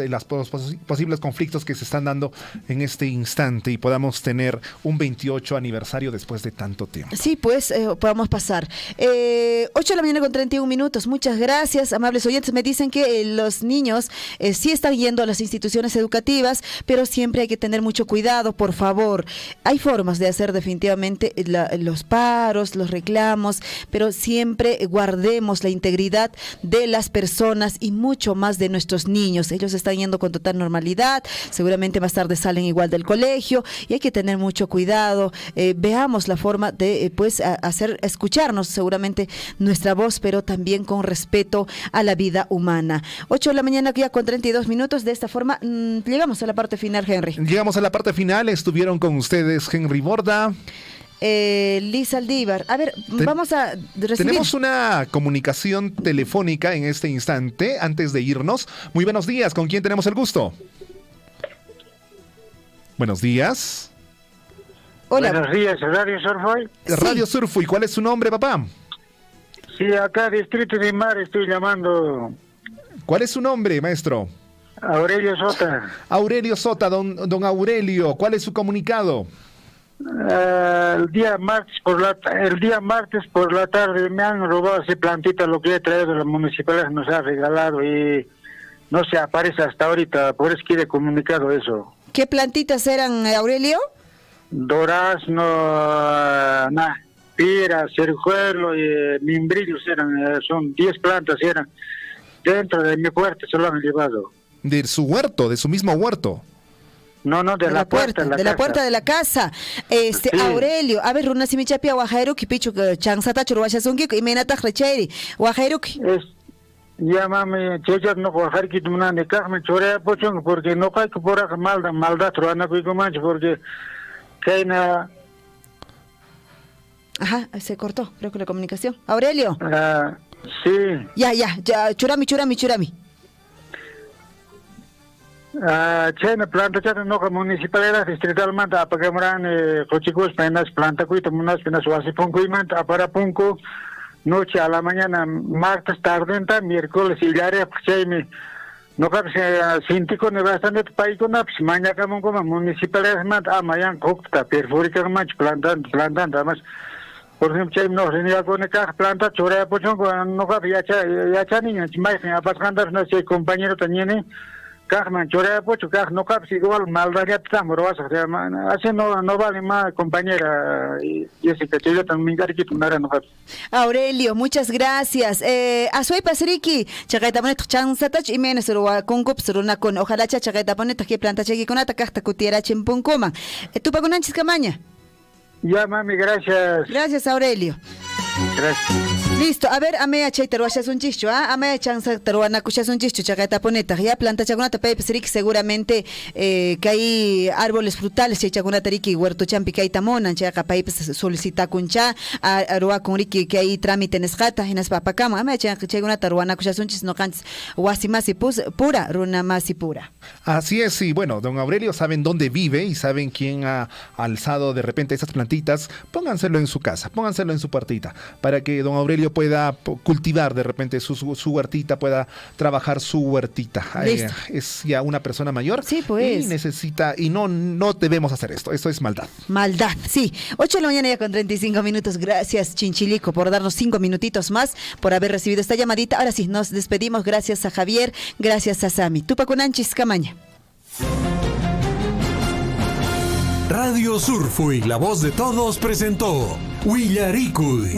conflictos que se están dando en este instante y podamos tener un 28 aniversario después de tanto tiempo. Sí, pues podamos pasar. 8 de la mañana con 31 minutos. Muchas gracias, amables oyentes. Me dicen que los niños sí están yendo a las instituciones educativas, pero siempre hay que tener mucho cuidado, por favor. Hay formas de hacer definitivamente los paros, los reclamos, pero siempre guardemos la integridad de las personas y mucho más de nuestros niños. Ellos están yendo con total normalidad, seguramente más tarde salen igual del colegio y hay que tener mucho cuidado. Veamos la forma de hacer escucharnos seguramente nuestra voz, pero también con respeto a la vida humana. 8 de la mañana ya con 32 minutos. De esta forma llegamos a la parte final, Henry. Llegamos a la parte final. Estuvieron con ustedes Henry Borda, Liz Aldívar. A ver, vamos a recibir. Tenemos una comunicación telefónica en este instante, antes de irnos. Muy buenos días, ¿con quién tenemos el gusto? Buenos días. Hola. Buenos días, Radio Surfoy. Radio Surfoy, ¿cuál es su nombre, papá? Sí, acá Distrito de Mar estoy llamando. ¿Cuál es su nombre, maestro? Aurelio Sota. Aurelio Sota, don Aurelio, ¿cuál es su comunicado? El día martes por la tarde me han robado esa plantita, lo que he traído la municipalidad nos ha regalado y no se aparece hasta ahorita, por eso quiere comunicado eso. ¿Qué plantitas eran, Aurelio? Durazno, pira, cerujuelo y mimbrillos son 10 plantas eran. Dentro de mi puerta se lo han llevado. ¿De su huerto, de su mismo huerto? No, de la puerta de la casa. Sí. Aurelio, a ver, runa si mi chapia guajaruki pichu changsata churwashasunki y menata recheri guajaruki. Ya mami, chechas no guajarki tumna de carmen chorea pochón porque no hay que por acá maldad truana cuico mancho porque Keina. Ajá, se cortó, creo que la comunicación. Aurelio. Sí. Ya, churami. Chena planta chata no municipalidad distrital manta apagamoran cochicos penas planta cuita munas penas wasi punku imanta apara punku noche a la mañana martes tarde miércoles y diaria chemi no cabe sintico ne bastante paiko naps mañana como municipalidad manta amayan kokta perfurica manch plantan además por ejemplo chem no renia con caja planta chorea pochon no cabe ya niña más a pasandar no sé compañero tañene Carmen, chorea pocho, no cabe igual maldad ya estamos robando, así no vale más compañera Jessica, yo también carquito no cabe. Aurelio, muchas gracias. Azuay Pasriki, chagaita ponet chansatach y menos con cupsuruna con ojalá chagaita ponet que planta chegui con atacasta cutiera chimpuncuma. ¿Tu pagunanchis camaña? Ya mami, gracias. Gracias, Aurelio. Gracias. Listo, a ver, ame achay taruashas un chicho, ame chanza taruana kushas un chicho, chacata poneta, ya planta chagunata pepe sirik seguramente que hay árboles frutales, chagunata riki huerto champi que hay tamona, chaca paipes solicita kuncha, arua con riki que hay trámite en escata, en espapacama, ame chagunata taruana kushas un chis no cantes, huasimasi pura, runa masi pura. Así es, y bueno, don Aurelio saben dónde vive y saben quién ha alzado de repente esas plantitas, pónganselo en su casa, pónganselo en su puertita, para que don Aurelio pueda cultivar de repente su huertita, pueda trabajar su huertita. Es ya una persona mayor y necesita, y no debemos hacer esto es maldad. Maldad, sí. 8 de la mañana ya con 35 minutos. Gracias, Chinchilico, por darnos 5 minutitos más, por haber recibido esta llamadita. Ahora sí, nos despedimos. Gracias a Javier, gracias a Sami. Tupaconanchis Camaña. Radio Surfui, la voz de todos, presentó Huillaricui.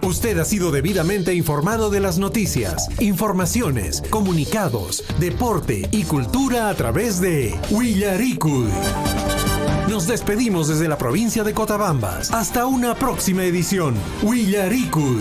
Usted ha sido debidamente informado de las noticias, informaciones, comunicados, deporte y cultura a través de Huillaricui. Nos despedimos desde la provincia de Cotabambas. Hasta una próxima edición. Huillaricui.